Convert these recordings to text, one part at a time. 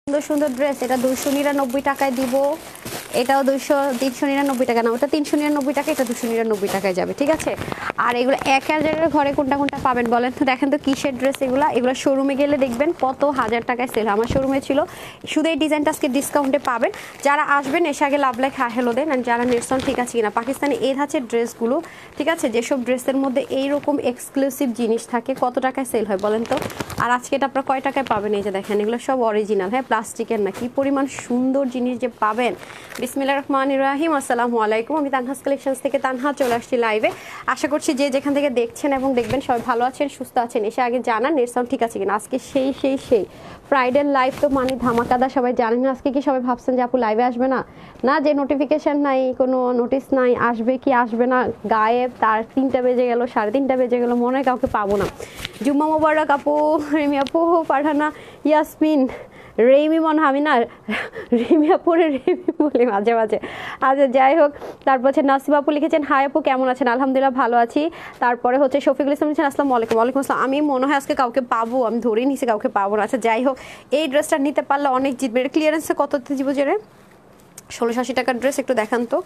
সুন্দর সুন্দর ড্রেস, এটা 299 টাকায় দিব। এটাও 399 টাকা না, ওটা 399 টাকা, এটা 299 টাকায় যাবে, ঠিক আছে। আর এগুলো 1000-এর ঘরে কোনটা কোনটা পাবেন বলেন তো? দেখেন তো কিসের ড্রেস এগুলো। এগুলো শোরুমে গেলে দেখবেন কত হাজার টাকায় সেল। আমার শোরুমে ছিল, শুধু এই ডিজাইনটা আজকে ডিসকাউন্টে পাবেন। যারা আসবেন এসে আগে লাভ লাইক হ্যাঁ হ্যালো দেন। আর যারা নির্সন ঠিক আছে কিনা, পাকিস্তানি এই ধাঁচের ড্রেসগুলো, ঠিক আছে, যেসব ড্রেসের মধ্যে এইরকম এক্সক্লুসিভ জিনিস থাকে কত টাকায় সেল হয় বলেন তো? আর আজকে এটা আপনারা কয় টাকায় পাবেন? এই যে দেখেন, এগুলো সব অরিজিনাল, হ্যাঁ, প্লাস্টিকের না। কি পরিমাণ সুন্দর জিনিস যে পাবেন। বিসমিল্লাহির রহমানির রহিম। আসসালামু আলাইকুম। আমি তানহাস কালেকশনস থেকে তানহা চলে আসছি লাইভে। আশা করছি যে যেখান থেকে দেখছেন এবং দেখবেন সবাই ভালো আছেন, সুস্থ আছেন। এসে আগে জানান নির্সাউন্ড ঠিক আছে কিনা। আজকে সেই ফ্রাইডের লাইভ তো মানে ধামাকাদা, সবাই জানেন না। আজকে কি সবাই ভাবছেন যে আপু লাইভে আসবে না? না, যে নোটিফিকেশন নাই, কোনো নোটিস নাই, আসবে কি আসবে না, গায়েব। তার 3টা বেজে গেল, 3:30 বেজে গেল, মনে হয় কাউকে পাবো না। জুম্মা মোবারক আপু, রেমি আপু, পাঠানা, ইয়াসমিন, রেমি, মনে হয় আমি না রেমি আপুরে রেমি বলি মাঝে মাঝে। আচ্ছা যাই হোক, তারপর হচ্ছে নাসিম আপু লিখেছেন হাই আপু কেমন আছেন? আলহামদুলিল্লাহ ভালো আছি। তারপরে হচ্ছে শফিকুল ইসলাম লিখেছেন আসসালামু আলাইকুম। ওয়ালাইকুম আসসালাম। আমি মনে হয় আজকে কাউকে পাবো, আমি ধরেই নিছি কাউকে পাবো না। আচ্ছা যাই হোক, এই ড্রেসটা নিতে পারলে অনেক জিতবে। এটা ক্লিয়ারেন্সে কত দিব যে রে? 1680 টাকার ড্রেস। একটু দেখান তো।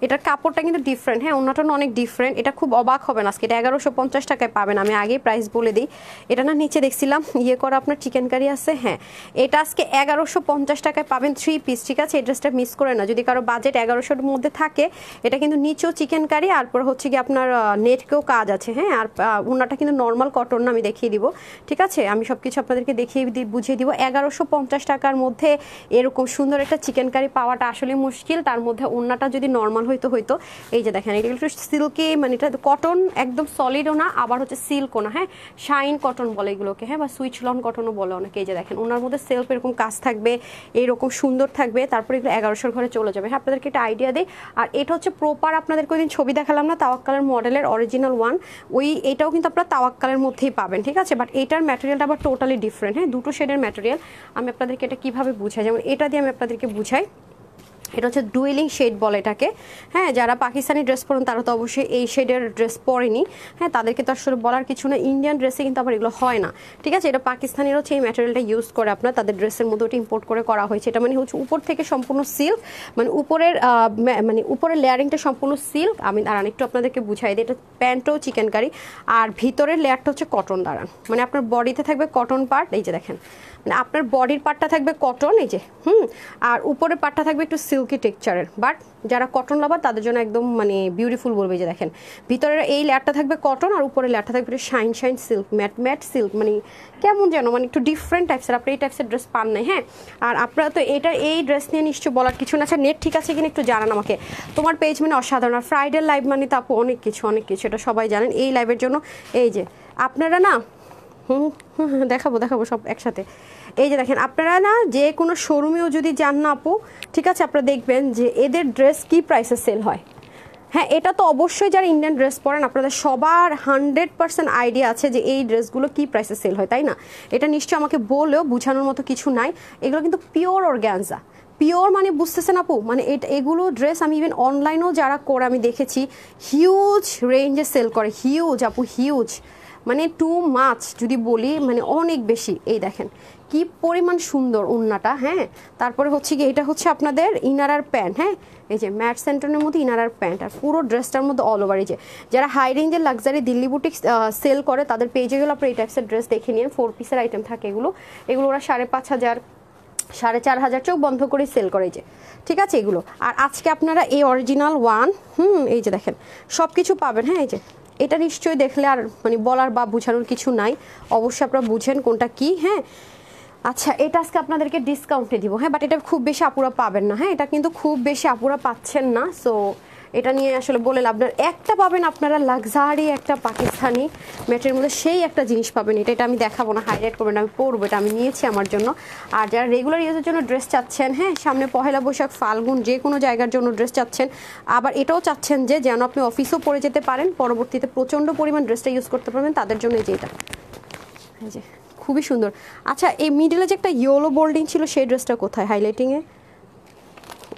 এটার কাপড়টা কিন্তু ডিফারেন্ট, হ্যাঁ, অন্যটা অনেক ডিফারেন্ট। এটা খুব অবাক হবেন আজকে। এটা 1150 টাকায় পাবেন। আমি আগেই প্রাইস বলে দিই। এটা না নিচে দেখছিলাম ইয়ে করা আপনার চিকেন কারি আছে, হ্যাঁ, এটা আজকে 1150 টাকায় পাবেন 3 পিস, ঠিক আছে। এই ড্রেসটা মিস করে না। যদি কারো বাজেট 1100-এর মধ্যে থাকে, এটা কিন্তু নিচেও চিকেন কারি, আর পর হচ্ছে কি আপনার নেটকেও কাজ আছে, হ্যাঁ। আর ওনাটা কিন্তু নর্মাল কটন না, আমি দেখিয়ে দিব, ঠিক আছে। আমি সব কিছু আপনাদেরকে দেখিয়ে বুঝিয়ে দিব। 1150 টাকার মধ্যে এরকম সুন্দর একটা চিকেন কারি পাওয়াটা আসলে মুশকিল। তার মধ্যে ওন্নাটা যদি নর্মাল হইতো। এই যে দেখেন, এটা একটু সিল্কি, মানে এটা কটন, একদম সলিডও না, আবার হচ্ছে সিল্কও না, হ্যাঁ, শাইন কটন বলে এগুলোকে, হ্যাঁ, বা সুইচ লন কটনও বলে অনেকে। এই যে দেখেন, ওনার মধ্যে সেলফ এরকম কাজ থাকবে, এরকম সুন্দর থাকবে। তারপরে এগুলো 1100-এর ঘরে চলে যাবে, হ্যাঁ। আপনাদেরকে একটা আইডিয়া দিই। আর এটা হচ্ছে প্রপার, আপনাদেরকে ওই দিন ছবি দেখালাম না, তাওয়াক্কালের মডেলের অরিজিনাল ওয়ান, এটাও কিন্তু আপনারা তাওয়াক্কালের মধ্যেই পাবেন, ঠিক আছে। বাট এটার ম্যাটেরিয়ালটা আবার টোটালি ডিফারেন্ট, হ্যাঁ, দুটো শেডের ম্যাটেরিয়াল। আমি আপনাদেরকে এটা কিভাবে বুঝাই, যেমন এটা দিয়ে আমি আপনাদেরকে বুঝাই। এটা হচ্ছে ডুয়েলিং শেড বলে এটাকে, হ্যাঁ। যারা পাকিস্তানি ড্রেস পরেন তারা তো অবশ্যই এই শেডের ড্রেস পরেনি, হ্যাঁ, তাদেরকে তো আসলে বলার কিছু না। ইন্ডিয়ান ড্রেসে কিন্তু আবার এগুলো হয় না, ঠিক আছে। এটা পাকিস্তানির হচ্ছে এই ম্যাটেরিয়ালটা ইউজ করে আপনার তাদের ড্রেসের মধ্যে ওটা ইম্পোর্ট করে করা হয়েছে। এটা মানে হচ্ছে উপর থেকে সম্পূর্ণ সিল্ক, মানে উপরের লেয়ারিংটা সম্পূর্ণ সিল্ক। আমি আর একটু আপনাদেরকে বুঝাই দিই। এটা প্যান্টও চিকেন কারি, আর ভিতরের লেয়ারটা হচ্ছে কটন দ্বারা, মানে আপনার বডিতে থাকবে কটন পার্ট, এই যে দেখেন, মানে আপনার বডির পার্টটা থাকবে কটন, এই যে আর উপরের পার্টটা থাকবে একটু সিল্কি টেক্সচারের। বাট যারা কটন লাভার তাদের জন্য একদম মানে বিউটিফুল বলবে। যে দেখেন, ভিতরের এই লেয়ারটা থাকবে কটন, আর উপরের লেয়ারটা থাকবে একটু শাইন সিল্ক, ম্যাট সিল্ক, মানে কেমন যেন মানে একটু ডিফারেন্ট টাইপসের। আপনি এই টাইপসের ড্রেস পান নাই, হ্যাঁ। আর আপনারা তো এই ড্রেস নিয়ে নিশ্চয়ই বলার কিছু না। আচ্ছা নেট ঠিক আছে কিনা একটু জানান আমাকে। তোমার পেজ মানে অসাধারণ। আর ফ্রাইডে লাইভ মানে তো আপু অনেক কিছু, এটা সবাই জানেন। এই লাইভের জন্য এই যে আপনারা না দেখাবো সব একসাথে। এই যে দেখেন, আপনারা না যে কোনো শোরুমেও যদি যান না আপু, ঠিক আছে, আপনারা দেখবেন যে এদের ড্রেস কি প্রাইসে সেল হয়, হ্যাঁ। এটা তো অবশ্যই যারা ইন্ডিয়ান ড্রেস পরেন আপনাদের সবার 100% আইডিয়া আছে যে এই ড্রেসগুলো কি প্রাইসে সেল হয়, তাই না? এটা নিশ্চয়ই আমাকে বলেও বোঝানোর মতো কিছু নাই। এগুলো কিন্তু পিওর অর্গানজা, পিওর, মানে বুঝতেছেন আপু, মানে এগুলো ড্রেস আমি ইভেন অনলাইনেও যারা করে আমি দেখেছি, হিউজ রেঞ্জে সেল করে, হিউজ আপু, হিউজ, মানে টু মাচ যদি বলি, মানে অনেক বেশি। এই দেখেন কি পরিমাণ সুন্দর ওন্নাটা, হ্যাঁ। তারপরে হচ্ছে কি, এটা হচ্ছে আপনাদের ইনার আর প্যান্ট, হ্যাঁ, এই যে ম্যাট সেন্টারের মধ্যে ইনার আর প্যান্ট, আর পুরো ড্রেসটার মধ্যে অল ওভার। এই যে যারা হাই রেঞ্জের লাক্সারি দিল্লি বুটিক সেল করে তাদের পেজে গেলে আপনার এই টাইপসের ড্রেস দেখে নিন। 4 পিসের আইটেম থাকে এগুলো ওরা 5,500 4,500 চোখ বন্ধ করে সেল করে, যে ঠিক আছে এগুলো। আর আজকে আপনারা এই অরিজিনাল ওয়ান, এই যে দেখেন সব কিছু পাবেন, হ্যাঁ। এই যে এটা নিশ্চয়ই দেখলে আর মানে বলার বা বোঝানোর কিছু নাই, অবশ্যই আপনারা বুঝেন কোনটা কি, হ্যাঁ। আচ্ছা এটা আজকে আপনাদেরকে ডিসকাউন্টে দিব, হ্যাঁ। বাট এটা খুব বেশি আপুরা পাবেন না, হ্যাঁ, এটা কিন্তু খুব বেশি আপুরা পাচ্ছেন না। সো এটা নিয়ে আসলে বলে লাভ না। একটা পাবেন আপনারা লাক্সারি একটা পাকিস্তানি ম্যাটের মধ্যে সেই একটা জিনিস পাবেন। এটা আমি দেখাবো না, হাইলাইট করবেন, আমি পরবো, এটা আমি নিয়েছি আমার জন্য। আর যারা রেগুলার ইউজের জন্য ড্রেস চাচ্ছেন, হ্যাঁ, সামনে পহেলা বৈশাখ, ফাল্গুন, যে কোনো জায়গার জন্য ড্রেস চাচ্ছেন, আবার এটাও চাচ্ছেন যে যেন আপনি অফিসেও পরে যেতে পারেন, পরবর্তীতে প্রচণ্ড পরিমাণ ড্রেসটা ইউজ করতে পারবেন, তাদের জন্য এই যে এটা, এই যে খুবই সুন্দর। আচ্ছা এই মিডলে যে একটা ইয়েলো বোল্ডিং ছিল সেই ড্রেসটা কোথায় হাইলাইটিংয়ে?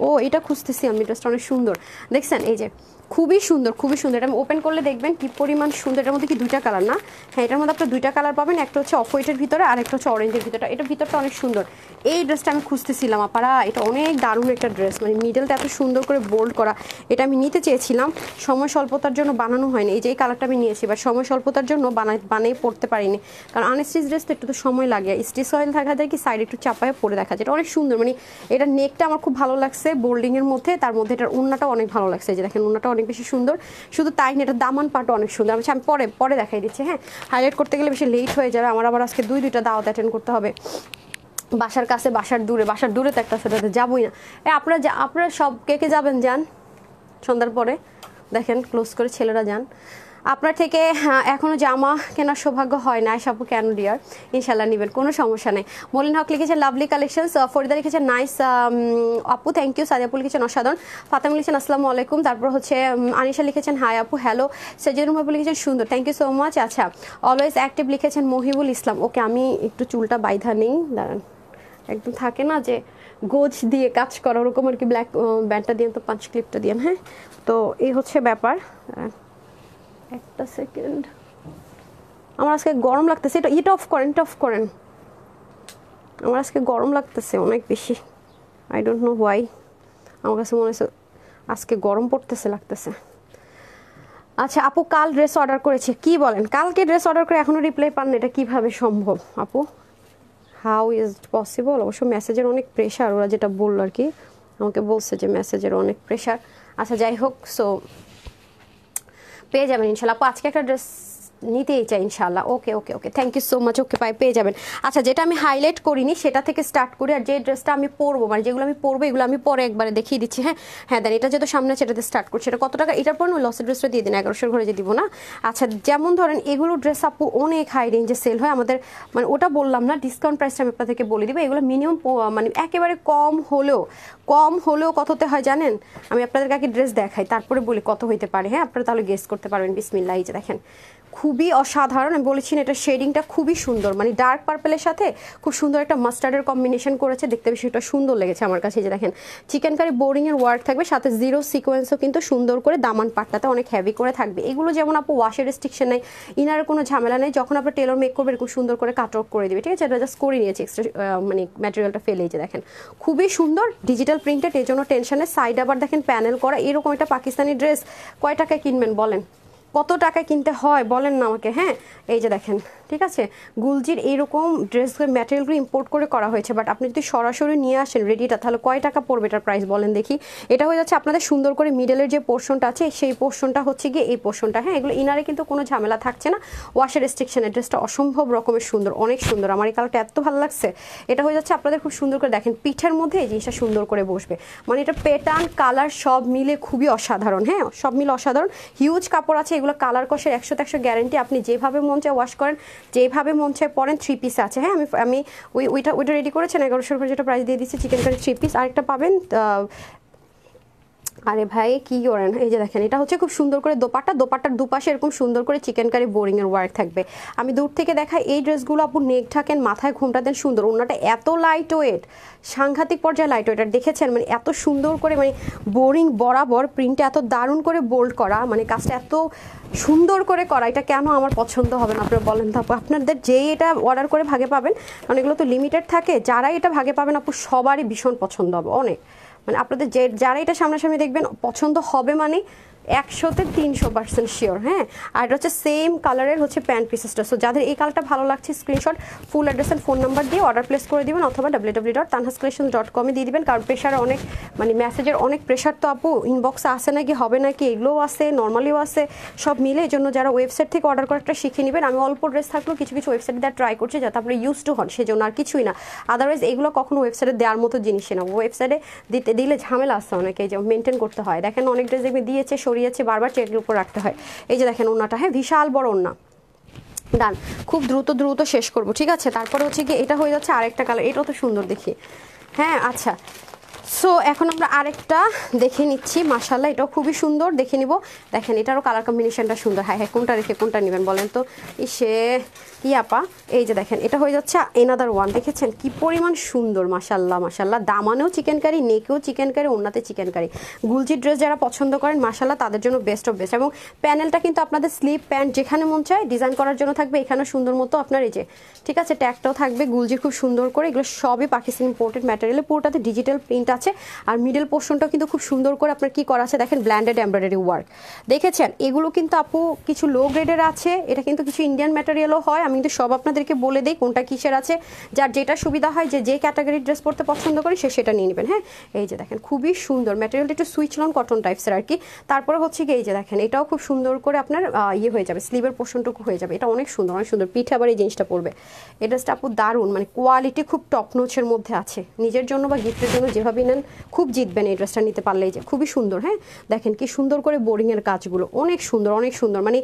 ও এটা খুঁজতেছি আমি, ড্রেসটা অনেক সুন্দর দেখছেন। এই যে খুবই সুন্দর, খুবই সুন্দর। এটা আমি ওপেন করলে দেখবেন কি পরিমাণ সুন্দর। এটার মধ্যে কি দুইটা কালার না? হ্যাঁ, এটার মধ্যে আপনার দুইটা কালার পাবেন, একটা হচ্ছে অফ হোয়াইটের ভিতরে আর একটা হচ্ছে অরেঞ্জের ভিতরে। এটার ভিতরটা অনেক সুন্দর। এই ড্রেসটা আমি খুঁজতেছিলাম আপারা, এটা অনেক দারুণ একটা ড্রেস, মানে মিডলটা এত সুন্দর করে বোল্ড করা। এটা আমি নিতে চেয়েছিলাম, সময় স্বল্পতার জন্য বানানো হয়নি। এই যে এই কালারটা আমি নিয়েছি, বা সময় স্বল্পতার জন্য বানিয়ে পড়তে পারিনি, কারণ আনস্টিচ ড্রেস তো একটু তো সময় লাগে। স্টিচ অয়েল দেখা যায় কি সাইডে একটু চাপায় পরে দেখা যায়। এটা অনেক সুন্দর, মানে এটা নেকটা আমার খুব ভালো লাগছে বোল্ডিংয়ের মধ্যে, তার মধ্যে এটার ওড়নাটাও অনেক ভালো লাগছে। যে দেখেন ওড়নাটা অনেক বেশি সুন্দর। শুধু তাই না, এটার দামান পাটও অনেক সুন্দর। আমি পরে দেখাই দিচ্ছি। হ্যাঁ, হাইলাইট করতে গেলে বেশি লেট হয়ে যাবে আমার, আবার আজকে দুইটা দাওয়াত অ্যাটেন্ড করতে হবে, বাসার কাছে বাসার দূরে তো একটা সেটাতে যাবোই না। আপনারা সব কে যাবেন যান সন্ধ্যার পরে, দেখেন ক্লোজ করে ছেলেরা যান। আপনার থেকে এখনও জামা কেনার সৌভাগ্য হয় না, সাপু কেন ডিয়ার, ইনশাল্লাহ নেবেন, কোনো সমস্যা নেই। মলিন হক লিখেছেন লাভলি কালেকশনস, ফরিদা লিখেছেন নাইস আপু থ্যাংক ইউ, সাদিয়াপু লিখেছেন অসাধারণ, ফাতেমা লিখেছেন আসসালামু আলাইকুম, তারপর হচ্ছে আনিশা লিখেছেন হাই আপু হ্যালো, সেজেরুম আপু লিখেছেন সুন্দর, থ্যাংক ইউ সো মাচ। আচ্ছা, অলওয়েজ অ্যাক্টিভ লিখেছেন মহিবুল ইসলাম। ওকে, আমি একটু চুলটা বাইধা নেই, দাঁড়ান। একদম থাকে না যে গোজ দিয়ে কাজ করা, ওরকম আর কি। ব্ল্যাক ব্যান্ডটা দিয়ে তো পাঁচ ক্লিপটা দিয়ে। হ্যাঁ, তো এই হচ্ছে ব্যাপার। একটা সেকেন্ড, আমার আজকে গরম লাগতেছে। এটা অফ করেন। আমার আজকে গরম লাগতেছে অনেক বেশি, আই ডোন্ট নো হোয়াই। আমার কাছে মনে হচ্ছে আজকে গরম লাগতেছে। আচ্ছা আপু, কাল ড্রেস অর্ডার করেছে, কি বলেন? কালকে ড্রেস অর্ডার করে এখনো রিপ্লাই পান না, এটা কিভাবে সম্ভব আপু? How is possible? অবশ্য মেসেজের অনেক প্রেশার, ওরা যেটা বললো আর কি, আমাকে বলছে যে মেসেজের অনেক প্রেশার। আচ্ছা যাই হোক, সো পেয়ে যাবেন ইনশাল্লাহ। আপু আজকে একটা ড্রেস নিতেই চাই ইনশাল্লাহ। Okay thank you so much. Okay পেয়ে যাবেন। আচ্ছা, যেটা আমি হাইলাইট করিনি সেটা থেকে স্টার্ট করি, আর যে ড্রেসটা আমি পরবো, মানে যেগুলো আমি পরবো এগুলো আমি পরে একবারে দেখিয়ে দিচ্ছি। হ্যাঁ দেন, এটা যেহেতু সামনে সেটাতে স্টার্ট করছি। এটা কত টাকা? এটার পর লসের ড্রেসটা দিয়ে দিন, 1100 ঘরে যে দিব না। আচ্ছা, যেমন ধরেন এগুলো ড্রেস আপু অনেক হাই রেঞ্জে সেল হয় আমাদের, মানে ওটা বললাম না, ডিসকাউন্ট প্রাইসটা আমি আপনাদেরকে বলে দিব। এগুলো মিনিমাম মানে একেবারে কম হলেও কততে হয় জানেন? আমি আপনাদেরকে আগে ড্রেস দেখাই, তারপরে বলি কত হইতে পারে। হ্যাঁ, আপনারা তাহলে গেস করতে পারবেন। বিসমিল্লাহ, এই যে দেখেন, খুবই অসাধারণ। আমি বলেছি না, এটা শেডিংটা খুবই সুন্দর, মানে ডার্ক পার্পেলের সাথে খুব সুন্দর একটা মাস্টার্ডের কম্বিনেশন করেছে, দেখতে বেশি এটা সুন্দর লেগেছে আমার কাছে। যে দেখেন, চিকেন কারি বোরিংয়ের ওয়ার্ক থাকবে, সাথে জিরো সিকোয়েন্সও কিন্তু সুন্দর করে, দামান পাটটাতে অনেক হেভি করে থাকবে। এগুলো যেমন আপু ওয়াশের রেস্ট্রিকশন নেই, ইনারের কোনো ঝামেলা নেই। যখন আপনার টেলর মেক করবে এরকম সুন্দর করে কাট অফ করে দিবে, ঠিক আছে? এটা জাস্ট করে নিয়েছি এক্সট্রা, মানে ম্যাটেরিয়ালটা ফেলেই। যে দেখেন, খুবই সুন্দর ডিজিটাল প্রিন্টেড, এই জন্য টেনশনের। সাইড আবার দেখেন প্যানেল করা। এরকম একটা পাকিস্তানি ড্রেস কয় টাকায় কিনবেন বলেন? কত টাকায় কিনতে হয় বলেন না আমাকে। হ্যাঁ, এই যে দেখেন, ঠিক আছে, গুলজির এইরকম ড্রেসগুলো ম্যাটেরিয়ালগুলো ইম্পোর্ট করে করা হয়েছে, বাট আপনি যদি সরাসরি নিয়ে আসেন রেডিটা, তাহলে কয় টাকা পড়বে এটার প্রাইস বলেন দেখি? এটা হয়ে যাচ্ছে আপনাদের সুন্দর করে মিডলের যে পোর্শনটা আছে, সেই পোর্শনটা হচ্ছে গিয়ে এই পোর্শনটা। হ্যাঁ, এগুলো ইনারে কিন্তু কোনো ঝামেলা থাকছে না, ওয়াশের রেস্ট্রিকশনের। ড্রেসটা অসম্ভব রকমের সুন্দর, অনেক সুন্দর। আমার এই কালারটা এত ভালো লাগছে। এটা হয়ে যাচ্ছে আপনাদের খুব সুন্দর করে, দেখেন পিঠের মধ্যে এই জিনিসটা সুন্দর করে বসবে, মানে এটা প্যাটার্ন কালার সব মিলে খুবই অসাধারণ। হ্যাঁ, সব মিলে অসাধারণ। হিউজ কাপড় আছে, এগুলো কালার কষের 100% গ্যারেন্টি। আপনি যেভাবে মন চায় ওয়াশ করেন, যেভাবে মন চায় পরেন। 3 পিস আছে। হ্যাঁ, আমি ওইটা রেডি করেছেন 1100 করে, যেটা প্রাইস দিয়ে দিচ্ছি। চিকেন কারি 3 পিস, আরেকটা পাবেন। আরে ভাই কি করেন? এই যে দেখেন, এটা হচ্ছে খুব সুন্দর করে দোপাট্টার দুপাশে এরকম সুন্দর করে চিকেন কারি বোরিংয়ের ওয়ার্ক থাকবে। আমি দূর থেকে দেখাই, এই ড্রেসগুলো আপু নেক ঢাকেন, মাথায় ঘুমটা দেন সুন্দর। ওনাটা এত লাইট ওয়েট, সাংঘাতিক পর্যায়ে লাইট ওয়েট। আর দেখেছেন মানে এত সুন্দর করে, মানে বোরিং বরাবর প্রিন্টে এত দারুণ করে বোল্ড করা, মানে কাজটা এত সুন্দর করে করা। এটা কেন আমার পছন্দ হবে না আপনারা বলেন তো? আপনাদের যেই এটা অর্ডার করে ভাগে পাবেন, কারণ এগুলো তো লিমিটেড থাকে, যারাই এটা ভাগে পাবেন আপু সবারই ভীষণ পছন্দ হবে অনেক। মানে আপনাদের যারা এটা সামনাসামনি দেখবেন পছন্দ হবে, মানে 100-তে 300% শিওর। হ্যাঁ, আর এটা হচ্ছে সেম কালারের হচ্ছে প্যান্ট পিসেসটা। সো যাদের এই কালারটা ভালো লাগছে, screenshot full address and phone number দিয়ে অর্ডার প্লেস করে দিবেন, অথবা www.tanhascollections.com দিয়ে দিবেন। কারণ প্রেশার অনেক, মানে মেসেজের অনেক প্রেশার তো আপু, ইনবক্সে আসে নাকি হবে নাকি, এগুলোও আছে, নর্মালিও আছে, সব মিলে। এই জন্য যারা ওয়েবসাইট থেকে অর্ডার করাটা শিখে নেবেন। আমি অল্প ড্রেস থাকলেও কিছু ওয়েবসাইটে দেওয়ার ট্রাই করছি, যাতে আপনি ইউজ টু হন, সেজন্য আর কিছুই না। আদারওয়াইজ এগুলো কখনো ওয়েবসাইটে দেওয়ার মতো জিনিসই না। ওয়েবসাইটে দিলে ঝামেলা আসছে অনেকে, যে মেনটেন করতে হয়। দেখেন অনেক ড্রেস দেখবে দিয়েছে, সরিয়েছে, বারবার চেকের উপর রাখতে হয়। এই যে দেখেন ওড়নাটা, হ্যাঁ বিশাল বড় ওড়না। ডান, খুব দ্রুত শেষ করব, ঠিক আছে? তারপরে হচ্ছে কি, এটা হয়ে যাচ্ছে আরেকটা কালার, এটাও তো সুন্দর দেখি। হ্যাঁ, আচ্ছা সো এখন আমরা আরেকটা দেখে নিচ্ছি, মাশাআল্লাহ এটাও খুবই সুন্দর, দেখে নিব। দেখেন এটারও কালার কম্বিনেশনটা সুন্দর। হ্যাঁ হ্যাঁ, কোনটা রেখে কোনটা নেবেন বলেন তো? ইসে আপা, এই যে দেখেন এটা হয়ে যাচ্ছে এনাদার ওয়ান, দেখেছেন কি পরিমাণ সুন্দর, মাশাআল্লাহ মাশাআল্লাহ। দামানেও চিকেন কারি, নেকেও চিকেন কারি, ওন্নাতে চিকেন কারি। গুলজি ড্রেস যারা পছন্দ করেন মাশাআল্লাহ তাদের জন্য বেস্ট অফ বেস্ট। এবং প্যানেলটা কিন্তু আপনাদের স্লিপ প্যান্ট যেখানে মন চায় ডিজাইন করার জন্য থাকবে। এখানে সুন্দর মতো আপনার এই যে ঠিক আছে ট্যাগটাও থাকবে গুলজি খুব সুন্দর করে। এগুলো সবই পাকিস্তানি ইম্পোর্টেড ম্যাটেরিয়ালে, পুরোটাতে ডিজিটাল প্রিন্ট আছে। আর মিডল পোর্শনটাও কিন্তু খুব সুন্দর করে আপনার কি করা আছে দেখেন, ব্ল্যান্ডেড এমব্রয়ডারি ওয়ার্ক, দেখেছেন। এগুলো কিন্তু আপু কিছু লো গ্রেডের আছে, এটা কিন্তু কিছু ইন্ডিয়ান ম্যাটেরিয়ালও হয়। আমি কিন্তু সব আপনাদেরকে বলে দিই কোনটা কিসের আছে, যার যেটা সুবিধা হয়, যে ক্যাটাগরির ড্রেস পরতে পছন্দ করে সে সেটা নিয়ে নেবেন। হ্যাঁ এই যে দেখেন খুবই সুন্দর ম্যাটেরিয়ালটা, একটু সুইচ লন কটন টাইপসের আর কি। তারপরে হচ্ছে কি এই যে দেখেন এটাও খুব সুন্দর করে আপনার ইয়ে হয়ে যাবে, স্লিভের পোর্শনটুকু হয়ে যাবে। এটা অনেক সুন্দর, অনেক সুন্দর। পিঠে আবার এই জিনিসটা পড়বে, এই ড্রেসটা আপু দারুণ, মানে কোয়ালিটি খুব টপ নোচের মধ্যে আছে। নিজের জন্য বা গিফটের জন্য যেভাবেই নেন খুব জিতবেন এই ড্রেসটা নিতে পারলে। এই যে খুবই সুন্দর, হ্যাঁ দেখেন কি সুন্দর করে বোরিংয়ের কাজগুলো, অনেক সুন্দর অনেক সুন্দর। মানে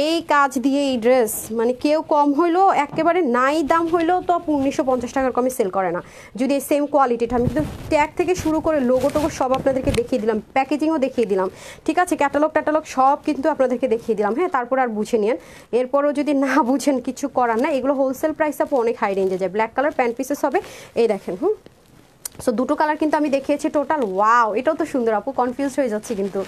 এই কাজ দিয়ে এই ড্রেস মানে কেউ কম হইলেও একেবারে নাই দাম হইলেও তো 1950 টাকার কমে সেল করে না। যদি এই সেম কোয়ালিটিটা, আমি কিন্তু ট্যাগ থেকে শুরু করে লোগো টোগো সব আপনাদেরকে দেখিয়ে দিলাম, প্যাকেজিংও দেখিয়ে দিলাম, ঠিক আছে, ক্যাটালগ সব কিন্তু আপনাদেরকে দেখিয়ে দিলাম। হ্যাঁ তারপর আর বুঝে নিন, এরপরও যদি না বুঝেন কিছু করার না। এগুলো হোলসেল প্রাইস আপু অনেক হাই রেঞ্জে যায়। ব্ল্যাক কালার প্যান্ট পিসেস হবে, এই দেখেন। সো দুটো কালার কিন্তু আমি দেখিয়েছি টোটাল। ওয়াও এটাও তো সুন্দর আপু, কনফিউজ হয়ে যাচ্ছে কিন্তু।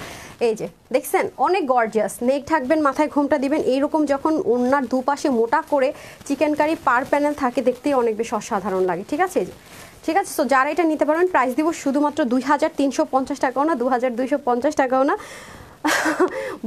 এই যে দেখছেন অনেক গর্জিয়াস, নেক থাকবেন, মাথায় ঘোমটা দিবেন, এইরকম যখন ওনার দুপাশে মোটা করে চিকেন কারি পার প্যানেল থাকে, দেখতেই অনেক বেশি অসাধারণ লাগে, ঠিক আছে। ঠিক আছে, সো যারা এটা নিতে পারবেন প্রাইস দিব শুধুমাত্র 2350 টাকাও না, 2250 টাকাও না।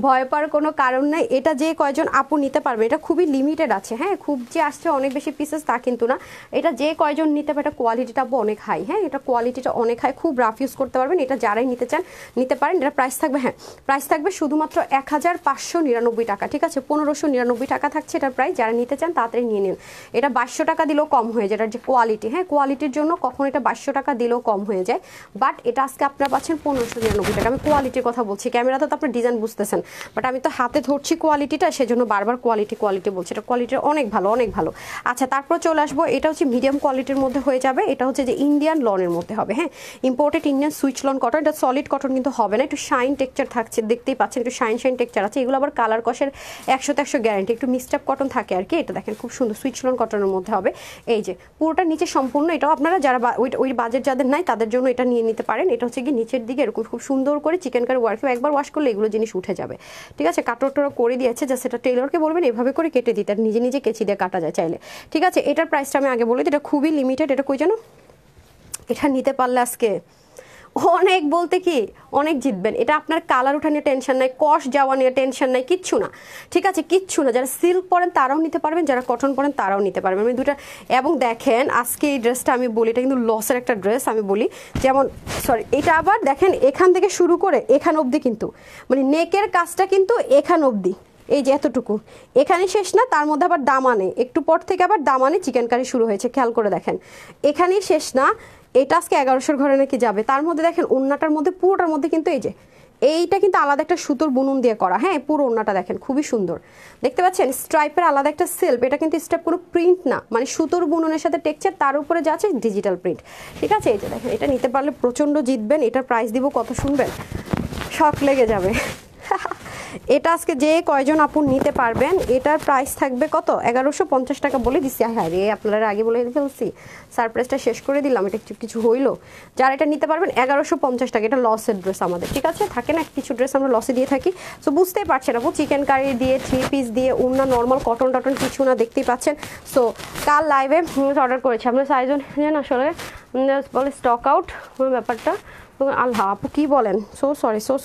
ভয় পাওয়ার কোনো কারণ নাই। এটা যে কয়জন আপু নিতে পারবে, এটা খুবই লিমিটেড আছে। হ্যাঁ খুব যে আসছে অনেক বেশি পিসেস তা কিন্তু না, এটা যে কয়জন নিতে পারে, এটা কোয়ালিটিটা আপু অনেক হাই। হ্যাঁ এটা কোয়ালিটিটা অনেক হাই, খুব রাফ ইউজ করতে পারবেন। এটা যারাই নিতে চান নিতে পারেন। এটা প্রাইস থাকবে, হ্যাঁ প্রাইস থাকবে শুধুমাত্র 1599 টাকা, ঠিক আছে। 1599 টাকা থাকছে এটার প্রাইস। যারা নিতে চান তাড়াতাড়ি নিয়ে নিন। এটা 2200 টাকা দিলেও কম হয়ে যায়, এটার যে কোয়ালিটি, হ্যাঁ কোয়ালিটির জন্য কখন এটা 2200 টাকা দিলেও কম হয়ে যায়। বাট এটা আজকে আপনারা পাচ্ছেন 1599 টাকা। আমি কোয়ালিটির কথা বলছি, ক্যামেরাতে তো আপনার ডিজাইন বুঝতেছেন, বাট আমি তো হাতে ধরছি কোয়ালিটিটা, সেজন্য বারবার কোয়ালিটি বলছি। এটা কোয়ালিটি অনেক ভালো, অনেক ভালো। আচ্ছা তারপর চলে আসবো, এটা হচ্ছে মিডিয়াম কোয়ালিটির মধ্যে হয়ে যাবে। এটা হচ্ছে যে ইন্ডিয়ান লনের মধ্যে হবে, হ্যাঁ imported Indian switch loan cotton. এটা সলিড কটন কিন্তু হবে না, একটু শাইন টেক্সচার থাকছে, দেখতেই পাচ্ছেন একটু শাইন টেক্সচার আছে। এগুলো আবার কালার কষের 100-100 গ্যারান্টি, একটু মিক্সড আপ কটন থাকে আর কি। এটা দেখেন খুব সুন্দর সুইচ লন কটনের মধ্যে হবে। এই যে পুরোটা নিচে সম্পূর্ণ, এটাও আপনারা যারা ওই বাজেট যাদের নাই তাদের জন্য এটা নিয়ে নিতে পারেন। এটা হচ্ছে কি নিচের দিকে এরকম খুব সুন্দর করে চিকেন কারি ওয়ার্ক, একবার ওয়াশ করলে এগুলো জিনিস উঠে যাবে, ঠিক আছে। কাটোটা করে দিয়েছে, জাস্ট এটা টেইলরকে বলবেন এভাবে করে কেটে দিতে, নিজে নিজে কেচি দিয়ে কাটা যায় চাইলে, ঠিক আছে। এটার প্রাইসটা আমি আগে বলি, এটা খুবই লিমিটেড। এটা কই জানো, এটা নিতে পারলে আজকে অনেক বলতে কি অনেক জিতবেন। এটা আপনার কালার উঠা নিয়ে টেনশন নাই, কস যাওয়া নিয়ে টেনশন নাই, কিচ্ছু না, ঠিক আছে কিচ্ছু না। যারা সিল্ক পরেন তারাও নিতে পারবেন, যারা কটন পরেন তারাও নিতে পারবেন, আমি দুটা। এবং দেখেন আজকে এই ড্রেসটা আমি বলি, এটা কিন্তু লসের একটা ড্রেস আমি বলি। যেমন সরি, এটা আবার দেখেন এখান থেকে শুরু করে এখান অবধি কিন্তু মানে নেকের কাজটা কিন্তু এখান অবধি, এই যে এতটুকু, এখানে শেষ না, তার মধ্যে আবার দামানে একটু পর থেকে আবার দামানে চিকেন কারি শুরু হয়েছে, খেয়াল করে দেখেন। এখানেই শেষ না, এটা আজকে 1100 ঘরে নাকি যাবে। তার মধ্যে দেখেন ওন্নাটার মধ্যে পুরোটার মধ্যে কিন্তু এই যে এইটা কিন্তু আলাদা একটা সুতোর বুনন দিয়ে করা, হ্যাঁ পুরো ওন্নাটা দেখেন খুবই সুন্দর, দেখতে পাচ্ছেন স্ট্রাইপের আলাদা একটা সেলফ। এটা কিন্তু স্টেপ কোনো প্রিন্ট না, মানে সুতোর বুননের সাথে টেক্সচার, তার উপরে যাচ্ছে ডিজিটাল প্রিন্ট, ঠিক আছে। এই যে দেখেন এটা নিতে পারলে প্রচণ্ড জিতবেন। এটার প্রাইস দিব কত শুনবেন, শক লেগে যাবে। এটা আজকে যে কয়জন আপু নিতে পারবেন, এটার প্রাইস থাকবে কত, 1150 টাকা বলে দিচ্ছি। হ্যাঁ রে আপনারা আগে বলে ফেলছি, সারপ্রাইজটা শেষ করে দিলাম। এটা কিছু হইলো, যারা এটা নিতে পারবেন 1150 টাকা। এটা লসের ড্রেস আমাদের, ঠিক আছে, থাকে না কিছু ড্রেস আমরা লসে দিয়ে থাকি। সো বুঝতেই পারছেন আপু, চিকেন কারি দিয়ে 3 পিস দিয়ে ওনা নর্মাল কটন টটন কিছু না, দেখতেই পাচ্ছেন। সো কাল লাইভে অর্ডার করেছি, আমরা সাইজ জানেন আসলে বলে স্টক আউট ব্যাপারটা। আল্লাহ আপু কি বলেন, সো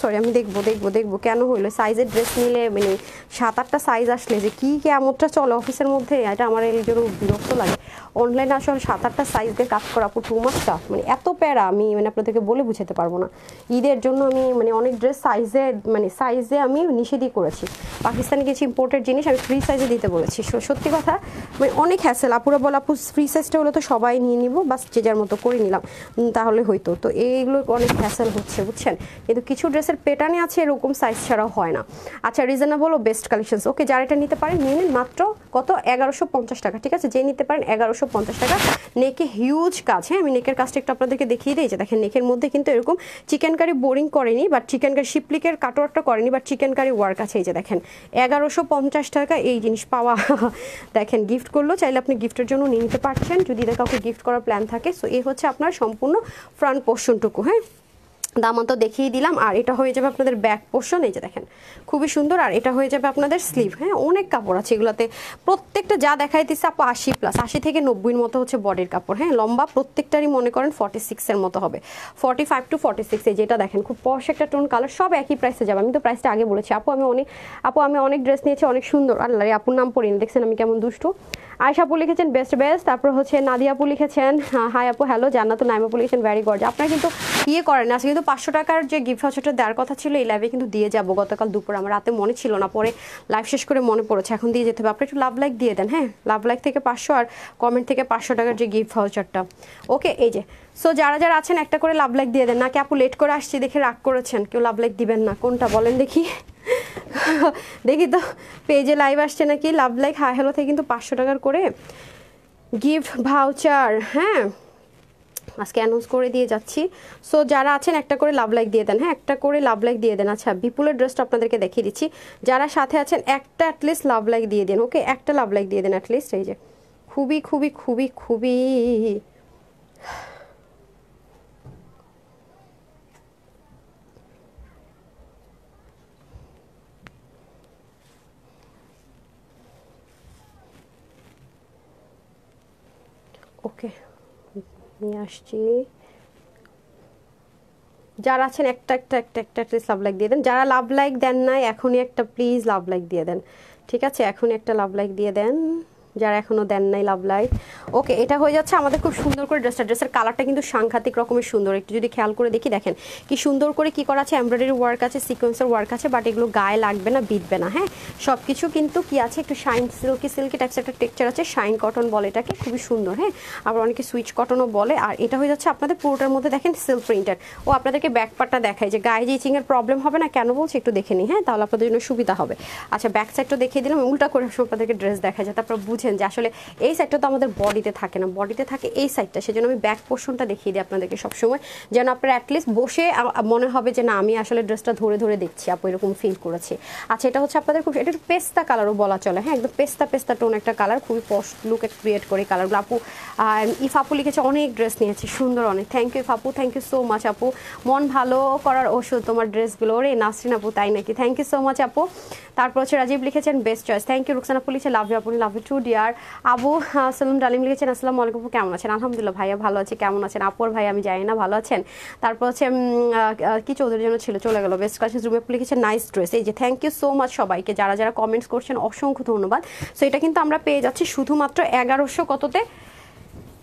সরি আমি দেখবো কেন হইলো। সাইজের ড্রেস নিলে মানে 7-8টা সাইজ আসলে যে কি কেমনটা চলে অফিসের মধ্যে, এটা আমার এই জন্য বিরক্ত লাগে। অনলাইনে আসলে 7-8টা সাইজ দিয়ে কাজ করা আপু টু মাচ টাফ, মানে এত প্যারা আমি মানে আপনাদেরকে বলে বুঝাতে পারবো না। ঈদের জন্য আমি মানে অনেক ড্রেস সাইজে আমি নিষেধই করেছি। পাকিস্তানি কিছু ইম্পোর্টেড জিনিস আমি ফ্রি সাইজে দিতে বলেছি। সত্যি কথা মানে অনেক হ্যাসেল। আপুরা বলে আপু ফ্রি সাইজটা হলে তো সবাই নিয়ে নিব, বাস যে যার মতো করে নিলাম তাহলে হয়তো। তো এইগুলো অনেক হ্যাসেল হচ্ছে বুঝছেন। কিন্তু কিছু ড্রেসের প্যাটার্নে আছে এরকম সাইজ ছাড়াও হয় না। আচ্ছা রিজনেবল ও বেস্ট কালেকশনস, ওকে যারা এটা নিতে পারেন নিয়ে নিন। মাত্র কত 1150 টাকা, ঠিক আছে, যে নিতে পারেন 1150 টাকা। নেকে হিউজ কাজ, হ্যাঁ আমি নেকের কাজটা একটু আপনাদেরকে দেখিয়ে দিই। যে দেখেন নেকের মধ্যে কিন্তু এরকম চিকেন কারি বোরিং করেনি, বাট চিকেন কারি শিপলিকের কাটওয়ার্কটা করেনি, বাট চিকেন কারি ওয়ার্ক আছে। এই যে দেখেন 1150 টাকা এই জিনিস পাওয়া দেখেন গিফট করলেও চাইলে আপনি গিফটের জন্য নিয়ে নিতে পারছেন যদি এটা কাউকে গিফট করার প্ল্যান থাকে। সো এই হচ্ছে আপনার সম্পূর্ণ ফ্রন্ট পোর্শনটুকু, হ্যাঁ দামান তো দেখিয়ে দিলাম। আর এটা হয়ে যাবে আপনাদের ব্যাক পোর্শন, এই যে দেখেন খুবই সুন্দর। আর এটা হয়ে যাবে আপনাদের স্লিভ, হ্যাঁ অনেক কাপড় আছে এগুলোতে, প্রত্যেকটা যা দেখাইতেছে আপু 80+, 80 থেকে 90-এর মতো হচ্ছে বডির কাপড়, হ্যাঁ লম্বা প্রত্যেকটারই মনে করেন 46-এর মতো হবে, 45 to 46। এই যেটা দেখেন খুব পশ একটা টোন কালার, সব একই প্রাইসে যাবে। আমি তো প্রাইসটা আগে বলেছি। আপু আমি অনেক ড্রেস নিয়েছি, অনেক সুন্দর। আল্লাহ রে আপুর নাম পড়িনি, দেখছেন আমি কেমন দুষ্টু। আয়েশা আপু লিখেছেন বেস্ট। তারপর হচ্ছে নাদিয়া আপু লিখেছেন হাই আপু হ্যালো। জান্নাত নাইম আপু লিখেছেন ভেরি গর্জ। আপনারা কিন্তু ইয়ে করেন আজকে কিন্তু 500 টাকার যে গিফট ভাউচারটা দেওয়ার কথা ছিল এই লাইভে কিন্তু দিয়ে যাবো গতকাল দুপুর, আমার রাতে মনে ছিল না, পরে লাইভ শেষ করে মনে পড়েছে এখন দিয়ে যেতে হবে। আপনি একটু লাভ লাইক দিয়ে দেন, হ্যাঁ লাভ লাইক থেকে 500 আর কমেন্ট থেকে 500 টাকার যে গিফট ভাউচারটা। ওকে এই যে সো যারা যারা আছেন একটা করে লাভ লাইক দিয়ে দেন। নাকি আপু লেট করে আসছি দেখে রাগ করেছেন, কেউ লাভ লাইক দিবেন না? কোনটা বলেন দেখি দেখি তো পেজে লাইভ আসছে নাকি। লাভ লাইক হাই হ্যালো থেকে কিন্তু 500 টাকার করে গিফট ভাউচার হ্যাঁ আজকে অ্যানাউন্স করে দিয়ে যাচ্ছি। সো যারা আছেন একটা করে লাভ লাইক দিয়ে দেন, হ্যাঁ একটা করে লাভ লাইক দিয়ে দেন। আচ্ছা বিপুলের ড্রেসটা আপনাদেরকে দেখিয়ে দিচ্ছি, যারা সাথে আছেন একটা অ্যাটলিস্ট লাভ লাইক দিয়ে দেন। ওকে একটা লাভ লাইক দিয়ে দেন অ্যাটলিস্ট। এই যে খুবই খুবই খুবই খুবই ওকে নিয়ে আসছি। যারা আছেন একটা একটা একটা একটা প্লিজ লাভ লাইক দিয়ে দেন। যারা লাভ লাইক দেন নাই এখনই একটা প্লিজ লাভ লাইক দিয়ে দেন, ঠিক আছে এখনই একটা লাভ লাইক দিয়ে দেন যারা এখনো দেন নাই লাভ লাইক। ওকে এটা হয়ে যাচ্ছে আমাদের খুব সুন্দর করে ড্রেসটা। ড্রেসের কালারটা কিন্তু সাংঘাতিক রকমের সুন্দর, একটু যদি খেয়াল করে দেখি দেখেন কি সুন্দর করে কি করা আছে, এমব্রয়ডারি ওয়ার্ক আছে, সিকোয়েন্সের ওয়ার্ক আছে, বাট এগুলো গায়ে লাগবে না, বিঁধবে না, হ্যাঁ সব কিছু কিন্তু কি আছে একটু শাইন সিল্কি সিল্কি টাইপস একটা টেক্সচার আছে, শাইন কটন বলে এটাকে, খুবই সুন্দর, হ্যাঁ আবার অনেকে সুইচ কটনও বলে। আর এটা হয়ে যাচ্ছে আপনাদের পুরোটার মধ্যে দেখেন সিল্ক প্রিন্টেড। ও আপনাদেরকে ব্যাক পার্টটা দেখায় যে গায়ে যে ইচিংয়ের প্রবলেম হবে না, কেন বলছি একটু দেখে নিই, হ্যাঁ তাহলে আপনাদের জন্য সুবিধা হবে। আচ্ছা ব্যাক সাইডটা দেখিয়ে দিলাম, উল্টা করে আপনাদেরকে ড্রেস দেখা যায় তারপর বুঝেন যে আসলে এই সাইডটা তো আমাদের বডিতে থাকে না, বডিতে থাকে এই সাইডটা, সেজন্য আমি ব্যাক পোর্শনটা দেখিয়ে দিই আপনাদেরকে সবসময়, যেন আপনারা অ্যাটলিস্ট বসে মনে হবে যে না আমি আসলে ড্রেসটা ধরে ধরে দেখছি, আপু এরকম ফিল করেছি। আচ্ছা এটা হচ্ছে আপনাদের খুব এটা একটু পেস্তা কালারও বলা চলে, হ্যাঁ একদম পেস্তা পেস্তা টোন একটা কালার, খুবই পশ লুক ক্রিয়েট করে কালারগুলো। আপু ইফ আপু লিখেছে অনেক ড্রেস নিয়েছি সুন্দর অনেক, থ্যাংক ইউ আপু, থ্যাংক ইউ সো মাচ আপু। মন ভালো করার ওষুধ তোমার ড্রেসগুলো, ওরে নাসরিন আপু তাই নাকি, থ্যাংক ইউ সো মাচ আপু। তারপর হচ্ছে রাজীব লিখেছেন best choice, thank you. Ruksana আপু লিখেছে লাভ ইউ আপু, love you too dear. Abu Salam Dalim লিখেছেন আসসালামু আলাইকুম, কেমন আছেন? আলহামদুলিল্লাহ ভাইয়া ভালো আছে, কেমন আছেন? আপুর ভাই আমি জানি না ভালো আছেন। তারপর হচ্ছে কি চৌধুরী জন্য ছিল চলে গেল, বেস্ট ক্লাসেস রুমে লিখেছে নাইস ড্রেস। এই যে থ্যাংক ইউ সো মাচ সবাইকে যারা যারা কমেন্টস করছেন, অসংখ্য ধন্যবাদ। সো এটা কিন্তু আমরা পেয়ে যাচ্ছি শুধুমাত্র 1100 কততে,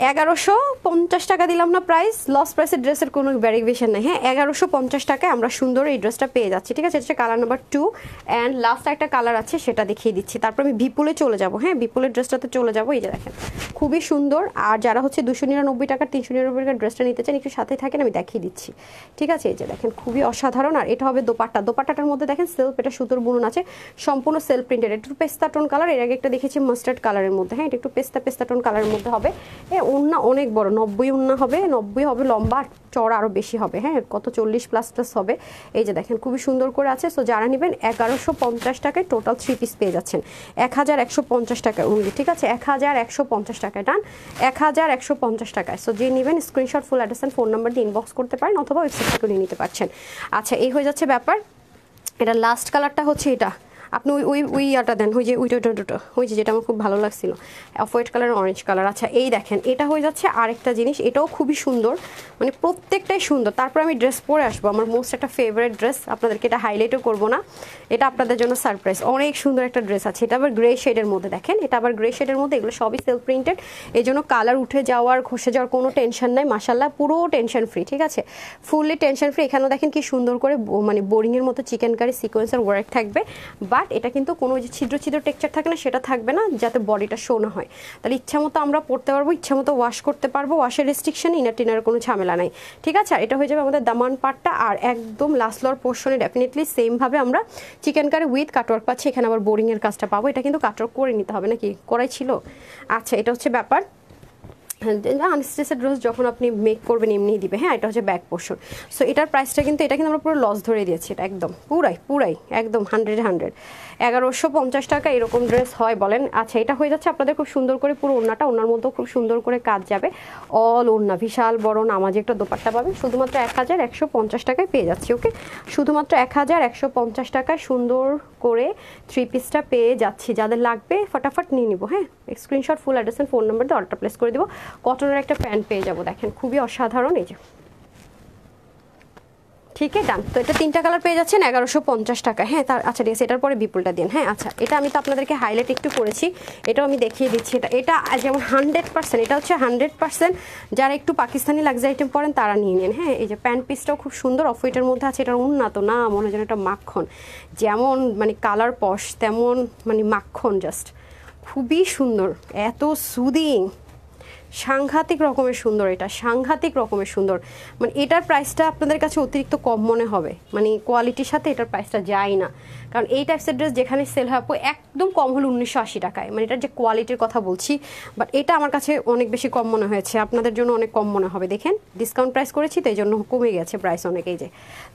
1150 টাকা দিলাম না প্রাইস, লস প্রাইসের ড্রেসের কোনো ভ্যারিয়েশন নেই, হ্যাঁ 1150 টাকায় আমরা সুন্দর এই ড্রেসটা পেয়ে যাচ্ছি, ঠিক আছে এটা কালার নাম্বার 2 অ্যান্ড লাস্ট একটা কালার আছে সেটা দেখিয়ে দিচ্ছি, তারপর আমি বিপুলে চলে যাব, হ্যাঁ বিপুলের ড্রেসটাতে চলে যাব। এই যে দেখেন খুবই সুন্দর। আর যারা হচ্ছে 299 টাকার 399 টাকার ড্রেসটা নিতে চান একটু সাথে থাকেন আমি দেখিয়ে দিচ্ছি, ঠিক আছে এই যে দেখেন খুবই অসাধারণ। আর এটা হবে দোপাট্টা, দোপাট্টাটার মধ্যে দেখেন সেলফ, এটা সুতোর বুনন আছে, সম্পূর্ণ সেলফ প্রিন্টেড, একটু পেস্তা টোন কালার, এর আগে একটা দেখেছি মাস্টার্ড কালারের মধ্যে, হ্যাঁ এটা একটু পেস্তা পেস্তা টোন কালারের মধ্যে হবে। ওড়না অনেক বড় 90 ওড়না হবে, 90 হবে লম্বা, চড়া আরও বেশি হবে, হ্যাঁ কত 40+ হবে। এই যে দেখেন খুবই সুন্দর করে আছে। সো যারা নেবেন 1150 টাকায় টোটাল 3 পিস পেয়ে যাচ্ছেন 1150 টাকায় উনলি, ঠিক আছে 1150 টাকায়, ডান 1150 টাকায়। সো যে নেবেন screenshot full address and phone number দিয়ে ইনবক্স করতে পারেন অথবা ওয়েবসাইট থেকে নিয়ে নিতে পারছেন। আচ্ছা এই হয়ে যাচ্ছে ব্যাপার। এটা লাস্ট কালারটা হচ্ছে এটা, আপনি ওই ইয়াটা দেন, ওই যে ওই যে যেটা আমার খুব ভালো লাগছিল off white colour orange colour. আচ্ছা এই দেখেন এটা হয়ে যাচ্ছে আরেকটা জিনিস, এটাও খুবই সুন্দর, মানে প্রত্যেকটাই সুন্দর। তারপর আমি ড্রেস পরে আসবো, আমার মোস্ট একটা ফেভারিট ড্রেস, আপনাদেরকে এটা হাইলাইটও করবো না, এটা আপনাদের জন্য সারপ্রাইজ। অনেক সুন্দর একটা ড্রেস আছে, এটা আবার গ্রে শেডের মধ্যে, দেখেন এটা আবার গ্রে শেডের মধ্যে, এগুলো সবই সেলফ প্রিন্টেড, এই জন্য কালার উঠে যাওয়ার ঘষে যাওয়ার কোনো টেনশন নাই, মাশাল্লাহ পুরো টেনশন ফ্রি, ঠিক আছে ফুললি টেনশন ফ্রি। এখানেও দেখেন কি সুন্দর করে মানে বোরিংয়ের মতো চিকেন কারি সিকোয়েন্সের ওয়ার্ক থাকবে, বাট বাট এটা কিন্তু কোনো যে ছিদ্র ছিদ্র টেক্সচার থাকে না সেটা থাকবে না, যাতে বডিটা শো না হয়। তাহলে ইচ্ছা মতো আমরা পরতে পারবো, ইচ্ছা মতো ওয়াশ করতে পারবো, ওয়াশের রেস্ট্রিকশন, ইনার টিনার কোনো ঝামেলা নাই, ঠিক আছে। আর এটা হয়ে যাবে আমাদের দামান পার্টটা। আর একদম লাস্ট লোয়ার পোর্শনে ডেফিনেটলি সেমভাবে আমরা চিকেন কারি উইথ কাটওয়ার্ক পাচ্ছি। এখানে আবার বোরিংয়ের কাজটা পাবো। এটা কিন্তু কাটওয়ার্ক করে নিতে হবে নাকি, করাই ছিল। আচ্ছা, এটা হচ্ছে ব্যাপার। আনস্টিচড ড্রেস যখন আপনি মেক করবেন এমনিই দিবে। হ্যাঁ, এটা হচ্ছে ব্যাক পোর্শন। সো এটার প্রাইসটা কিন্তু, এটা কিন্তু আমরা পুরো লস ধরে দিয়েছি। এটা একদম পুরাই একদম 100 1150 টাকা এরকম ড্রেস হয় বলেন। আচ্ছা, এটা হয়ে যাচ্ছে আপনাদের খুব সুন্দর করে পুরো ওড়নাটা, ওড়নার মধ্যেও খুব সুন্দর করে কাজ যাবে, অল ওড়না, বিশাল বড় নামাজি একটা দোপাট্টা পাবেন শুধুমাত্র 1150 টাকায় পেয়ে যাচ্ছি। ওকে, শুধুমাত্র 1150 টাকায় সুন্দর করে থ্রি পিসটা পেয়ে যাচ্ছি। যাদের লাগবে ফটাফট নিয়ে নিব। হ্যাঁ, screenshot, full address and phone number দিয়ে অর্ডার প্লেস করে দিব। কটনের একটা প্যান্ট পেয়ে যাবো, দেখেন খুবই অসাধারণ। এই যে, ঠিক আছে, ডান। তো এটা 3টা কালার পেয়ে যাচ্ছেন 1150 টাকা। হ্যাঁ, তার আচ্ছা ঠিক আছে, এটার পরে বিপুলটা দিন। হ্যাঁ, আচ্ছা, এটা আমি তো আপনাদেরকে হাইলাইট একটু করেছি, এটাও আমি দেখিয়ে দিচ্ছি। এটা যেমন 100%, এটা হচ্ছে 100% যারা একটু পাকিস্তানি লাক্সারি আইটেম পরেন তারা নিয়ে নেন। হ্যাঁ, এই যে প্যান্ট পিসটাও খুব সুন্দর, অফ হোয়াইটের মধ্যে আছে। এটার উন্নত না, মনে হয় যেন এটা মাখন, যেমন মানে কালার পশ তেমন মানে মাখন, জাস্ট খুবই সুন্দর, এত সুদিং, সাংঘাতিক রকমের সুন্দর। এটা সাংঘাতিক রকমের সুন্দর, মানে এটার প্রাইসটা আপনাদের কাছে অতিরিক্ত কম মনে হবে, মানে কোয়ালিটির সাথে এটার প্রাইসটা যায় না। কারণ এই টাইপসের ড্রেস যেখানে সেল হয় একদম কম হলো 1980 টাকায়, মানে এটার যে কোয়ালিটির কথা বলছি। বাট এটা আমার কাছে অনেক বেশি কম মনে হয়েছে, আপনাদের জন্য অনেক কম মনে হবে। দেখেন ডিসকাউন্ট প্রাইস করেছি তো এই জন্য কমে গেছে প্রাইস অনেক। এই যে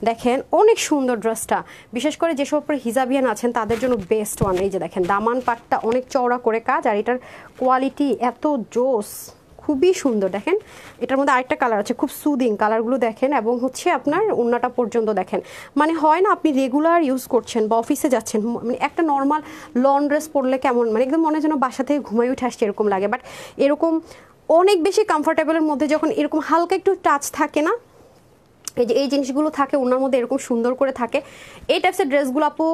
দেখেন অনেক সুন্দর ড্রেসটা, বিশেষ করে যেসব উপরে হিজাবিয়ান আছেন তাদের জন্য বেস্ট ওয়ান। এই যে দেখেন দামান পাটটা অনেক চওড়া করে কাজ, আর এটার কোয়ালিটি এত জোস, খুবই সুন্দর। দেখেন এটার মধ্যে আরেকটা কালার আছে, খুব সুদিং কালারগুলো দেখেন, এবং হচ্ছে আপনার ওড়নাটা পর্যন্ত দেখেন, মানে হয় না আপনি রেগুলার ইউজ করছেন বা অফিসে যাচ্ছেন, মানে একটা নর্মাল লং ড্রেস পরলে কেমন, মানে একদম মনে যেন বাসা থেকে ঘুমাই উঠে আসছে এরকম লাগে। বাট এরকম অনেক বেশি কমফোর্টেবলের মধ্যে যখন এরকম হালকা একটু টাচ থাকে না, এই যে এই জিনিসগুলো থাকে ওনার মধ্যে এরকম সুন্দর করে থাকে, এই টাইপসের ড্রেসগুলো আপু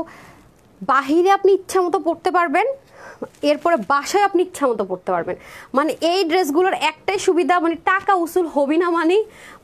বাহিরে আপনি ইচ্ছা মতো পরতে পারবেন, এরপরে বাসায় আপনি ইচ্ছা মতো পড়তে পারবেন। মানে এই ড্রেসগুলোর একটাই সুবিধা, মানে টাকা উসুল হবি না,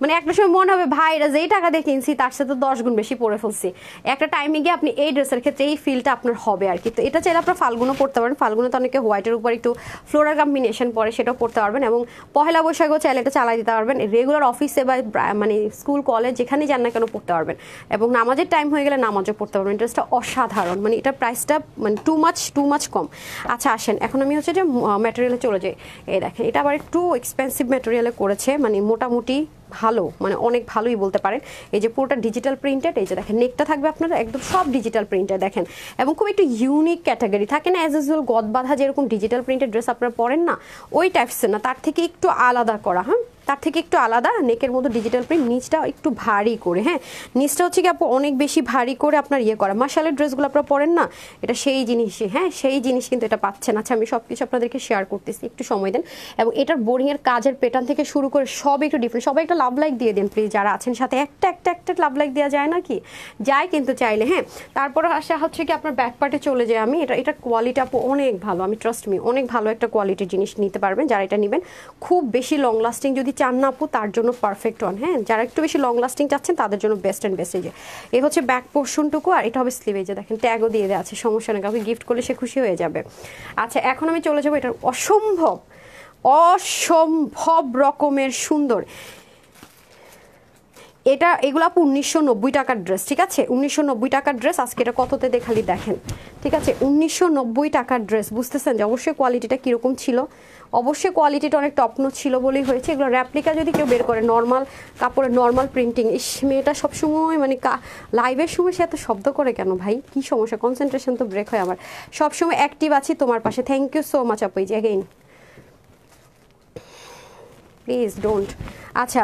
মানে একটা সময় মনে হবে ভাই এটা যেই টাকা দিয়ে কিনছি তার সাথে 10 গুণ বেশি পরে ফেলছি। একটা টাইমে গিয়ে আপনি এই ড্রেসের ক্ষেত্রে এই ফিলটা আপনার হবে আর কি। তো এটা চাইলে আপনার ফাল্গুনও পড়তে পারেন, ফাল্গুনে তো অনেকে হোয়াইটের উপর একটু ফ্লোরাল কম্বিনেশন পরে, সেটাও পড়তে পারবেন। এবং পহেলা বৈশাখও চাইলে এটা চালাই দিতে পারবেন, রেগুলার অফিসে বা মানে স্কুল কলেজ যেখানেই যান না কেন পড়তে পারবেন। এবং নামাজের টাইম হয়ে গেলে নামাজও পড়তে পারবেন। ড্রেসটা অসাধারণ, মানে এটার প্রাইসটা মানে টু মাচ কম। আচ্ছা আসেন, এখন আমি হচ্ছে যে ম্যাটেরিয়ালে চলে যাই। এই দেখেন এটা আবার একটু এক্সপেন্সিভ ম্যাটেরিয়ালে করেছে, মানে মোটামুটি ভালো, মানে অনেক ভালোই বলতে পারেন। এই যে পুরোটা ডিজিটাল প্রিন্টেড, এই যে দেখেন নেকটা থাকবে আপনারা একদম সব ডিজিটাল প্রিন্টেড দেখেন, এবং খুব একটু ইউনিক ক্যাটাগরি থাকে না, অ্যাজ ইউজুয়াল গদ বাঁধা যেরকম ডিজিটাল প্রিন্টেড ড্রেস আপনারা পরেন না, ওই টাইপসের না, তার থেকে একটু আলাদা করা। হ্যাঁ, তার থেকে একটু আলাদা, নেকের মধ্যে ডিজিটাল প্রিন্ট, নিচটা একটু ভারী করে। হ্যাঁ, নিচটা হচ্ছে কি আপু অনেক বেশি ভারী করে আপনার ইয়ে করা, মাশালের ড্রেসগুলো আপনারা পরেন না, এটা সেই জিনিসই। হ্যাঁ, সেই জিনিস কিন্তু এটা পাচ্ছেন। আচ্ছা, আমি সব কিছু আপনাদেরকে শেয়ার করতেছি, একটু সময় দেন। এবং এটার বোরিংয়ের কাজের প্যাটার্ন থেকে শুরু করে সব একটু ডিফারেন্ট। সবাই একটা লাভ লাইক দিয়ে দিন প্লিজ, যারা আছেন সাথে একটা লাভ লাইক দেওয়া যায় না কি, যায় কিন্তু চাইলে। হ্যাঁ, তারপরে আসা হচ্ছে কি আপনার ব্যাক পার্টে চলে যায়। আমি এটা কোয়ালিটি আপু অনেক ভালো, আমি ট্রাস্ট মি অনেক ভালো একটা কোয়ালিটির জিনিস নিতে পারবেন যারা এটা নেবেন। খুব বেশি লং লাস্টিং যদি চান না আপু, তার জন্য পারফেক্ট ওয়ান। হ্যাঁ, যারা একটু বেশি লং লাস্টিং চাচ্ছেন তাদের জন্য বেস্ট অ্যান্ড বেস্ট। এই হচ্ছে ব্যাক পোর্শনটুকু, আর এটা হবে স্লিভ। এই যে দেখেন ট্যাগও দিয়ে দেওয়া আছে, সমস্যা নেই, কাউকে গিফট করলে সে খুশি হয়ে যাবে। আচ্ছা, এখন আমি চলে যাবো এটার অসম্ভব রকমের সুন্দর। এগুলো আপু 1990 টাকার ড্রেস, ঠিক আছে, 1990 টাকার ড্রেস। আজকে এটা কততে দেখালি দেখেন, ঠিক আছে, 1990 টাকার ড্রেস। বুঝতেছেন যে অবশ্যই কোয়ালিটিটা কীরকম ছিল, অবশ্যই কোয়ালিটিটা অনেক টপনো ছিল বলেই হয়েছে। এগুলো র্যাপ্লিকা যদি কেউ বের করে, নর্মাল কাপড়ের নর্মাল প্রিন্টিং, মেয়েটা সবসময় মানে লাইভের সময় সে এত শব্দ করে কেন ভাই, কি সমস্যা, কনসেন্ট্রেশন তো ব্রেক হয় আমার। সবসময় অ্যাক্টিভ আছি তোমার পাশে, থ্যাংক ইউ সো মাচ আপু। এই যে অ্যাগেইন প্লিজ ডোন্ট। আচ্ছা,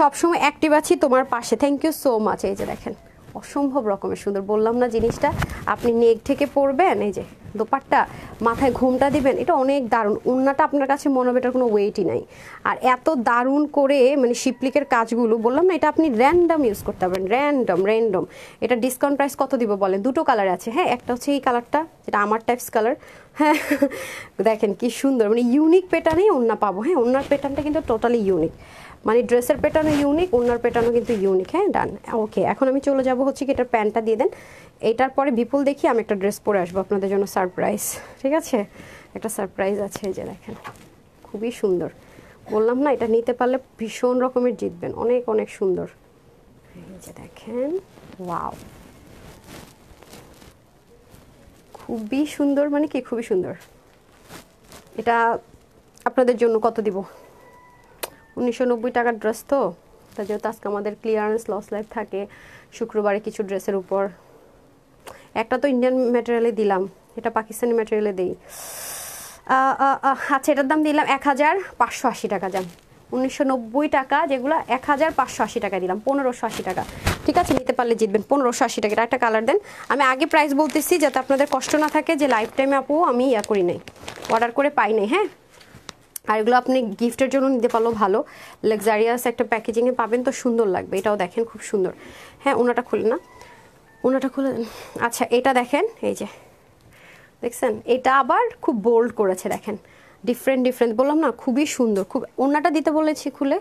সবসময় অ্যাক্টিভ আছি তোমার পাশে, থ্যাংক ইউ সো মাচ। এই যে দেখেন অসম্ভব রকমের সুন্দর, বললাম না জিনিসটা, আপনি নেক থেকে পরবেন, এই যে দোপাট্টা মাথায় ঘুমটা দিবেন, এটা অনেক দারুণ। ওড়নাটা আপনার কাছে মনে হবে এটার কোনো ওয়েটই নাই, আর এত দারুণ করে মানে শিপলিকের কাজগুলো, বললাম না এটা আপনি র্যান্ডম ইউজ করতে পারবেন, র্যান্ডম। এটা ডিসকাউন্ট প্রাইস কত দিব বলেন? দুটো কালার আছে। হ্যাঁ, একটা হচ্ছে এই কালারটা, যেটা আমার টাইপস কালার। হ্যাঁ, দেখেন কি সুন্দর, মানে ইউনিক প্যাটার্নেই ওড়না পাবো। হ্যাঁ, ওড়নার প্যাটার্নটা কিন্তু টোটালি ইউনিক, মানে ড্রেসের প্যাটার্নও ইউনিক, ওনার প্যাটার্নও কিন্তু ইউনিক। হ্যাঁ ডান, ওকে। এখন আমি চলে যাব হচ্ছে কি এটার প্যান্টটা দিয়ে দেন। এইটার পরে বিপুল দেখি আমি একটা ড্রেস পরে আসবো আপনাদের জন্য সারপ্রাইজ, ঠিক আছে? একটা সারপ্রাইজ আছে, এই যে দেখেন খুবই সুন্দর, বললাম না এটা নিতে পারলে ভীষণ রকমের জিতবেন, অনেক অনেক সুন্দর। এই যে দেখেন, ওয়াও, খুবই সুন্দর, মানে কি খুবই সুন্দর। এটা আপনাদের জন্য কত দিব? 1990 টাকার ড্রেস তো, তা যেহেতু আজকে আমাদের ক্লিয়ারেন্স লস লাইভ থাকে শুক্রবারে কিছু ড্রেসের উপর, একটা তো ইন্ডিয়ান ম্যাটেরিয়ালে দিলাম, এটা পাকিস্তানি ম্যাটেরিয়ালে দিই। আচ্ছা এটার দাম দিলাম 1580 টাকা। যান 1990 টাকা যেগুলো 1580 টাকা দিলাম, 1580 টাকা, ঠিক আছে? নিতে পারলে জিতবেন 1580 টাকা। একটা কালার দেন, আমি আগে প্রাইস বলতেছি যাতে আপনাদের কষ্ট না থাকে যে লাইফ টাইমে আপু আমি ইয়া করি নাই, অর্ডার করে পাই নাই। হ্যাঁ, আর এগুলো আপনি গিফটের জন্য নিতে পারলেও ভালো, লাক্সারিয়াস একটা প্যাকেজিংয়ে পাবেন তো সুন্দর লাগবে। এটাও দেখেন খুব সুন্দর। হ্যাঁ ওনাটা খুলে না, ওনাটা খুলে দেন। আচ্ছা এটা দেখেন, এই যে দেখছেন, এটা আবার খুব বোল্ড করেছে, দেখেন ডিফারেন্ট ডিফারেন্ট, বললাম না খুবই সুন্দর। খুব, ওনাটা দিতে বলেছি খুলে,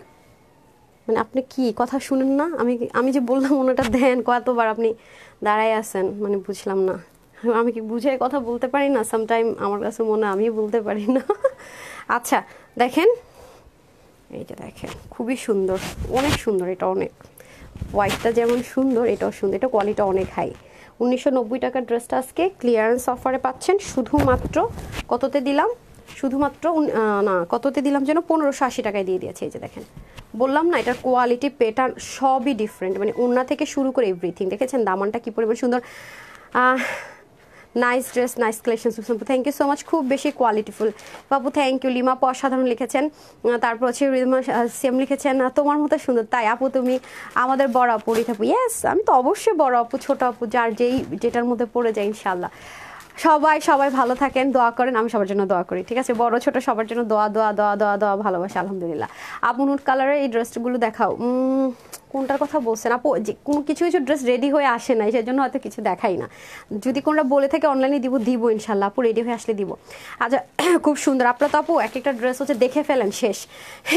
মানে আপনি কি কথা শুনেন না? আমি যে বললাম ওনাটা দেন, কতবার আপনি দাঁড়ায় আছেন, মানে বুঝলাম না। আমি কি বুঝে কথা বলতে পারি না? সামটাইম আমার কাছে মনে হয় আমিও বলতে পারি না। আচ্ছা দেখেন, এই যে দেখেন খুবই সুন্দর, অনেক সুন্দর। এটা অনেক, হোয়াইটটা যেমন সুন্দর এটাও সুন্দর, এটা কোয়ালিটি অনেক হাই। 1990 টাকার ড্রেসটা আজকে ক্লিয়ারেন্স অফারে পাচ্ছেন শুধুমাত্র কততে দিলাম? শুধুমাত্র না কততে দিলাম যেন, 1580 টাকায় দিয়ে দিয়েছে। এই যে দেখেন, বললাম না এটার কোয়ালিটি প্যাটার্ন সবই ডিফারেন্ট, মানে ওড়না থেকে শুরু করে এভরিথিং। দেখেছেন দামানটা কি পরিমাণ সুন্দর। নাইস ড্রেস, নাইস কালেকশন সুসম্পু, থ্যাংক ইউ সো মাচ, খুব বেশি কোয়ালিটিফুল বাবু, থ্যাংক ইউ। লিমা আপু অসাধারণ লিখেছেন, তারপর হচ্ছে রিদমা সেম লিখেছেন তোমার মতো সুন্দর। তাই আপু তুমি আমাদের বড় আপু, রিথ আপু, ইয়েস আমি তো অবশ্যই বড় আপু, ছোট আপু, যার যেটার মধ্যে পড়ে যায় ইনশাল্লাহ। সবাই ভালো থাকেন, দোয়া করেন, আমি সবার জন্য দোয়া করি, ঠিক আছে? বড় ছোট সবার জন্য দোয়া দোয়া দোয়া দোয়া দোয়া, ভালোবাসা আলহামদুলিল্লাহ। আপু নুট কালারের এই ড্রেসগুলো দেখাও, কোনটার কথা বলছেন আপু? যে কোনো কিছু কিছু ড্রেস রেডি হয়ে আসে না, সেজন্য হয়তো কিছু দেখাই না। যদি কোনটা বলে থাকে অনলাইনে দিব ইনশাল্লাহ, আপু রেডি হয়ে আসলে দিব। আচ্ছা খুব সুন্দর। আপনারা তো আপু এক একটা ড্রেস হচ্ছে দেখে ফেলেন শেষ,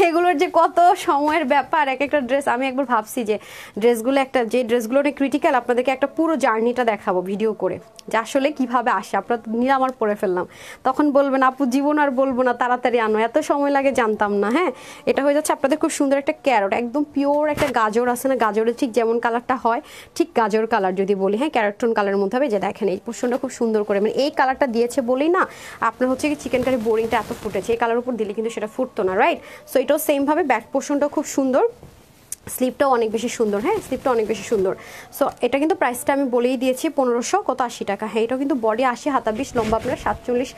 এগুলোর যে কত সময়ের ব্যাপার। এক একটা ড্রেস আমি একবার ভাবছি যে ড্রেসগুলো যে ড্রেসগুলো অনেক ক্রিটিক্যাল, আপনাদেরকে একটা পুরো জার্নিটা দেখাবো ভিডিও করে, যে আসলে কিভাবে আসে। আপনারা নিয়ে আমার পরে ফেললাম, তখন বলবেন আপু জীবন আর বলবো না, তাড়াতাড়ি আনো, এত সময় লাগে জানতাম না। হ্যাঁ এটা হয়ে যাচ্ছে আপনাদের খুব সুন্দর একটা ক্যারট, একদম পিওর একটা গাজর আছে না, গাজরের ঠিক যেমন কালারটা হয় ঠিক গাজর কালার যদি বলি, হ্যাঁ ক্যারটন কালারের মধ্যে হবে। যে দেখেন এই পোর্শনটা খুব সুন্দর করে, মানে এই কালারটা দিয়েছে বলেই না আপনার হচ্ছে কি চিকেন কারি বোরিংটা এত ফুটেছে, এই কালার উপর দিলে কিন্তু সেটা ফুটতো না, রাইট? সো এটাও সেমভাবে ব্যাক পোর্শনটাও খুব সুন্দর, স্লিপটাও অনেক বেশি সুন্দর। হ্যাঁ স্লিপটা অনেক বেশি সুন্দর। সো এটা কিন্তু প্রাইসটা আমি বলেই দিয়েছি 1580 টাকা। হ্যাঁ এটাও কিন্তু বডি 80, হাতা 20, লম্বা আপনারা 47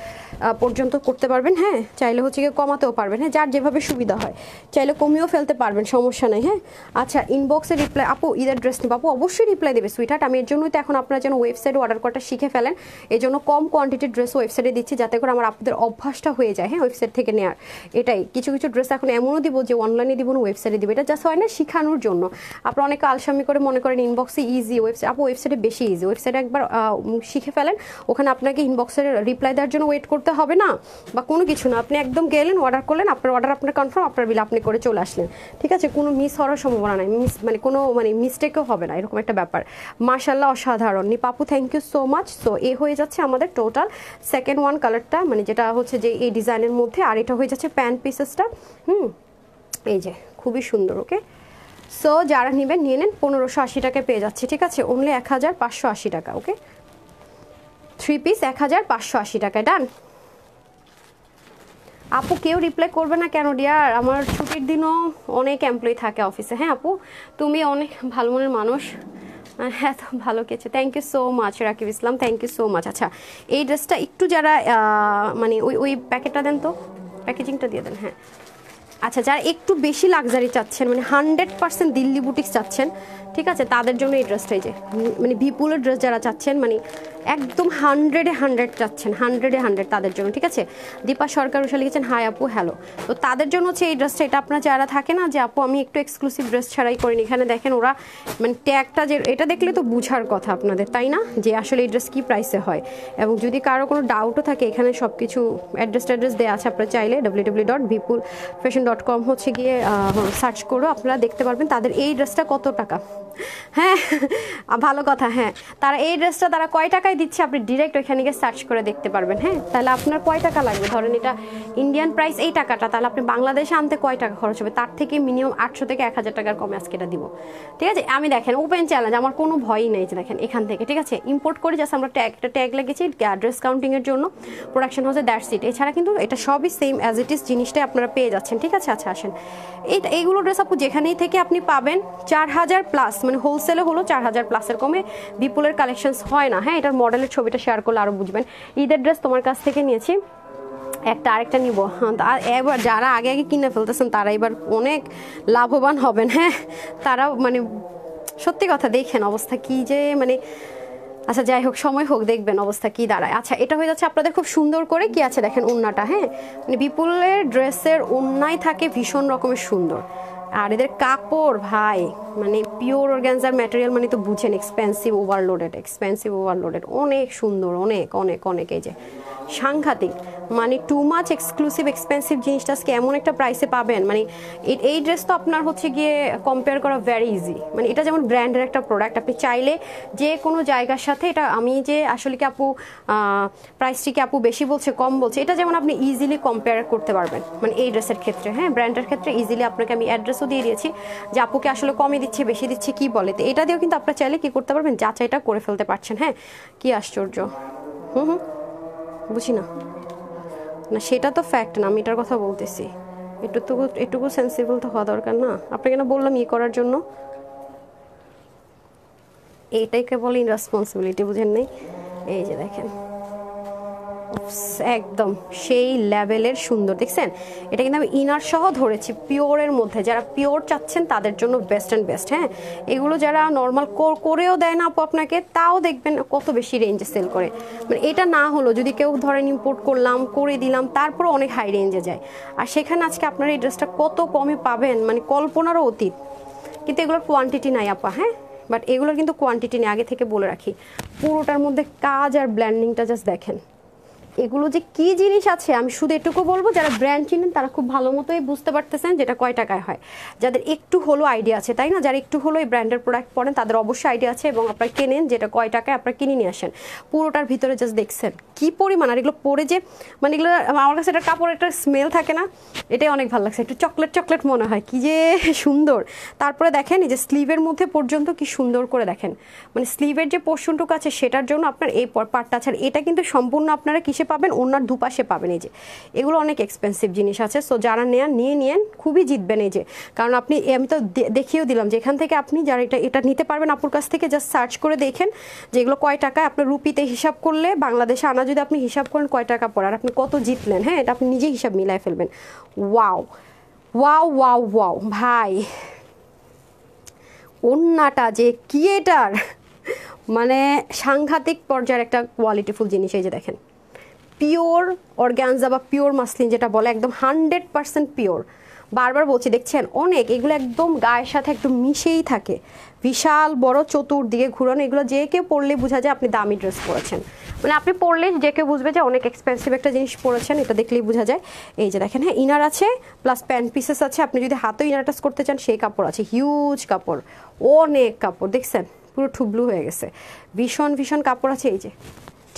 পর্যন্ত করতে পারবেন। হ্যাঁ চাইলে হচ্ছে গিয়ে কমাতেও পারবেন, হ্যাঁ যার যেভাবে সুবিধা হয়, চাইলে কমিয়েও ফেলতে পারবেন, সমস্যা নেই। হ্যাঁ আচ্ছা ইনবক্সে রিপ্লাই, আপু ঈদের ড্রেস নিব, আপু অবশ্যই রিপ্লাই দেবে সুইটহার্ট। আমি এর জন্যই তো এখন আপনারা যেন ওয়েবসাইটে অর্ডার করাটা শিখে ফেলেন, এই জন্য কম কোয়ান্টিটির ড্রেস ওয়েবসাইটে দিচ্ছি, যাতে করে আমার আপনাদের অভ্যাসটা হয়ে যায়। হ্যাঁ ওয়েবসাইট থেকে নেওয়ার, এটাই কিছু কিছু ড্রেস এখন এমনও দিব যে অনলাইনে দিব না, ওয়েবসাইটে দিব, এটা জাস্ট হয় না শেখানোর জন্য। আপনারা অনেকে আলসামি করে মনে করেন ইনবক্সে ইজি, ওয়েবসাইট আপু ওয়েবসাইটে বেশি ইজি। ওয়েবসাইটে একবার শিখে ফেলেন, ওখানে আপনাকে ইনবক্সের রিপ্লাই দেওয়ার জন্য ওয়েট করতে হবে না বা কোনো কিছু না। আপনি একদম গেলেন, অর্ডার করলেন, আপনার অর্ডার আপনার কনফার্ম, আপনার বিল আপনি করে চলে আসলেন, ঠিক আছে? কোনো মিস হওয়ার সম্ভাবনা নাই, কোনো মিস্টেকও হবে না, এরকম একটা ব্যাপার। মাশাআল্লাহ অসাধারণ। Papu thank you so much. সো এ হয়ে যাচ্ছে আমাদের টোটাল সেকেন্ড ওয়ান কালারটা, মানে যেটা হচ্ছে যে এই ডিজাইনের মধ্যে, আর এটা হয়ে যাচ্ছে প্যান্ট পিসেসটা। এই যে খুবই সুন্দর। ওকে সো যারা নেবেন নিয়ে নেন, 1580 টাকায় পেয়ে যাচ্ছে, ঠিক আছে? অনলি 1580 টাকা। ওকে 3 পিস 1580 টাকায়, ডান। আপু কেউ রিপ্লাই করবে না কেন ডিয়ার? আমার ছুটির দিনও অনেক এমপ্লয়ি থাকে অফিসে। হ্যাঁ আপু তুমি অনেক ভালো মনের মানুষ, হ্যাঁ তো ভালো কিছু, thank you so much Rakib Islam, thank you so much. আচ্ছা এই ড্রেসটা একটু যারা মানে ওই প্যাকেটটা দেন তো, প্যাকেজিংটা দিয়ে দেন। হ্যাঁ আচ্ছা যারা একটু বেশি লাক্সারি চাচ্ছেন, মানে 100% দিল্লি বুটিক্স চাচ্ছেন, ঠিক আছে, তাদের জন্য এই ড্রেসটাই, যে মানে বিপুলের ড্রেস যারা চাচ্ছেন, মানে একদম 100-এ 100 চাচ্ছেন, 100-এ 100 তাদের জন্য, ঠিক আছে? দীপা সরকার উষা লিখেছেন হাই আপু হ্যালো। তো তাদের জন্য হচ্ছে এই ড্রেসটা। এটা আপনার যারা থাকে না যে আপু আমি একটু এক্সক্লুসিভ ড্রেস ছাড়াই করিনি, এখানে দেখেন ওরা মানে ট্যাগটা, যে এটা দেখলে তো বুঝার কথা আপনাদের, তাই না, যে আসলে এই ড্রেস কী প্রাইসে হয়। এবং যদি কারো কোনো ডাউটও থাকে, এখানে সব কিছু অ্যাড্রেস দেওয়া আছে, আপনারা চাইলে www.vipulfashion.com www.shopify.com হচ্ছে গিয়ে সার্চ করো, আপনারা দেখতে পারবেন তাদের এই ড্রেসটা কত টাকা। হ্যাঁ ভালো কথা, হ্যাঁ তারা এই ড্রেসটা তারা কয় টাকায় দিচ্ছে আপনি ডিরেক্ট ওইখানে গিয়ে সার্চ করে দেখতে পারবেন। হ্যাঁ তাহলে আপনার কয় টাকা লাগবে, ধরেন এটা ইন্ডিয়ান প্রাইস এই টাকাটা, তাহলে আপনি বাংলাদেশে আনতে কয় টাকা খরচ হবে, তার থেকে মিনিমাম 800 থেকে 1000 টাকার কমে আজকে এটা দিব। ঠিক আছে, আমি দেখেন ওপেন চ্যালেঞ্জ, আমার কোনো ভয়ই নেই যে দেখেন এখান থেকে, ঠিক আছে ইম্পোর্ট করে জাস্ট আমরা একটা ট্যাগ লাগিয়েছি ড্রেস কাউন্টিংয়ের জন্য, প্রোডাকশন হাউসে দ্যাটস ইট। এছাড়া কিন্তু এটা সবই সেম অ্যাজ ইট ইজ জিনিসটাই আপনারা পেয়ে যাচ্ছেন। ঠিক আছে, আচ্ছা আসেন এইগুলো ড্রেস আপু যেখানেই থেকে আপনি পাবেন 4000 প্লাস, মানে হোলসেলে হলো 4000 প্লাসের কমে বিপুলের কালেকশনস হয় না। হ্যাঁ এটার মডেলের ছবিটা শেয়ার করলে আরও বুঝবেন। ঈদের ড্রেস তোমার কাছ থেকে নিয়েছি, একটা আরেকটা নিব। আর এবার যারা আগে আগে কিনে ফেলতেছেন তারা এবার অনেক লাভবান হবেন। হ্যাঁ তারা মানে সত্যি কথা দেখেন অবস্থা কি যে মানে, আচ্ছা যাই হোক সময় হোক দেখবেন অবস্থা কি দাঁড়ায়। আচ্ছা এটা হয়ে যাচ্ছে আপনাদের খুব সুন্দর করে কি আছে দেখেন ওড়নাটা, হ্যাঁ মানে বিপুলের ড্রেসের ওড়নাই থাকে ভীষণ রকমের সুন্দর। আর এদের কাপড় ভাই মানে পিওর অর্গানজার ম্যাটেরিয়াল, মানে তো বুঝেন এক্সপেন্সিভ ওভারলোডেড, অনেক সুন্দর, অনেক অনেক অনেক, এই যে সাংঘাতিক, মানে টু মাচ এক্সক্লুসিভ এক্সপেন্সিভ জিনিসটা আজকে এমন একটা প্রাইসে পাবেন। মানে এই ড্রেস তো আপনার হচ্ছে গিয়ে কম্পেয়ার করা ভেরি ইজি, মানে এটা যেমন ব্র্যান্ডের একটা প্রোডাক্ট, আপনি চাইলে যে কোনো জায়গার সাথে এটা, আমি যে আসলে কি আপু প্রাইসটিকে আপু বেশি বলছে কম বলছে, এটা যেমন আপনি ইজিলি কম্পেয়ার করতে পারবেন মানে এই ড্রেসের ক্ষেত্রে। হ্যাঁ ব্র্যান্ডের ক্ষেত্রে ইজিলি আপনাকে আমি অ্যাড্রেসও দিয়ে দিয়েছি যে আপুকে আসলে কমে দিচ্ছে বেশি দিচ্ছে কি বলে, তো এটা দিয়েও কিন্তু আপনারা চাইলে কি করতে পারবেন যাচাইটা করে ফেলতে পারছেন। হ্যাঁ কি আশ্চর্য, বুঝি না না সেটা তো ফ্যাক্ট না, আমি এটার কথা বলতেছি, এটুকু সেন্সিবল তো হওয়া দরকার না। আপনাকে না বললাম করার জন্য, এইটাইকে বলে ইনরেসপন্সিবিলিটি, বুঝেন নাই? এই যে দেখেন একদম সেই লেভেলের সুন্দর, দেখছেন এটা কিন্তু আমি ইনার সহ ধরেছি পিওরের মধ্যে, যারা পিওর চাচ্ছেন তাদের জন্য বেস্ট অ্যান্ড বেস্ট। হ্যাঁ এগুলো যারা নর্মাল করেও দেয় না আপু আপনাকে, তাও দেখবেন কত বেশি রেঞ্জে সেল করে। মানে এটা না হলো যদি কেউ ধরেন ইম্পোর্ট করলাম করে দিলাম তারপরে অনেক হাই রেঞ্জে যায়, আর সেখানে আজকে আপনারা এই ড্রেসটা কত কমে পাবেন মানে কল্পনারও অতীত। কিন্তু এগুলোর কোয়ান্টিটি নাই আপা, হ্যাঁ বাট এগুলোর কিন্তু কোয়ান্টিটি নেই, আগে থেকে বলে রাখি। পুরোটার মধ্যে কাজ আর ব্ল্যান্ডিংটা জাস্ট দেখেন, এগুলো যে কি জিনিস আছে আমি শুধু এটুকু বলবো, যারা ব্র্যান্ড চিনেন তারা খুব ভালো মতোই বুঝতে পারতেছেন যেটা কয় টাকায় হয়, যাদের একটু হলো আইডিয়া আছে তাই না, যারা একটু হলো এই ব্র্যান্ডের প্রোডাক্ট পড়েন তাদের অবশ্যই আইডিয়া আছে, এবং আপনারা কেনেন যেটা কয় টাকায় আপনারা কিনে নিয়ে আসেন। পুরোটার ভিতরে জাস্ট দেখছেন কি পরিমাণ, আর এগুলো পরে যে মানে এগুলো আমার কাছে এটা কাপড় একটা স্মেল থাকে না, এটাই অনেক ভালো লাগছে, একটু চকলেট চকলেট মনে হয় কি যে সুন্দর। তারপরে দেখেন এই যে স্লিভের মধ্যে পর্যন্ত কি সুন্দর করে দেখেন, মানে স্লিভের যে পোর্শনটুকু আছে সেটার জন্য আপনার এই পার্টটা আছে, আর এটা কিন্তু সম্পূর্ণ আপনারা কিসে পাবেন, ওনার দুপাশে পাবেন। এই যে এগুলো অনেক এক্সপেন্সিভ জিনিস আছে, সো যারা নিয়ে খুবই জিতবেন। এই যে কারণ আপনি আমি তো দেখিয়েও দিলাম যে এখান থেকে আপনি যারা এটা নিতে পারবেন আপুর কাছ থেকে জাস্ট সার্চ করে দেখেন যে এগুলো কয় টাকায়, আপনার রুপিতে হিসাব করলে বাংলাদেশে আনা যদি আপনি হিসাব করেন কয় টাকা পড়ে আর আপনি কত জিতলেন, হ্যাঁ এটা আপনি নিজে হিসাব মিলাই ফেলবেন। ওয়াও ওয়াও ওয়াও ওয়াও ভাই ওন্নাটা যে কি এটার মানে সাংঘাতিক পর্যায়ের একটা কোয়ালিটিফুল জিনিস। এই যে দেখেন পিওর অর্গানজা বা পিওর মাসলিন যেটা বলে একদম 100% পিওর, বারবার বলছি দেখছেন অনেক এগুলো একদম গায়ের সাথে একদম মিশেই থাকে, বিশাল বড় চতুর্দিকে ঘুরানো, এগুলো যে কেউ পরলে বোঝা যায় আপনি দামি ড্রেস পরেছেন, মানে আপনি পরলে যে কেউ বুঝবে যে অনেক এক্সপেন্সিভ একটা জিনিস পরেছেন, এটা দেখলেই বোঝা যায়। এই যে দেখেন হ্যাঁ ইনার আছে প্লাস প্যান্ট পিসেস আছে, আপনি যদি হাতেও ইনার টাচ করতে চান সেই কাপড় আছে, হিউজ কাপড়, অনেক কাপড়, দেখছেন পুরো ঠুবলু হয়ে গেছে, ভীষণ ভীষণ কাপড় আছে। এই যে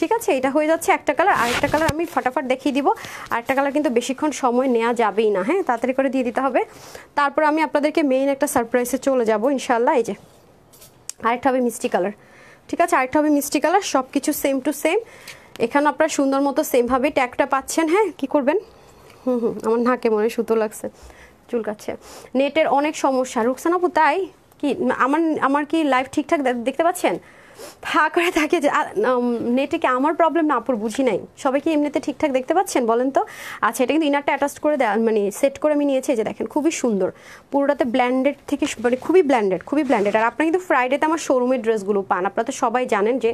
ঠিক আছে এটা হয়ে যাচ্ছে একটা কালার, আরেকটা কালার আমি ফটাফট দেখিয়ে দিব, আরেকটা কালার কিন্তু বেশিক্ষণ সময় নেওয়া যাবেই না, হ্যাঁ তাড়াতাড়ি করে দিয়ে দিতে হবে। তারপর আমি আপনাদেরকে মেইন একটা সারপ্রাইজে চলে যাব ইনশাল্লাহ। এই যে আরেকটা হবে মিষ্টি কালার, ঠিক আছে আরেকটা হবে মিষ্টি কালার, সব কিছু সেম টু সেম, এখানে আপনারা সুন্দর মতো সেমভাবে ট্যাগটা পাচ্ছেন। হ্যাঁ কি করবেন, আমার নাকে মনে সুতো লাগছে চুলকাচ্ছে, নেটের অনেক সমস্যা রুকসানা আপু, তাই কি আমার কি লাইভ ঠিকঠাক দেখতে পাচ্ছেন? ফা করে থাকে যে নেটে কি আমার প্রবলেম না আপুর, বুঝি নাই, সবাই কি এমনিতে ঠিকঠাক দেখতে পাচ্ছেন বলেন তো? আচ্ছা এটা কিন্তু ইনারটা অ্যাটাচ করে দেওয়া মানে সেট করে আমি নিয়েছি, যে দেখেন খুবই সুন্দর, পুরোটাতে ব্ল্যান্ডেড থেকে মানে খুবই ব্ল্যান্ডেড। আর আপনারা কিন্তু ফ্রাইডেতে আমার শোরুমের ড্রেসগুলো পান, আপনারা তো সবাই জানেন যে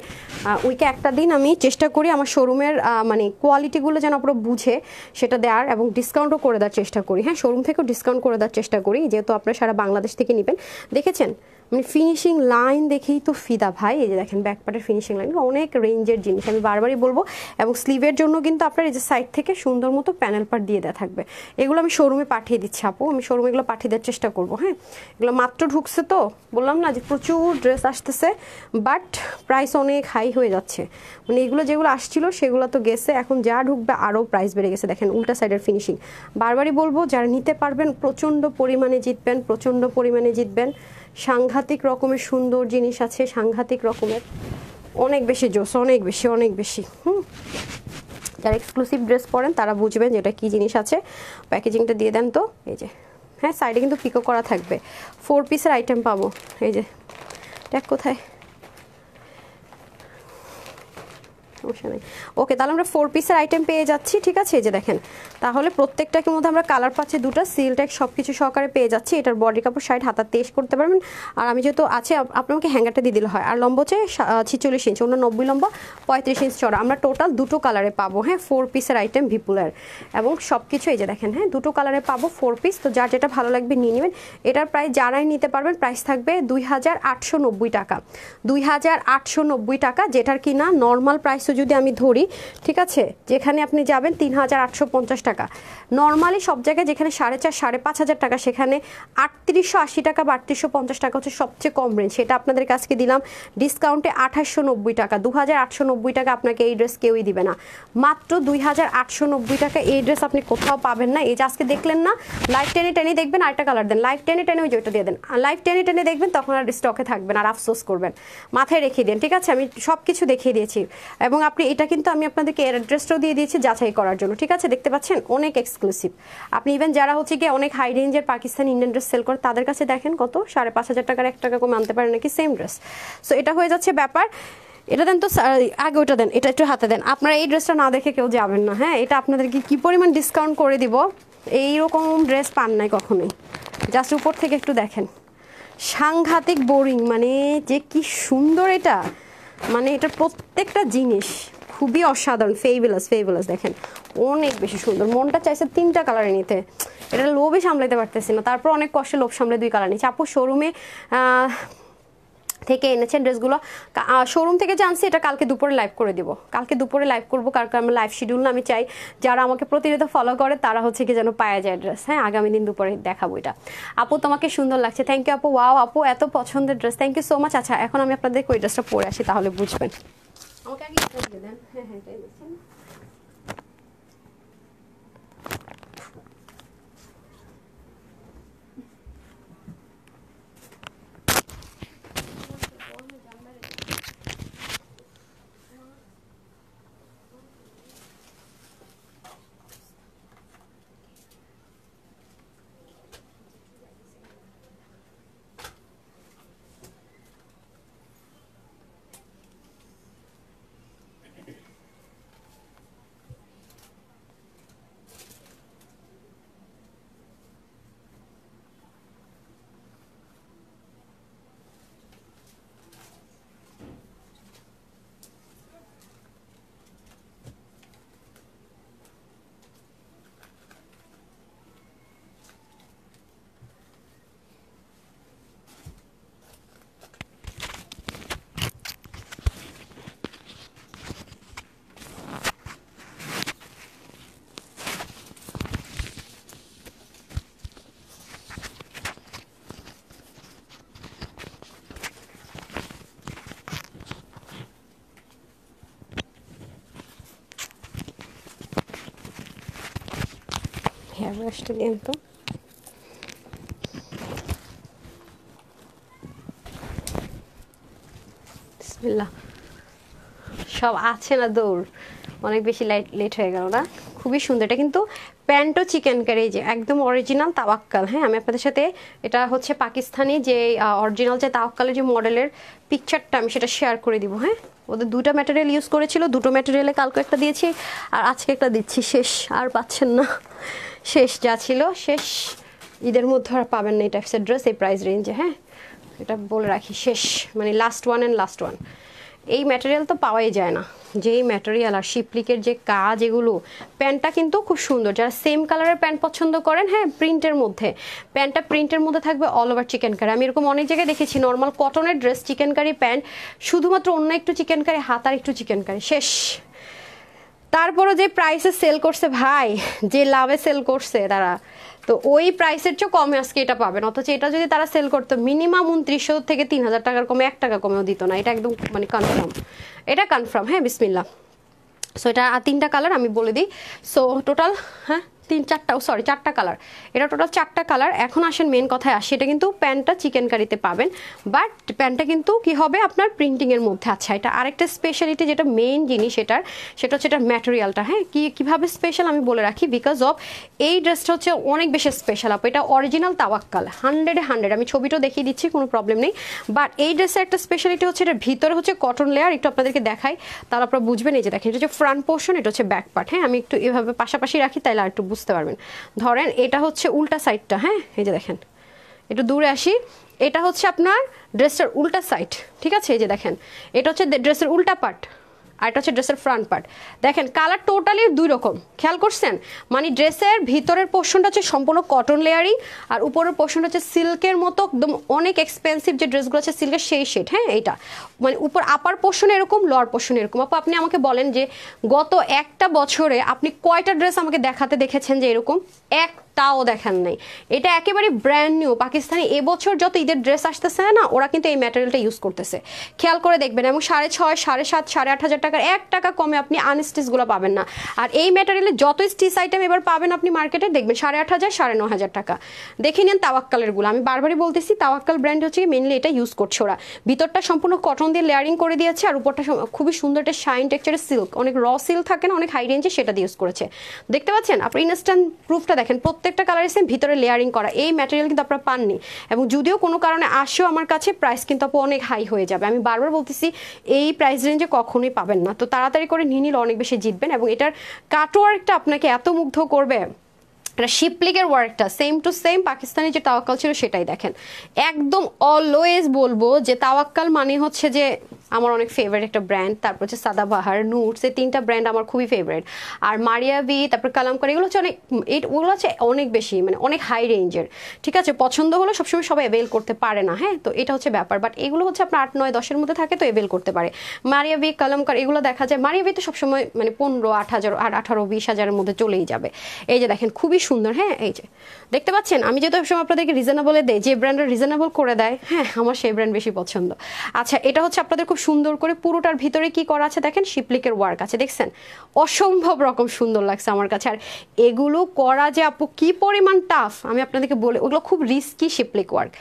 উইকে একটা দিন আমি চেষ্টা করি আমার শোরুমের মানে কোয়ালিটিগুলো যেন পুরো বুঝে সেটা দেওয়ার, এবং ডিসকাউন্টও করে দেওয়ার চেষ্টা করি, হ্যাঁ শোরুম থেকেও ডিসকাউন্ট করে দেওয়ার চেষ্টা করি, যেহেতু আপনারা সারা বাংলাদেশ থেকে নেবেন। দেখেছেন মানে ফিনিশিং লাইন দেখেই তো ফিদা ভাই। এই যে দেখেন ব্যাক পার্টের ফিনিশিং লাইন অনেক রেঞ্জের জিনিস, আমি বারবারই বলবো। এবং স্লিভের জন্য কিন্তু আপনার এই যে সাইড থেকে সুন্দর মতো প্যানেল পার্ট দিয়ে দেওয়া থাকবে। এগুলো আমি শোরুমে পাঠিয়ে দিচ্ছি আপু, আমি শোরুমে এগুলো পাঠিয়ে দেওয়ার চেষ্টা করবো। হ্যাঁ, এগুলো মাত্র ঢুকছে তো, বললাম না যে প্রচুর ড্রেস আসতেছে, বাট প্রাইস অনেক হাই হয়ে যাচ্ছে। মানে এগুলো যেগুলো আসছিল সেগুলো তো গেছে, এখন যা ঢুকবে আরও প্রাইস বেড়ে গেছে। দেখেন উল্টা সাইডের ফিনিশিং, বারবারই বলবো যারা নিতে পারবেন প্রচণ্ড পরিমাণে জিতবেন, প্রচণ্ড পরিমাণে জিতবেন। সাংঘাতিক রকমের সুন্দর জিনিস আছে, সাংঘাতিক রকমের, অনেক বেশি জোস, অনেক বেশি অনেক বেশি। যারা এক্সক্লুসিভ ড্রেস পরেন তারা বুঝবেন যে এটা কী জিনিস আছে। প্যাকেজিংটা দিয়ে দেন তো, এই যে হ্যাঁ সাইডে কিন্তু পিকো করা থাকবে। 4 পিসের আইটেম পাবো, এই যে ট্যাগ কোথায়, সমস্যা নেই। ওকে, তাহলে আমরা 4 পিসের আইটেম পেয়ে যাচ্ছি, ঠিক আছে। এই যে দেখেন, তাহলে প্রত্যেকটার মধ্যে আমরা কালার পাচ্ছি দুটো, সিল ট্যাগ সব কিছু সহকারে পেয়ে যাচ্ছি। এটার বডি কাপড় 60, হাতা 23 করতে পারবেন। আর আমি যেহেতু আছে, আপনাকে হ্যাঙ্গারটা দিয়ে দিলে হয়। আর লম্বা হচ্ছে 46 ইঞ্চ, অন্য 90 লম্বা, 35 ইঞ্চ চড়া। আমরা টোটাল দুটো কালারে পাবো। হ্যাঁ, 4 পিসের আইটেম ভিপুলের, এবং সব কিছু এই যে দেখেন, হ্যাঁ দুটো কালারে পাবো 4 পিস। তো যার যেটা ভালো লাগবে নিয়ে নেবেন। এটার প্রাইস যারাই নিতে পারবেন প্রাইস থাকবে 2890 টাকা, 2890 টাকা, যেটার কিনা নর্মাল প্রাইস যদি আমি ধরি, ঠিক আছে, যেখানে আপনি যাবেন 3850 টাকা। নর্মালি সব জায়গায় যেখানে 4,500 5,500 টাকা, সেখানে 3880 টাকা বা 3850 টাকা হচ্ছে সবচেয়ে কম রেঞ্জ। সেটা আপনাদের কাছকে দিলাম ডিসকাউন্টে 2890 টাকা। 2890 টাকা আপনাকে এই ড্রেস কেউই দিবে না, মাত্র 2890 টাকা। এই ড্রেস আপনি কোথাও পাবেন না। এই যে আজকে দেখলেন না, লাইভ টেনে টেনে দেখবেন, আরেকটা কালার দেন, লাইভ টেনে টেনে ওই যেটা দিয়ে দেন, লাইভ টেনে টেনে দেখবেন, তখন আর স্টকে থাকবেন, আর আফসোস করবেন। মাথায় রেখে দেন, ঠিক আছে। আমি সব কিছু দেখিয়ে দিয়েছি, এবং আপনি এটা কিন্তু আমি আপনাদেরকে অ্যাড্রেসটাও দিয়ে দিয়েছি যাচাই করার জন্য, ঠিক আছে। দেখতে পাচ্ছেন অনেক এক্সক্লুসিভ। আপনি ইভেন যারা হচ্ছে গিয়ে অনেক হাই রেঞ্জের পাকিস্তানি ইন্ডিয়ান ড্রেস সেল করে, তাদের কাছে দেখেন কত 5,500 টাকার 1 টাকা কমে আনতে পারে নাকি সেম ড্রেস। সো এটা হয়ে যাচ্ছে ব্যাপার। এটা দেন তো আগে, ওটা দেন, এটা একটু হাতে দেন। আপনারা এই ড্রেসটা না দেখে কেউ যাবেন না। হ্যাঁ, এটা আপনাদেরকে কি পরিমাণ ডিসকাউন্ট করে দিব, এইরকম ড্রেস পান নাই কখনোই। জাস্ট উপর থেকে একটু দেখেন, সাংঘাতিক বোরিং, মানে যে কি সুন্দর এটা, মানে এটা প্রত্যেকটা জিনিস খুবই অসাধারণ, ফেবুলাস ফেবুলাস। দেখেন অনেক বেশি সুন্দর, মনটা চাইছে 3টা কালারে নিতে, এটা লোভে সামলাতে পারতেছি না, তারপর অনেক কষ্টে লোভ সামলে 2 কালার নিচ্ছি। আপু শোরুমে থেকে এনেছেন ড্রেসগুলো, শোরুম থেকে জানছি, এটা কালকে দুপুরে লাইভ করে দিব, কালকে দুপুরে লাইভ করবো, কালকে আমার লাইভ শিডিউল না। আমি চাই যারা আমাকে প্রতিনিয়ত ফলো করে তারা হচ্ছে কি যেন পাওয়া যায় ড্রেস। হ্যাঁ, আগামী দিন দুপুরে দেখাবো এটা। আপু তোমাকে সুন্দর লাগছে, থ্যাংক ইউ আপু। ওয়াও আপু, এত পছন্দের dress, thank you so much. আচ্ছা, এখন আমি আপনাদের ওই ড্রেসটা পরে আসি, তাহলে বুঝবেন। আমাকে আগে দিয়ে দেন। হ্যাঁ হ্যাঁ, এটাই দিচ্ছেন। হেয়ার ব্রাশটা দিন তো। বিসমিল্লাহ। সব আছে না দৌড়, অনেক বেশি লেট হয়ে গেল না। খুবই সুন্দর, এটা কিন্তু প্যান্টও চিকেন কারি, যে একদম অরিজিনাল তাওয়াক্কাল। হ্যাঁ, আমি আপনাদের সাথে এটা হচ্ছে পাকিস্তানি যে অরিজিনাল যে তাওয়াক্কালের যে মডেলের পিকচারটা আমি সেটা শেয়ার করে দিব। হ্যাঁ, ওদের 2টা ম্যাটেরিয়াল ইউজ করেছিল, 2টো ম্যাটেরিয়ালে কালকে একটা দিয়েছি আর আজকে একটা দিচ্ছি, শেষ আর পাচ্ছেন না, শেষ যা ছিল শেষ। ঈদের মধ্যে আর পাবেন না এই টাইপসের ড্রেস এই প্রাইস রেঞ্জে। হ্যাঁ, এটা বলে রাখি, শেষ, মানে last one and last one. এই ম্যাটেরিয়াল তো পাওয়াই যায় না, যেই ম্যাটেরিয়াল আর শিপলিকের যে কাজ, এগুলো প্যান্টটা কিন্তু খুব সুন্দর। যারা সেম কালারের প্যান্ট পছন্দ করেন, হ্যাঁ প্রিন্টের মধ্যে, প্যান্টটা প্রিন্টের মধ্যে থাকবে অল ওভার চিকেন কারি। আমি এরকম অনেক জায়গায় দেখেছি নর্মাল কটনের ড্রেস চিকেন কারি প্যান্ট, শুধুমাত্র অন্য একটু চিকেন কারি, হাত আর একটু চিকেন কারি, শেষ। তারপরও যে প্রাইসে সেল করছে ভাই, যে লাভে সেল করছে তারা, তো ওই প্রাইসের চেয়েও কমে আজকে এটা পাবেন। অথচ এটা যদি তারা সেল করতো মিনিমাম 2900 থেকে 3000 টাকার কমে 1 টাকা কমেও দিত না, এটা একদম মানে কনফার্ম, এটা কনফার্ম। হ্যাঁ বিসমিল্লাহ। সো এটা 3টা কালার আমি বলে দিই। সো টোটাল হ্যাঁ 4টা কালার, এটা টোটাল 4টা কালার। এখন আসেন মেন কথায় আসে, এটা কিন্তু প্যান্টটা চিকেন কারিতে পাবেন, বাট প্যান্টটা কিন্তু কি হবে আপনার প্রিন্টিংয়ের মধ্যে। আচ্ছা এটা আরেকটা স্পেশালিটি, যেটা মেইন জিনিস এটার, সেটা হচ্ছে এটার ম্যাটেরিয়ালটা। হ্যাঁ কীভাবে স্পেশাল আমি বলে রাখি, বিকজ অফ এই ড্রেসটা হচ্ছে অনেক বেশি স্পেশাল আপু। এটা অরিজিনাল তাওয়াক্কাল, 100 আমি ছবিটাও দেখিয়ে দিচ্ছি, কোনো প্রবলেম নেই। বাট এই ড্রেসের একটা স্পেশালিটি হচ্ছে এটার ভিতরে হচ্ছে কটন লেয়ার, একটু আপনাদেরকে দেখাই তাহলে আপনারা বুঝবেন। এই যে দেখেন, এটা হচ্ছে ফ্রন্ট পোর্শন, এটা হচ্ছে ব্যাক পার্ট। হ্যাঁ আমি একটু এভাবে পাশাপাশি রাখি তাইলে আর একটু বুঝতে পারবেন। ধরেন এটা হচ্ছে উল্টা সাইডটা, হ্যাঁ এই যে দেখেন, একটু দূরে আসি, এটা হচ্ছে আপনার ড্রেসের উল্টা সাইড, ঠিক আছে। এই যে দেখেন, এটা হচ্ছে ড্রেসের উল্টা পার্ট, আর এটা হচ্ছে ড্রেসের ফ্রন্ট পার্ট। দেখেন কালার টোটালি 2 রকম, খেয়াল করছেন? মানে ড্রেসের ভিতরের পোর্শনটা হচ্ছে সম্পূর্ণ কটন লেয়ারিং, আর উপরের পোর্শনটা হচ্ছে সিল্কের মতো একদম অনেক এক্সপেন্সিভ যে ড্রেসগুলো আছে সিল্কের, সেই শেড। হ্যাঁ এইটা মানে উপর আপার পোর্শন এরকম, লোয়ার পোর্শন এরকম। আপনি আমাকে বলেন যে গত একটা বছরে আপনি কয়টা ড্রেস আমাকে দেখাতে দেখেছেন যে এরকম? একটাও দেখেন নাই। এটা একেবারে ব্র্যান্ড নিউ পাকিস্তানি। এবছর যত ঈদের ড্রেস আসতেছে না, ওরা কিন্তু এই ম্যাটেরিয়ালটা ইউজ করতেছে, খেয়াল করে দেখবেন। এবং 6,500, 7,500, 8,500 টাকার 1 টাকা কমে আপনি আনস্টিচগুলো পাবেন না। আর এই ম্যাটেরিয়ালে যত স্টিচ আইটেম এবার পাবেন আপনি মার্কেটে, দেখবেন 8,500, 9,500 টাকা। দেখে নেন তাওয়াক্কালেরগুলো, আমি বারবারই বলতেছি তাওয়াক্কাল ব্র্যান্ড হচ্ছে মেনলি এটা ইউজ করছে ওরা। ভিতরটা সম্পূর্ণ কটন দিয়ে লেয়ারিং করে দিয়েছে, আর উপরটা খুবই সুন্দর একটা শাইন টেক্সচারের সিল্ক, অনেক র সিল্ক থাকে না, অনেক হাই রেঞ্জে, সেটা দিয়ে ইউজ করেছে। দেখতে পাচ্ছেন আপনি ইনস্ট্যান্ট প্রুফটা দেখেন, প্রত্যেকটা কালার এসে ভিতরে লেয়ারিং করা। এই ম্যাটেরিয়াল কিন্তু আপনারা পাননি, এবং যদিও কোনো কারণে আসেও আমার কাছে, প্রাইস কিন্তু আপু অনেক হাই হয়ে যাবে। আমি বারবার বলতেছি এই প্রাইস রেঞ্জে কখনোই পাবেন না। তো তাড়াতাড়ি করে নিয়ে নিলে অনেক বেশি জিতবেন। এবং এটার কাটওয়ার্কটা আপনাকে এত মুগ্ধ করবে, এটা শিপলিকের ওয়ার্কটা সেম টু সেম পাকিস্তানি যে তাওয়াক্কাল ছিল সেটাই। দেখেন একদম অলওয়েজ বলবো যে তাওয়াক্কাল মানে হচ্ছে যে আমার অনেক ফেভারিট একটা ব্র্যান্ড। তারপর হচ্ছে সাদাবাহার, নুটস, এই 3টা ব্র্যান্ড আমার খুবই ফেভারিট। আর মারিয়াবি, তারপর কালামকারি, এগুলো হচ্ছে অনেক, ওগুলো হচ্ছে অনেক বেশি মানে অনেক হাই রেঞ্জের, ঠিক আছে। পছন্দ হলে সবসময় সবাই অ্যাভেল করতে পারে না, হ্যাঁ তো এটা হচ্ছে ব্যাপার। বাট এগুলো হচ্ছে আপনার 8, 9, 10-এর মধ্যে থাকে, তো অ্যাভেল করতে পারে। মারিয়াবি, কালামকার এগুলো দেখা যায়, মারিয়াবি তো সবসময় মানে 15, 8,000, 18, 20,000-এর মধ্যে চলেই যাবে। এই যে দেখেন খুবই সুন্দর, হ্যাঁ এই যে দেখতে পাচ্ছেন। আমি যেহেতু সবসময় আপনাদেরকে রিজনেবলে দেয়, যে ব্র্যান্ডের রিজনেবল করে দেয়, হ্যাঁ আমার সেই ব্র্যান্ড বেশি পছন্দ। আচ্ছা এটা হচ্ছে আপনাদের খুব সুন্দর করে পুরোটার ভিতরে কি করা আছে দেখেন, শিপলিকের ওয়ার্ক আছে, দেখছেন অসম্ভব রকম সুন্দর লাগছে আমার কাছে। আর এগুলো করা যে আপু কি পরিমাণ টাফ আমি আপনাদেরকে বলে, ওগুলো খুব রিস্কি শিপলিক ওয়ার্ক,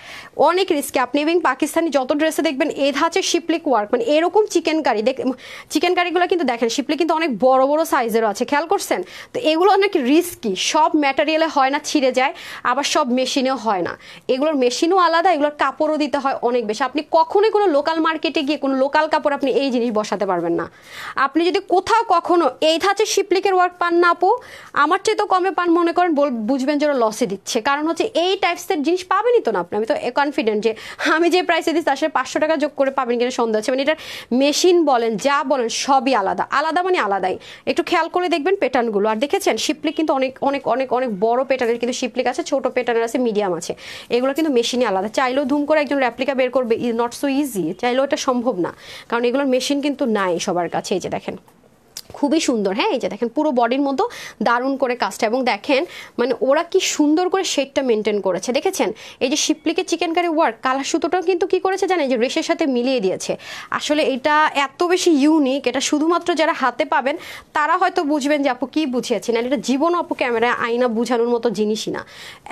অনেক রিস্কি। আপনি এবং পাকিস্তানি যত ড্রেসে দেখবেন এ ধাঁচের শিপলিক ওয়ার্ক, মানে এরকম চিকেন কারি, চিকেন কারিগুলো কিন্তু দেখেন শিপলিক কিন্তু অনেক বড় বড় সাইজেরও আছে, খেয়াল করছেন? তো এগুলো অনেক রিস্কি, সব ম্যাটেরিয়ালে হয় না, ছিঁড়ে যায়, আবার সব মেশিনেও হয় না। এগুলোর মেশিনও আলাদা, এগুলোর কাপড়ও দিতে হয় অনেক বেশি। আপনি কখনোই কোনো লোকাল মার্কেটে গিয়ে কোনো লোকাল কাপড় আপনি এই জিনিস বসাতে পারবেন না। আপনি যদি কোথাও কখনো এই ধাঁচের শিপলিকের ওয়ার্ক পান না আপু, আমার চেয়ে তো কমে পান মনে করেন, বুঝবেন যে ওরা লসে দিচ্ছে। কারণ হচ্ছে এই টাইপসের জিনিস পাবেনই তো না আপনি। আমি তো কনফিডেন্ট যে আমি যে প্রাইসে দিচ্ছি তার সাথে 500 টাকা যোগ করে পাবেন কিনা সন্দেহ আছে। মানে এটার মেশিন বলেন যা বলেন সবই আলাদা আলাদা, মানে আলাদাই। একটু খেয়াল করে দেখবেন প্যাটার্নগুলো। আর দেখেছেন শিপলিক কিন্তু অনেক অনেক অনেক অনেক বড় প্যাটার্নের কিন্তু শিপলিক আছে, ছোট প্যাটার্নের আছে, মিডিয়াম আছে। এগুলো কিন্তু মেশিনে আলাদা। চাইলেও ধুম করে একজন রেপ্লিকা বের করবে, নট সো ইজি, চাইলেও এটা সম্ভব না, কারণ এগুলোর মেশিন কিন্তু নাই সবার কাছে। এই যে দেখেন খুবই সুন্দর, হ্যাঁ এই যে দেখেন পুরো বডির মতো দারুণ করে কাজটা। এবং দেখেন মানে ওরা কি সুন্দর করে শেডটা মেনটেন করেছে, দেখেছেন? এই যে শিপলিকের চিকেন কারি ওয়ার্ক, কালার সুতোটাও কিন্তু কি করেছে জানেন, যে রেশের সাথে মিলিয়ে দিয়েছে। আসলে এটা এত বেশি ইউনিক, এটা শুধুমাত্র যারা হাতে পাবেন তারা হয়তো বুঝবেন যে আপু কি বুঝিয়েছেন। আর এটা জীবনও আপু ক্যামেরায় আয়না বুঝানোর মতো জিনিসই না,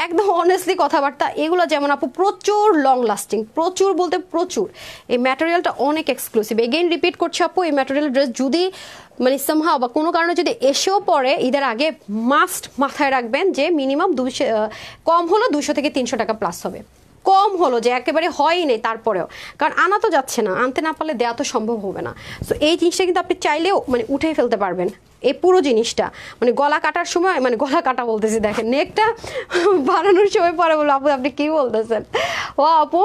একদম অনেস্টলি কথাবার্তা। এগুলো যেমন আপু প্রচুর লং লাস্টিং, প্রচুর বলতে প্রচুর। এই ম্যাটেরিয়ালটা অনেক এক্সক্লুসিভ। এগেইন রিপিট করছি আপু, এই ম্যাটেরিয়াল ড্রেস যদি মানে সামহাও বা কোনো কারণে যদি এসেও পড়ে ঈদের আগে, মাস্ট মাথায় রাখবেন যে মিনিমাম 200, কম হলো 200 থেকে 300 টাকা প্লাস হবে, কম হলো, যে একেবারে হয়ই নেই তারপরেও, কারণ আনা তো যাচ্ছে না, আনতে না পারলে দেওয়া তো সম্ভব হবে না। সো এই জিনিসটা কিন্তু আপনি চাইলেও মানে উঠে ফেলতে পারবেন, এই পুরো জিনিসটা। মানে গলা কাটার সময়, মানে গলা কাটা বলতেছি, দেখেন নেকটা বানানোর সময় পরে বলবো আপু আপনি কি বলতেছেন, ও আপু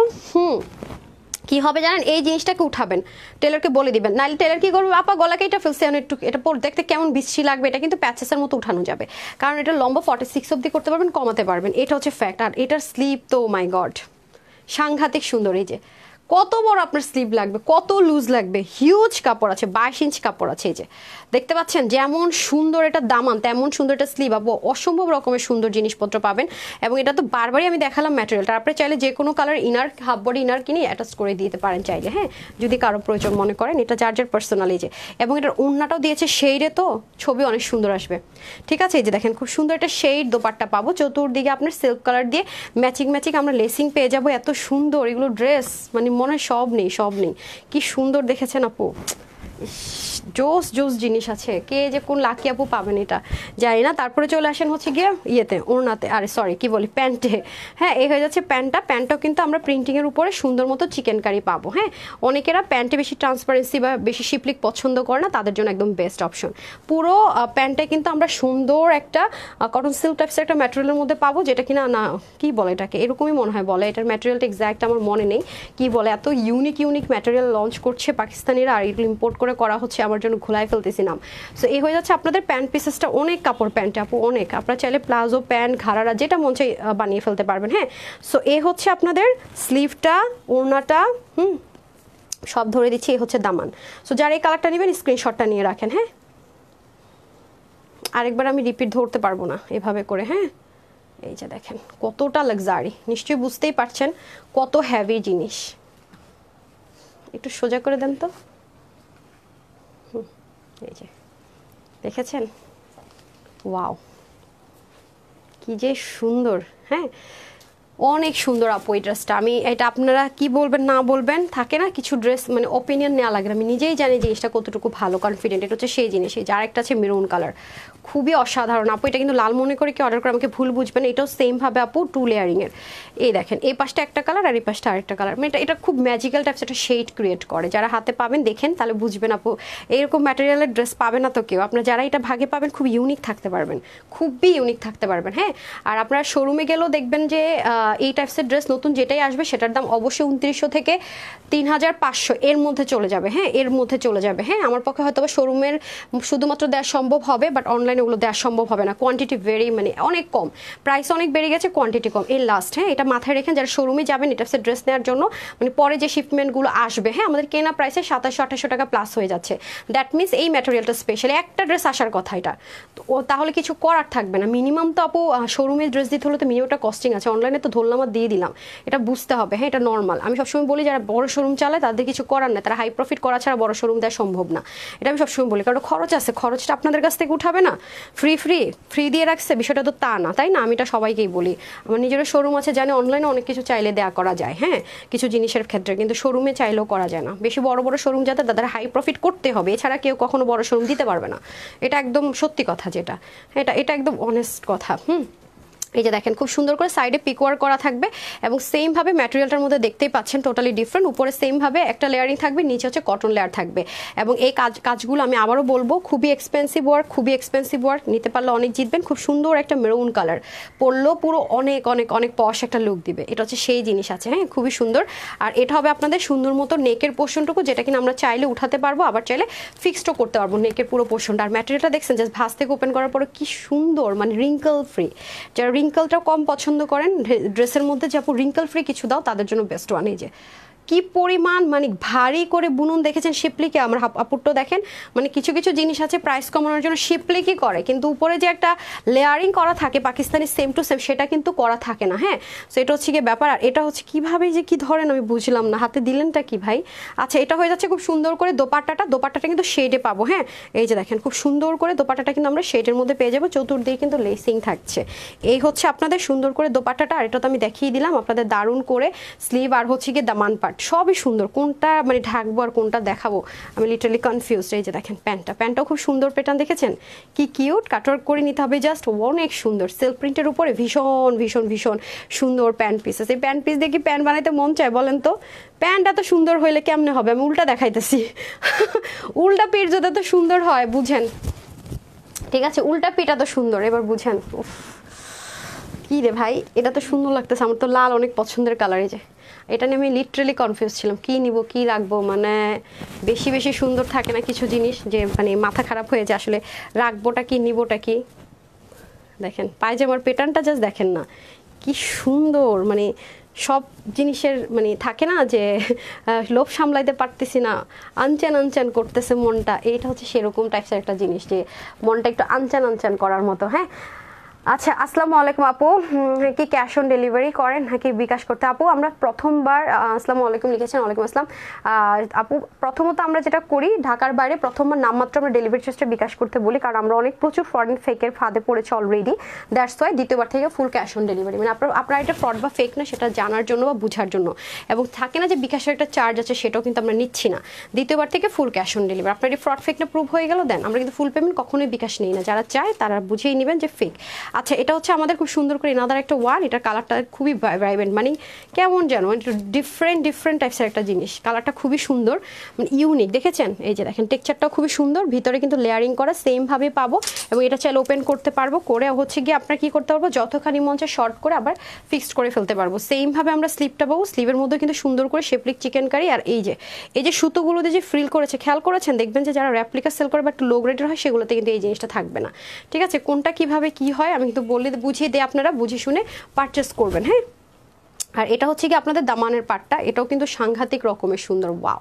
কি হবে জানেন, এই জিনিসটাকে উঠাবেন, টেলারকে বলে দিবেন, নাহলে টেলার কি করবে, আপা গলাকে এটা ফেলছে একটু, এটা পরে দেখতে কেমন বিশ্রী লাগবে, এটা কিন্তু প্যাচেসের মতো উঠানো যাবে, কারণ এটা লম্বা 46 অব্দি করতে পারবেন, কমাতে পারবেন, এটা হচ্ছে ফ্যাক্ট। আর এটার স্লিভ তো মাই গড সাংঘাতিক সুন্দর। এই যে কত বড় আপনার স্লিভ লাগবে, কত লুজ লাগবে, হিউজ কাপড় আছে, 22 ইঞ্চ কাপড় আছে। এই যে দেখতে পাচ্ছেন যেমন সুন্দর এটা দামান তেমন সুন্দর এটা স্লিভ, আপু অসম্ভব রকমের সুন্দর জিনিসপত্র পাবেন। এবং এটা তো বারবারই আমি দেখালাম ম্যাটেরিয়ালটা, আপনি চাইলে যে কোনো colour inner half body inner কিনে অ্যাটাচ করে দিতে পারেন চাইলে, হ্যাঁ যদি কারো প্রয়োজন মনে করেন, এটা যার যার পার্সোনাল। এই যে এবং এটার ওড়নাটাও দিয়েছে শেডে, তো ছবি অনেক সুন্দর আসবে, ঠিক আছে। এই যে দেখেন খুব সুন্দর একটা শেড দোপাট্টা পাবো, চতুর্দিকে আপনার সিল্ক কালার দিয়ে ম্যাচিং ম্যাচিং আমরা লেসিং পেয়ে যাবো, এত সুন্দর এগুলো ড্রেস, মানে মনে হয় সব নেই সব নেই, কি সুন্দর দেখেছেন আপু, জোস জোস জিনিস আছে, কে যে কোন লাকি আপু পাবেন এটা জানি না। তারপরে চলে আসেন হচ্ছে গিয়ে ইয়েতে ওড়নাতে, আরে সরি কি বলি প্যান্টে, হ্যাঁ এই হয়ে যাচ্ছে প্যান্টটা। প্যান্টটাও কিন্তু আমরা প্রিন্টিংয়ের উপরে সুন্দর মতো চিকেন কারি পাবো, হ্যাঁ অনেকেরা প্যান্টে বেশি ট্রান্সপারেন্সি বা বেশি শিপলিক পছন্দ করে না, তাদের জন্য একদম বেস্ট অপশন। পুরো প্যান্টটা কিন্তু আমরা সুন্দর একটা কটন সিল্ক টাইপসের একটা ম্যাটেরিয়ালের মধ্যে পাবো, যেটা কিনা না কি বলে এটাকে, এরকমই মনে হয় বলে, এটার ম্যাটেরিয়ালটা এক্স্যাক্ট আমার মনে নেই কি বলে, এত ইউনিক ইউনিক ম্যাটেরিয়াল লঞ্চ করছে পাকিস্তানিরা, আর এগুলো ইম্পোর্ট করে করা হচ্ছে, আমার জন্য ঘোলায় ফেলতেছি নাম। সো এই হয়ে যাচ্ছে আপনাদের প্যান্ট পিসেসটা, অনেক কাপড় প্যান্টে আপু অনেক, আপনারা চাইলে প্লাজো প্যান্ট ঘাড়ারা যেটা মন চাই বানিয়ে ফেলতে পারবেন, হ্যাঁ। সো এ হচ্ছে আপনাদের স্লিভটা, ওড়নাটা, সব ধরে দিচ্ছি, এই হচ্ছে দামান। সো যারা এই কালারটা নেবেন স্ক্রিনশটটা নিয়ে রাখেন, হ্যাঁ আরেকবার আমি রিপিট ধরতে পারবো না এভাবে করে, হ্যাঁ এই যে দেখেন কতটা লাক্সারি, নিশ্চয়ই বুঝতেই পারছেন কত হেভি জিনিস। একটু সোজা করে দেন তো, এই যে দেখেছেন, ওয়াও কি যে সুন্দর, হ্যাঁ অনেক সুন্দর আপু এই ড্রেসটা। আমি এটা আপনারা কি বলবেন না বলবেন থাকে না কিছু ড্রেস, মানে ওপিনিয়ন নেওয়া লাগে, আমি নিজেই জানি জিনিসটা কতটুকু ভালো কনফিডেন্ট। এটা হচ্ছে সেই জিনিস, এই যার একটা আছে মেরুন কালার, খুবই অসাধারণ আপু, এটা কিন্তু লাল মনে করে কি অর্ডার করে আমাকে ভুল বুঝবেন, এটাও সেম ভাবে আপু 2 লেয়ারিংয়ের। এই দেখেন এই পাশটা একটা কালার আর এই পাশটা আরেকটা কালার, মানে এটা খুব ম্যাজিক্যাল টাইপস একটা শেড ক্রিয়েট করে, যারা হাতে পাবেন দেখেন তাহলে বুঝবেন আপু, এইরকম ম্যাটেরিয়ালের ড্রেস পাবে না তো কেউ, আপনারা যারা এটা ভাগে পাবেন খুব ইউনিক থাকতে পারবেন, খুবই ইউনিক থাকতে পারবেন, হ্যাঁ। আর আপনারা শোরুমে গেলেও দেখবেন যে এই টাইপসের ড্রেস নতুন যেটাই আসবে সেটার দাম অবশ্যই 2900 থেকে 3500 এর মধ্যে চলে যাবে, হ্যাঁ এর মধ্যে চলে যাবে, হ্যাঁ আমার পক্ষে হয়তো শোরুমের শুধুমাত্র দেওয়া সম্ভব হবে, বাট অনলাইনে ওগুলো দেওয়া সম্ভব হবে না, কোয়ান্টিটি ভেরি মানে অনেক কম, প্রাইস অনেক বেড়ে গেছে, কোয়ান্টিটি কম, এই লাস্ট, হ্যাঁ এটা মাথায় রেখেন যারা শোরুমে যাবেন এটা ড্রেস নেওয়ার জন্য, মানে পরে যে শিপমেন্টগুলো আসবে, হ্যাঁ আমাদের কেনা প্রাইসে 2700-2800 টাকা প্লাস হয়ে যাচ্ছে, দ্যাট মিনস এই ম্যাটেরিয়ালটা স্পেশাল, একটা ড্রেস আসার কথা এটা, তো তাহলে কিছু করার থাকবে না, মিনিমাম তো আপু শোরুমে ড্রেস দিতে হলে তো মিনিমামটা কস্টিং আছে, অনলাইনে তো ধরলাম আর দিয়ে দিলাম, এটা বুঝতে হবে, হ্যাঁ এটা নর্মাল। আমি সবসময় বলি যারা বড় শোরুম চালায় তাদের কিছু করার না, তারা হাই প্রফিট করা ছাড়া বড় শোরুম দেওয়া সম্ভব না, এটা আমি সবসময় বলি, কারণ খরচ আছে, খরচটা আপনাদের কাছ থেকে উঠাবে না, ফ্রি দিয়ে রাখছে বিষয়টা তো তা না, তাই না, আমি এটা সবাইকেই বলি, আমার নিজের শোরুম আছে জানি অনলাইনে অনেক কিছু চাইলে দেওয়া করা যায়, হ্যাঁ কিছু জিনিসের ক্ষেত্রে, কিন্তু শোরুমে চাইলেও করা যায় না, বেশি বড় বড় শোরুম যাতে তাদের হাই প্রফিট করতে হবে, এছাড়া কেউ কখনো বড় শোরুম দিতে পারবে না, এটা একদম সত্যি কথা, যেটা এটা একদম অনেস্ট কথা। এই যে দেখেন খুব সুন্দর করে সাইডে পিক ওয়ার্ক করা থাকবে, এবং সেম ভাবে ম্যাটেরিয়ালটার মধ্যে দেখতেই পাচ্ছেন টোটালি ডিফারেন্ট, উপরে সেম ভাবে একটা লেয়ারিং থাকবে, নিচে হচ্ছে কটন লেয়ার থাকবে, এবং এই কাজগুলো আমি আবারও বলবো খুবই এক্সপেন্সিভ ওয়ার্ক, নিতে পারলে অনেক জিতবেন, খুব সুন্দর একটা মেরুন কালার পরলেও পুরো অনেক অনেক অনেক পশ একটা লুক দিবে, এটা হচ্ছে সেই জিনিস আছে, হ্যাঁ খুবই সুন্দর। আর এটা হবে আপনাদের সুন্দর মতো নেকের পোর্শনটুকু, যেটা কিনা আমরা চাইলে উঠাতে পারবো, আবার চাইলে ফিক্সডও করতে পারবো নেকের পুরো পোর্শনটা। আর ম্যাটেরিয়ালটা দেখছেন জাস্ট ভাঁজ থেকে ওপেন করার পরে কি সুন্দর, মানে রিঙ্কল ফ্রি, যারা রিঙ্কলটা কম পছন্দ করেন ড্রেসের মধ্যে যে আপু রিঙ্কল ফ্রি কিছু দাও তাদের জন্য বেস্ট ওয়ান। এই যে কি পরিমাণ মানে ভারী করে বুনন দেখেছেন শিপলিকে, আমার আপুরটো দেখেন, মানে কিছু কিছু জিনিস আছে প্রাইস কমানোর জন্য শিপলিকই করে, কিন্তু উপরে যে একটা লেয়ারিং করা থাকে পাকিস্তানি সেম টু সেম সেটা কিন্তু করা থাকে না, হ্যাঁ সো এটা হচ্ছে গিয়ে ব্যাপার। আর এটা হচ্ছে কিভাবে যে কি ধরেন আমি বুঝলাম না, হাতে দিলেনটা কি ভাই। আচ্ছা এটা হয়ে যাচ্ছে খুব সুন্দর করে দোপাট্টাটা কিন্তু শেডে পাবো, হ্যাঁ এই যে দেখেন খুব সুন্দর করে দোপাট্টাটা কিন্তু আমরা শেডের মধ্যে পেয়ে যাবো, চতুর্দিকে কিন্তু লেসিং থাকছে, এই হচ্ছে আপনাদের সুন্দর করে দোপাট্টাটা। আর এটা তো আমি দেখিয়ে দিলাম আপনাদের দারুণ করে স্লিভ, আর হচ্ছে গিয়ে দামান পার্ট সবই সুন্দর, কোনটা মানে ঢাকবো আর কোনটা দেখাবো আমি লিটারালি কনফিউজ। এই যে দেখেন প্যান্টটাও খুব সুন্দর প্যাটার্ন দেখেছেন, কি কিউট, কাটওয়ার্ক করে নিতে হবে জাস্ট, অনেক সুন্দর সেলফ প্রিন্টের উপরে ভীষণ ভীষণ ভীষণ সুন্দর প্যান্ট পিসেস। এই প্যান্ট পিস দিয়ে কি প্যান্ট বানাইতে মন চায় বলেন তো, প্যান্ট এত সুন্দর হইলে কেমনে হবে, আমি উল্টা দেখাইতেছি উল্টা পিঠ যদি এত সুন্দর হয় বুঝেন, ঠিক আছে উল্টা পিঠ এত সুন্দর, এবার বুঝেন কি রে ভাই, এটা তো সুন্দর লাগতেছে, আমার তো লাল অনেক পছন্দের কালার। এই যে এটা নিয়ে আমি লিটারেলি কনফিউজ ছিলাম, কি নিব কি রাখবো, মানে বেশি বেশি সুন্দর থাকে না কিছু জিনিস, যে মানে মাথা খারাপ হয়ে যায় আসলে রাখবোটা কি নিবোটা কি। দেখেন পায়জামার প্যাটার্নটা জাস্ট দেখেন না কি সুন্দর, মানে সব জিনিসের মানে থাকে না যে লোভ সামলাইতে পারতেছি না, আনচান আনচান করতেছে মনটা, এইটা হচ্ছে সেরকম টাইপসের একটা জিনিস যে মনটা একটু আনচান আনচান করার মতো। হ্যাঁ আচ্ছা, আসসালামু আলাইকুম আপু, কি ক্যাশ অন ডেলিভারি করেন নাকি বিকাশ করতে? আপু আমরা প্রথমবার আসসালামু আলাইকুম লিখেছেন, ওয়ালাইকুম আসসালাম। আপু প্রথমত আমরা যেটা করি ঢাকার বাইরে প্রথমবার নামমাত্র আমরা ডেলিভারি চার্জটা বিকাশ করতে বলি, কারণ আমরা অনেক প্রচুর ফ্রড অ্যান্ড ফেকের ফাঁদে পড়েছি অলরেডি, দ্যাটস ওয়াই দ্বিতীয়বার থেকে ফুল ক্যাশ অন ডেলিভারি, মানে আপনার এটা ফ্রড বা ফেক না সেটা জানার জন্য বা বোঝার জন্য, এবং থাকে না যে বিকাশের একটা চার্জ আছে সেটাও কিন্তু আমরা নিচ্ছি না, দ্বিতীয়বার থেকে ফুল ক্যাশ অন ডেলিভারি। আপনার এই ফ্রড ফেক না প্রুভ হয়ে গেল দেন, আমরা কিন্তু ফুল পেমেন্ট কখনোই বিকাশ নিই না, যারা চায় তারা বুঝেই নেবেন যে ফেক। আচ্ছা এটা হচ্ছে আমাদের খুব সুন্দর করে এনাদার একটা ওয়ান, এটার কালারটা খুবই ভাইব্রেন্ট, মানে কেমন যেন ডিফারেন্ট টাইপসের একটা জিনিস, কালারটা খুবই সুন্দর মানে ইউনিক, দেখেছেন এই যে দেখেন টেক্সচারটাও খুবই সুন্দর, ভিতরে কিন্তু লেয়ারিং করা সেমভাবে পাবো, এবং এটা চাইলে ওপেন করতে পারবো, করে হচ্ছে গিয়ে আপনার কি করতে পারবো যতখানি মঞ্চে শর্ট করে আবার ফিক্সড করে ফেলতে পারবো, সেমভাবে আমরা স্লিপটা পাবো, স্লিভের মধ্যে কিন্তু সুন্দর করে শেপলিক চিকেন কারি, আর এই যে সুতোগুলোতে যে ফ্রিল করেছে খেয়াল করেছেন, দেখবেন যে যারা র্যাপ্লিকা সেল করে বা একটু লো গ্রেডের হয় সেগুলোতে কিন্তু এই জিনিসটা থাকবে না, ঠিক আছে? কোনটা কিভাবে কি হয় আমি কিন্তু বলে বুঝিয়ে দিয়ে আপনারা বুঝে শুনে পারচেস করবেন। হ্যাঁ আর এটা হচ্ছে কি আপনাদের দামানের পাটটা, এটাও কিন্তু সাংঘাতিক রকমের সুন্দর, ওয়াও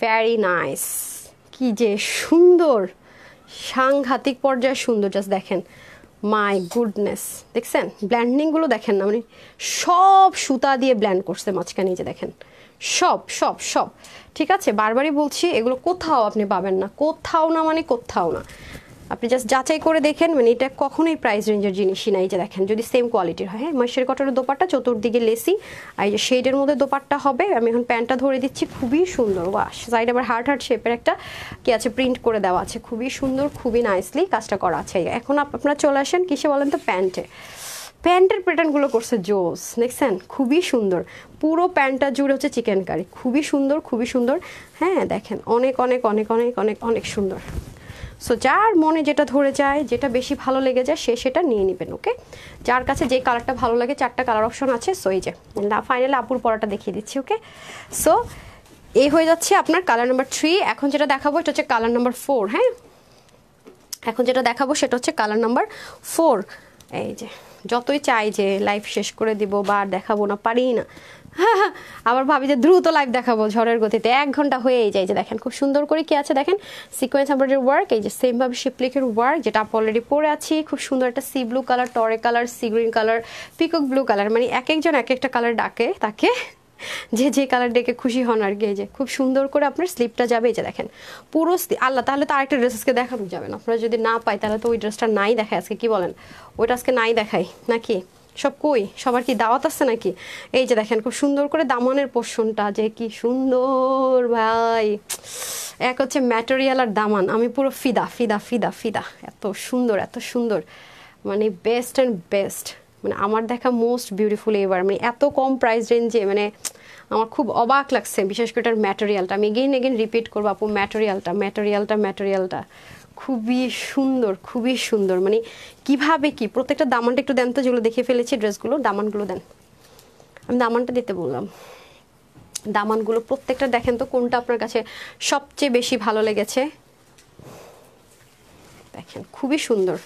ভেরি নাইস, কি যে সুন্দর, সাংঘাতিক পর্যায়ে সুন্দর, জাস্ট দেখেন মাই গুডনেস, দেখছেন ব্ল্যান্ডিংগুলো দেখেন না, মানে সব সুতা দিয়ে ব্ল্যান্ড করছে মাঝখানে, যে দেখেন সব সব সব, ঠিক আছে? বারবারই বলছি এগুলো কোথাও আপনি পাবেন না, কোথাও না মানে কোথাও না, আপনি জাস্ট যাচাই করে দেখেন, মানে এটা কখনোই প্রাইস রেঞ্জের জিনিসই না, এই যে দেখেন যদি সেম কোয়ালিটির হয়। হ্যাঁ মাসের কটনের দোপাট্টা, চতুর্দিকে লেসি, আর এই যে শেডের মধ্যে দোপাট্টা হবে, আমি এখন প্যান্টটা ধরে দিচ্ছি, খুবই সুন্দর, ওয়াশ সাইডে আবার হার্ট শেপের একটা কি আছে প্রিন্ট করে দেওয়া আছে, খুবই সুন্দর, খুবই নাইসলি কাজটা করা আছে। এখন আপনারা চলে আসেন কিসে বলেন তো, প্যান্টের প্যাটার্নগুলো করছে জোস, দেখছেন খুবই সুন্দর, পুরো প্যান্টটা জুড়ে হচ্ছে চিকেন কারি, খুবই সুন্দর খুবই সুন্দর। হ্যাঁ দেখেন অনেক অনেক অনেক অনেক অনেক অনেক সুন্দর। সো যার মনে যেটা ধরে যায়, যেটা বেশি ভালো লেগে যায় সে সেটা নিয়ে নেবেন, ওকে? যার কাছে যে কালারটা ভালো লাগে, 4টা কালার অপশন আছে, সো এই যে ফাইনালি আপুর পরাটা দেখিয়ে দিচ্ছি, ওকে? সো এই হয়ে যাচ্ছে আপনার কালার নাম্বার 3। এখন যেটা দেখাবো এটা হচ্ছে কালার নাম্বার 4। হ্যাঁ এখন যেটা দেখাবো সেটা হচ্ছে কালার নাম্বার 4। এই যে যতই চাই যে লাইভ শেষ করে দিব বা আর দেখাবো না, পারি না, আবার ভাবি যে দ্রুত লাইভ দেখাবো ঝড়ের গতিতে, 1 ঘন্টা হয়েই যায়। যে দেখেন খুব সুন্দর করে কি আছে দেখেন, সিকোয়েন্স এমব্রয়ডারি ওয়ার্ক, এই যে সেমভাবে শিপলিকের ওয়ার্ক, যেটা আপ অলরেডি পরে আছি, খুব সুন্দর একটা সি ব্লু কালার, টরে colour, sea green colour, peacock blue colour, মানে এক একজন এক একটা কালার ডাকে তাকে, যে কালার ডেকে খুশি হন আর কি। এই যে খুব সুন্দর করে আপনার স্লিপটা যাবে, এই যে দেখেন পুরো আল্লাহ, তাহলে তো আরেকটা ড্রেসকে দেখানো যাবে না, আপনারা যদি না পাই তাহলে তো ওই ড্রেসটা নাই দেখায় আজকে, কি বলেন? ওইটা আজকে নাই দেখাই নাকি? সব কই, সবার কি দাওয়াত আছে নাকি? এই যে দেখেন খুব সুন্দর করে দামনের পোর্শনটা, যে কি সুন্দর ভাই, এক হচ্ছে ম্যাটেরিয়াল আর দামান, আমি পুরো ফিদা ফিদা ফিদা ফিদা, এত সুন্দর এত সুন্দর, মানে বেস্ট অ্যান্ড বেস্ট, মানে আমার দেখা মোস্ট বিউটিফুল এবার, মানে এত কম প্রাইস রেঞ্জে, মানে আমার খুব অবাক লাগছে, বিশেষ করে এটার ম্যাটেরিয়ালটা, আমি এগেইন রিপিট করবো আপু, ম্যাটেরিয়ালটা খুবই সুন্দর, মানে কিভাবে কি প্রত্যেকটা দামানটা একটু দেন তো, যেগুলো দেখে ফেলেছি ড্রেসগুলো, দামানগুলো দেন, আমি দামানটা দিতে বললাম, দামানগুলো প্রত্যেকটা দেখেন তো কোনটা আপনার কাছে সবচেয়ে বেশি ভালো লেগেছে, দেখেন খুবই সুন্দর।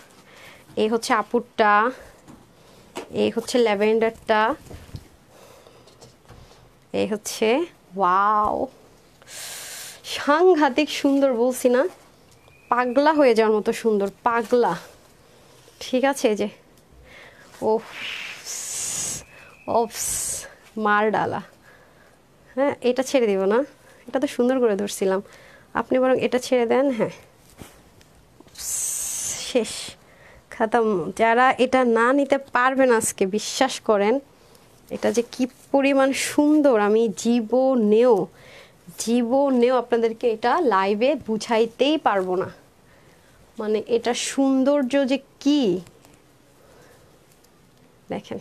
এই হচ্ছে আপুরটা, এই হচ্ছে ল্যাভেন্ডারটা, এই হচ্ছে ওয়াও সাংঘাতিক সুন্দর, বলছি না পাগলা হয়ে যাওয়ার মতো সুন্দর, পাগলা, ঠিক আছে? এই যে ওফস মার ডালা। হ্যাঁ এটা ছেড়ে দিব না, এটা তো সুন্দর করে ধরছিলাম, আপনি বরং এটা ছেড়ে দেন। হ্যাঁ শেষ, খাতাম। যারা এটা না নিতে পারবেন আজকে, বিশ্বাস করেন এটা যে কি পরিমাণ সুন্দর, আমি জীবনেও আপনাদেরকে এটা লাইভে বুঝাইতেই পারবো না, মানে এটা সৌন্দর্য যে কি দেখেন,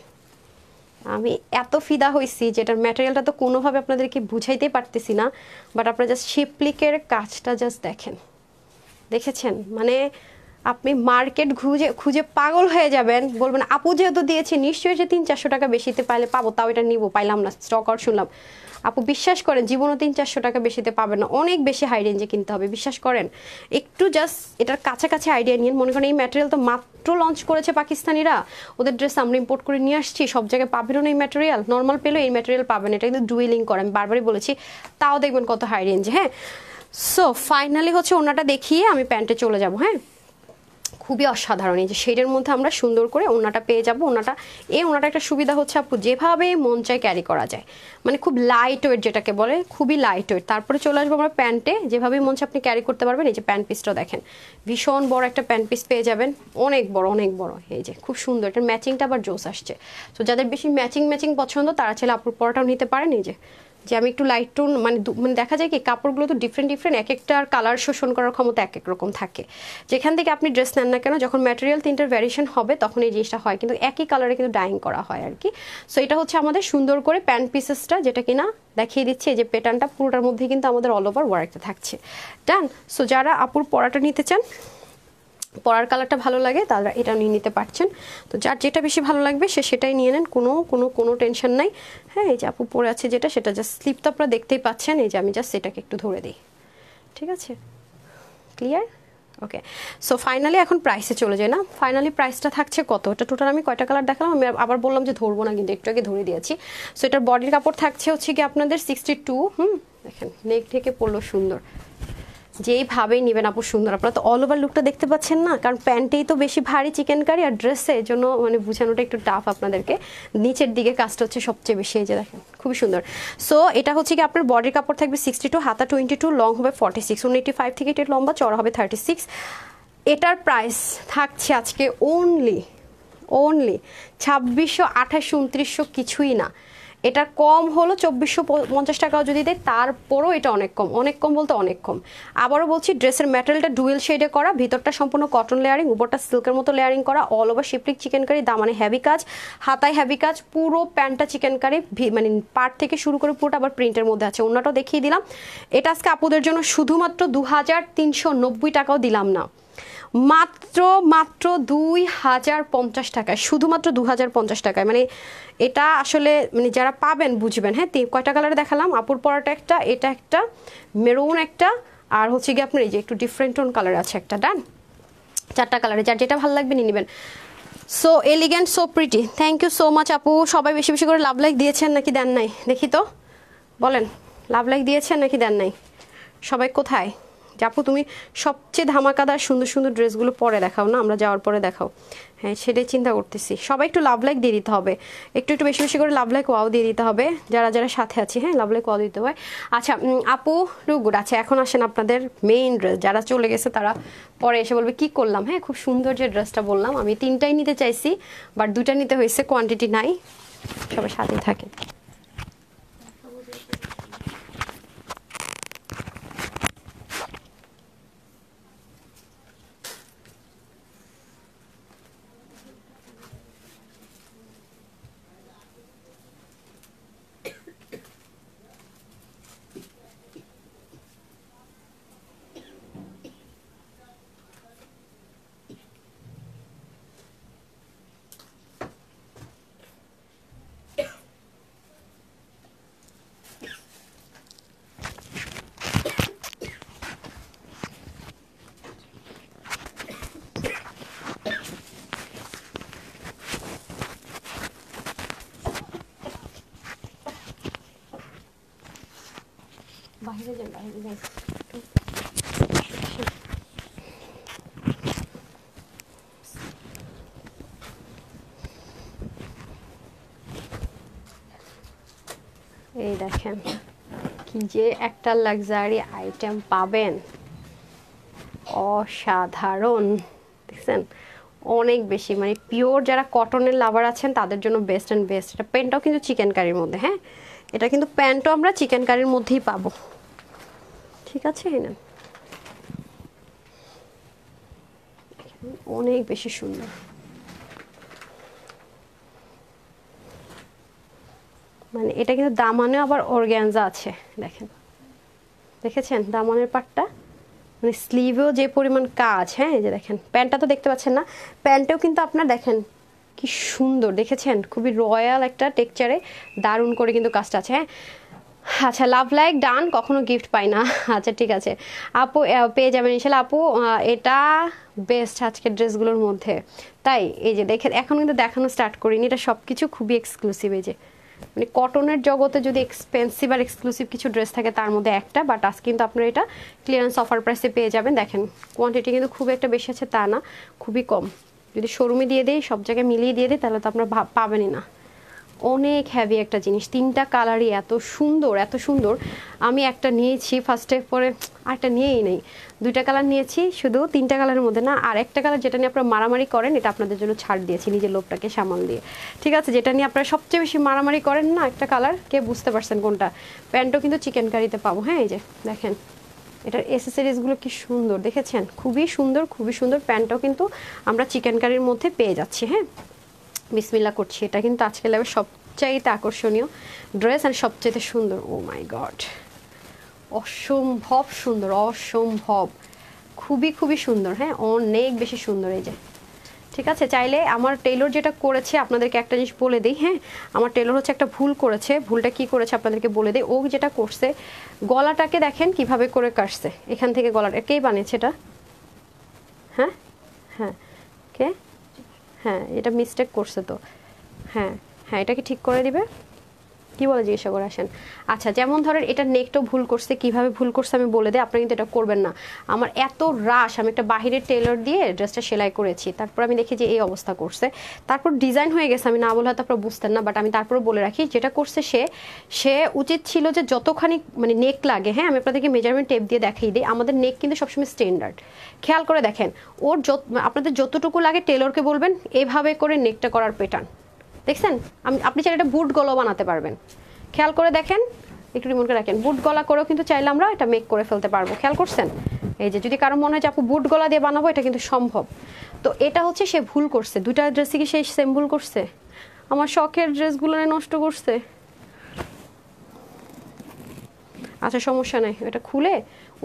আমি এত ফিদা হয়েছি যেটার ম্যাটেরিয়ালটা তো কোনোভাবে আপনাদেরকে বুঝাইতে পারতেছি না, বাট আপনারা জাস্ট শিপলিকের কাজটা জাস্ট দেখেন, দেখেছেন? মানে আপনি মার্কেট খুঁজে খুঁজে পাগল হয়ে যাবেন, বলবেন আপু যেহেতু দিয়েছে নিশ্চয়ই যে 300-400 টাকা বেশিতে পাইলে পাবো, তাও এটা নিবো, পাইলাম না, স্টক আউট শুনলাম। আপু বিশ্বাস করেন জীবনও 300-400 টাকা বেশিতে পাবেন না, অনেক বেশি হাই রেঞ্জে কিনতে হবে, বিশ্বাস করেন। একটু জাস্ট এটার কাছাকাছি আইডিয়া নিন। মনে করেন এই ম্যাটেরিয়াল তো মাত্র লঞ্চ করেছে পাকিস্তানিরা, ওদের ড্রেস আমরা ইম্পোর্ট করে নিয়ে আসছি, সব জায়গায় পাবেনও না এই ম্যাটেরিয়াল, নর্মাল পেলেও এই ম্যাটেরিয়াল পাবেন, এটা কিন্তু ডুয়েলিং করে, আমি বারবারই বলেছি, তাও দেখবেন কত হাই রেঞ্জ। হ্যাঁ, সো ফাইনালি হচ্ছে ওনাটা দেখিয়ে আমি প্যান্টে চলে যাব। হ্যাঁ, খুবই অসাধারণ, এই যে শেডের মধ্যে আমরা সুন্দর করে ওনাটা পেয়ে যাব। ওনাটা একটা সুবিধা হচ্ছে আপু যেভাবে মন চায় ক্যারি করা যায়, মানে খুব লাইট ওয়েট যেটাকে বলে, খুবই লাইট ওয়েট। তারপরে চলে আসবো আমরা প্যান্টে, যেভাবে মন চায় আপনি ক্যারি করতে পারবেন। এই যে প্যান্ট পিসটা দেখেন, ভীষণ বড় একটা প্যান্ট পিস পেয়ে যাবেন, অনেক বড় অনেক বড়, এই যে খুব সুন্দর, এটার ম্যাচিংটা আবার জোস আসছে। তো যাদের বেশি ম্যাচিং পছন্দ তারা চাইলে আপুর পরাটাও নিতে পারেন। এই যে আমি একটু লাইট টোন, মানে দেখা যায় কি কাপড়গুলো তো ডিফারেন্ট এক একটার কালার শোষণ করার ক্ষমতা এক এক রকম থাকে। যেখান থেকে আপনি ড্রেস নেন না কেন, যখন ম্যাটেরিয়াল তিনটার ভ্যারিয়েশন হবে তখন এই জিনিসটা হয়, কিন্তু একই কালারে কিন্তু ডাইং করা হয় আর কি। সো এটা হচ্ছে আমাদের সুন্দর করে প্যান্ট পিসেসটা, যেটা কিনা দেখিয়ে দিচ্ছে, এই যে প্যাটার্নটা পুরোটার মধ্যে কিন্তু আমাদের অল ওভার ওয়ার্কটা থাকছে। ডান। সো যারা আপুর পরাটা নিতে চান, পরার কালারটা ভালো লাগে, তারা এটা নিয়ে নিতে পারছেন। তো যার যেটা বেশি ভালো লাগবে সে সেটাই নিয়ে নেন, কোনো টেনশন নাই। হ্যাঁ, এই যে আপু পরে আছে যেটা, সেটা জাস্ট স্লিপ তো আপনারা দেখতেই পাচ্ছেন, এই যে আমি জাস্ট সেটাকে একটু ধরে দিই, ঠিক আছে, ক্লিয়ার? ওকে। সো ফাইনালি এখন প্রাইসে চলে যায় না, ফাইনালি প্রাইসটা থাকছে কত, এটা টোটাল আমি কয়টা কালার দেখালাম, আমি আবার বললাম যে ধরবো না, কিন্তু একটু আগে ধরে দিয়েছি। সো এটার বডির কাপড় থাকছে হচ্ছে কি আপনাদের 62। দেখেন নেক থেকে পরলো সুন্দর, যেইভাবেই নেবেন আপু সুন্দর। আপনারা তো অল ওভার লুকটা দেখতে পাচ্ছেন না, কারণ প্যান্টেই তো বেশি ভারী চিকেন কারি, আর ড্রেসে এর জন্য মানে বোঝানোটা একটু টাফ আপনাদেরকে। নিচের দিকে কাজটা হচ্ছে সবচেয়ে বেশি, এই যে দেখেন খুবই সুন্দর। সো এটা হচ্ছে কি আপনার বডির কাপড় থাকবে 62, হাতা 22, লং হবে 46, 185 থেকে এটা লম্বা, চড়া হবে 36। এটার প্রাইস থাকছে আজকে অনলি 2600, 2800, 2900, কিছুই না। এটা কম হলো 2450 টাকাও যদি দেয় তারপরও এটা অনেক কম বলতে অনেক কম। আবারও বলছি, ড্রেসের ম্যাটেরিয়ালটা ডুয়েল শেডে করা, ভিতরটা সম্পূর্ণ কটন লেয়ারিং, উপরটা সিল্কের মতো লেয়ারিং করা, অল ওভার শিপলিক চিকেন কারি, দামানে হেভি কাজ, হাতায় হেভি কাজ, পুরো প্যান্টটা চিকেন কারি, মানে পার্ট থেকে শুরু করে পুরোটা আবার প্রিন্টের মধ্যে আছে। অন্যটাও দেখিয়ে দিলাম। এটা আজকে আপুদের জন্য শুধুমাত্র 2390 টাকাও দিলাম না, মাত্র 2050 টাকায়, শুধুমাত্র 2050 টাকায়। মানে এটা আসলে মানে যারা পাবেন বুঝবেন। হ্যাঁ, কয়টা কালারে দেখালাম, আপুর পরাটা একটা, এটা একটা, মেরুন একটা, আর হচ্ছে গিয়ে আপনার এই যে একটু ডিফারেন্ট টোন কালার আছে একটা। ডান, 4টা কালারে, যার যেটা ভালো লাগবে নিয়ে নেবেন। So elegant, so pretty, thank you so much আপু। সবাই বেশি বেশি করে লাভ লাইক দিয়েছেন নাকি দেন নাই দেখি তো, বলেন লাভ লাইক দিয়েছেন নাকি দেন নাই? সবাই কোথায়? আপু তুমি সবচেয়ে ধামাকাদার সুন্দর ড্রেসগুলো পরে দেখাও না, আমরা যাওয়ার পরে দেখাও। হ্যাঁ, সেটাই চিন্তা করতেছি। সবাই একটু লাভ লাইক দিয়ে দিতে হবে, একটু বেশি বেশি করে লাভ লাইক ওয়াও দিয়ে দিতে হবে, যারা সাথে আছি। হ্যাঁ, লাভ লাইক ওয়াও দিতে হয়। আচ্ছা আপু গুড। আচ্ছা এখন আসেন আপনাদের মেইন ড্রেস, যারা চলে গেছে তারা পরে এসে বলবে কি করলাম। হ্যাঁ, খুব সুন্দর যে ড্রেসটা বললাম, আমি 3টাই নিতে চাইছি, বাট 2টা নিতে হয়েছে, কোয়ান্টিটি নাই। সবাই সাথে থাকে। বাইরে যান, বাইরে যান। এই দেখেন কি যে একটা লাক্সারি আইটেম পাবেন, অসাধারণ। দেখছেন অনেক বেশি, মানে পিওর যারা কটনের লাভার আছেন তাদের জন্য বেস্ট অ্যান্ড বেস্ট। এটা প্যান্টটাও কিন্তু চিকেন কারির মধ্যে। হ্যাঁ, এটা কিন্তু প্যান্টও আমরা চিকেন কারির মধ্যেই পাবো, ঠিক আছে? না অনেক বেশি সুন্দর, মানে এটা কিন্তু দামানে আবার অর্গ্যানজা আছে, দেখেন দেখেছেন দামানের পাটটা মানে স্লিভেও যে পরিমাণ কাজ, হ্যাঁ এই যে দেখেন প্যান্টটা তো দেখতে পাচ্ছেন না, প্যান্টেও কিন্তু আপনার দেখেন কি সুন্দর, দেখেছেন খুবই রয়্যাল একটা টেক্সচারে দারুণ করে কিন্তু কাজটা আছে। হ্যাঁ আচ্ছা, লাভ লাইক ডান, কখনো গিফট পাই না। আচ্ছা ঠিক আছে আপু, পেয়ে যাবেন ইনশাল্লাহ আপু। এটা বেস্ট আজকের ড্রেসগুলোর মধ্যে, তাই এই যে দেখে এখন কিন্তু দেখানো স্টার্ট করিনি, এটা সব কিছু খুবই এক্সক্লুসিভ। এই যে মানে কটনের জগতে যদি এক্সপেন্সিভ আর এক্সক্লুসিভ কিছু ড্রেস থাকে তার মধ্যে একটা, বাট আজকে কিন্তু আপনারা এটা ক্লিয়ারেন্স অফার প্রাইসে পেয়ে যাবেন। দেখেন কোয়ান্টিটি কিন্তু খুব একটা বেশি আছে তা না, খুবই কম। যদি শোরুমে দিয়ে দেয়, সব জায়গায় মিলিয়ে দিয়ে দেয়, তাহলে তো আপনারা পাবেনই না। অনেক হ্যাভি একটা জিনিস, তিনটা কালারই এত সুন্দর এত সুন্দর। আমি একটা নিয়েছি ফার্স্টে, পরে আরেকটা নিয়েই নেই, দুইটা কালার নিয়েছি শুধু, তিনটা কালারের মধ্যে না। আর একটা কালার যেটা নিয়ে আপনারা মারামারি করেন, এটা আপনাদের জন্য ছাড় দিয়েছি নিজের লোকটাকে সামাল দিয়ে, ঠিক আছে। যেটা নিয়ে আপনারা সবচেয়ে বেশি মারামারি করেন না, একটা কালার, কে বুঝতে পারছেন কোনটা। প্যান্টও কিন্তু চিকেন কারিতে পাবো, হ্যাঁ এই যে দেখেন এটার এসেসরিজগুলো কি সুন্দর, দেখেছেন খুবই সুন্দর খুবই সুন্দর। প্যান্টও কিন্তু আমরা চিকেন কারির মধ্যে পেয়ে যাচ্ছি। হ্যাঁ বিসমিল্লাহ করছি, এটা কিন্তু আজকে লাইভের সবচাইতে আকর্ষণীয় ড্রেস আর সবচাইতে সুন্দর। ও মাই গড, অসম্ভব সুন্দর, অসম্ভব, খুবই খুবই সুন্দর। হ্যাঁ অনেক বেশি সুন্দর। এই যে ঠিক আছে, চাইলে আমার টেলর যেটা করেছে আপনাদেরকে একটা জিনিস বলে দিই। হ্যাঁ আমার টেলর হচ্ছে একটা ভুল করেছে, ভুলটা কি করেছে আপনাদেরকে বলে দিই। ও যেটা করছে, গলাটাকে দেখেন কিভাবে করে কাটছে, এখান থেকে গলাটা কে বানিয়েছে এটা? হ্যাঁ হ্যাঁ কে? হ্যাঁ এটা মিস্টেক করছে তো, হ্যাঁ হ্যাঁ এটা কি ঠিক করে দিবে? কি বলে জিজ্ঞাসা করে আসেন। আচ্ছা যেমন ধরেন এটা নেকটাও ভুল করছে, কিভাবে ভুল করছে আমি বলে দিই, আপনারা কিন্তু এটা করবেন না। আমার এত রাশ, আমি একটা বাহিরের টেলর দিয়ে ড্রেসটা সেলাই করেছি, তারপর আমি দেখি যে এই অবস্থা করছে, তারপর ডিজাইন হয়ে গেছে, আমি না বলে হয়তো আপনারা বুঝতেন না, বাট আমি তারপরে বলে রাখি যেটা করছে সে উচিত ছিল যে যতখানি মানে নেক লাগে, হ্যাঁ আমি আপনাদেরকে মেজারমেন্ট টেপ দিয়ে দেখাই দিই, আমাদের নেক কিন্তু সবসময় স্ট্যান্ডার্ড, খেয়াল করে দেখেন ওর আপনাদের যতটুকু লাগে টেলরকে বলবেন এভাবে করে নেকটা করার প্যাটার্ন, দেখছেন? আপনি চাইলে এটা বুট গলা বানাতে পারবেন, খেয়াল করে দেখেন, একটু রিমোট করে রাখেন, বুট গলা করেও কিন্তু চাইলে আমরা এটা মেক করে ফেলতে পারবো, খেয়াল করছেন? এই যে যদি কারো মনে হয় যে আপু বুট গলা দিয়ে বানাবো, এটা কিন্তু সম্ভব। তো এটা হচ্ছে সে ভুল করছে, দুইটা ড্রেসই কি সেই সেম ভুল করছে, আমার শখের ড্রেসগুলো নষ্ট করছে। আচ্ছা সমস্যা নাই, এটা খুলে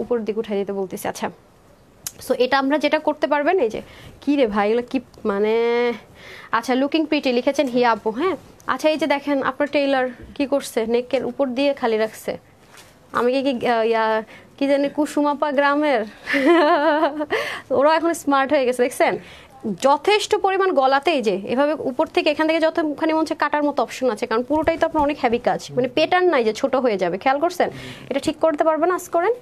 উপর দিকে উঠাই দিতে বলতেছি। আচ্ছা সো এটা আমরা যেটা করতে পারবেন, এই যে কি রে ভাই এগুলো কি মানে, আচ্ছা লুকিং প্রিটি লিখেছেন হিয়া আপু। হ্যাঁ আচ্ছা এই যে দেখেন আপনার টেইলার কি করছে, নেকের উপর দিয়ে খালি রাখছে। আমি কি কি জানি কুসুমাপা গ্রামের ওরা এখন স্মার্ট হয়ে গেছে, দেখছেন যথেষ্ট পরিমাণ গলাতে এই যে এভাবে উপর থেকে এখান থেকে যতখানি মনে হচ্ছে কাটার মতো অপশন আছে, কারণ পুরোটাই তো আপনার অনেক হেভি কাজ, মানে প্যাটার্ন নাই যে ছোট হয়ে যাবে, খেয়াল করছেন? এটা ঠিক করতে পারবেন, আজ করেন,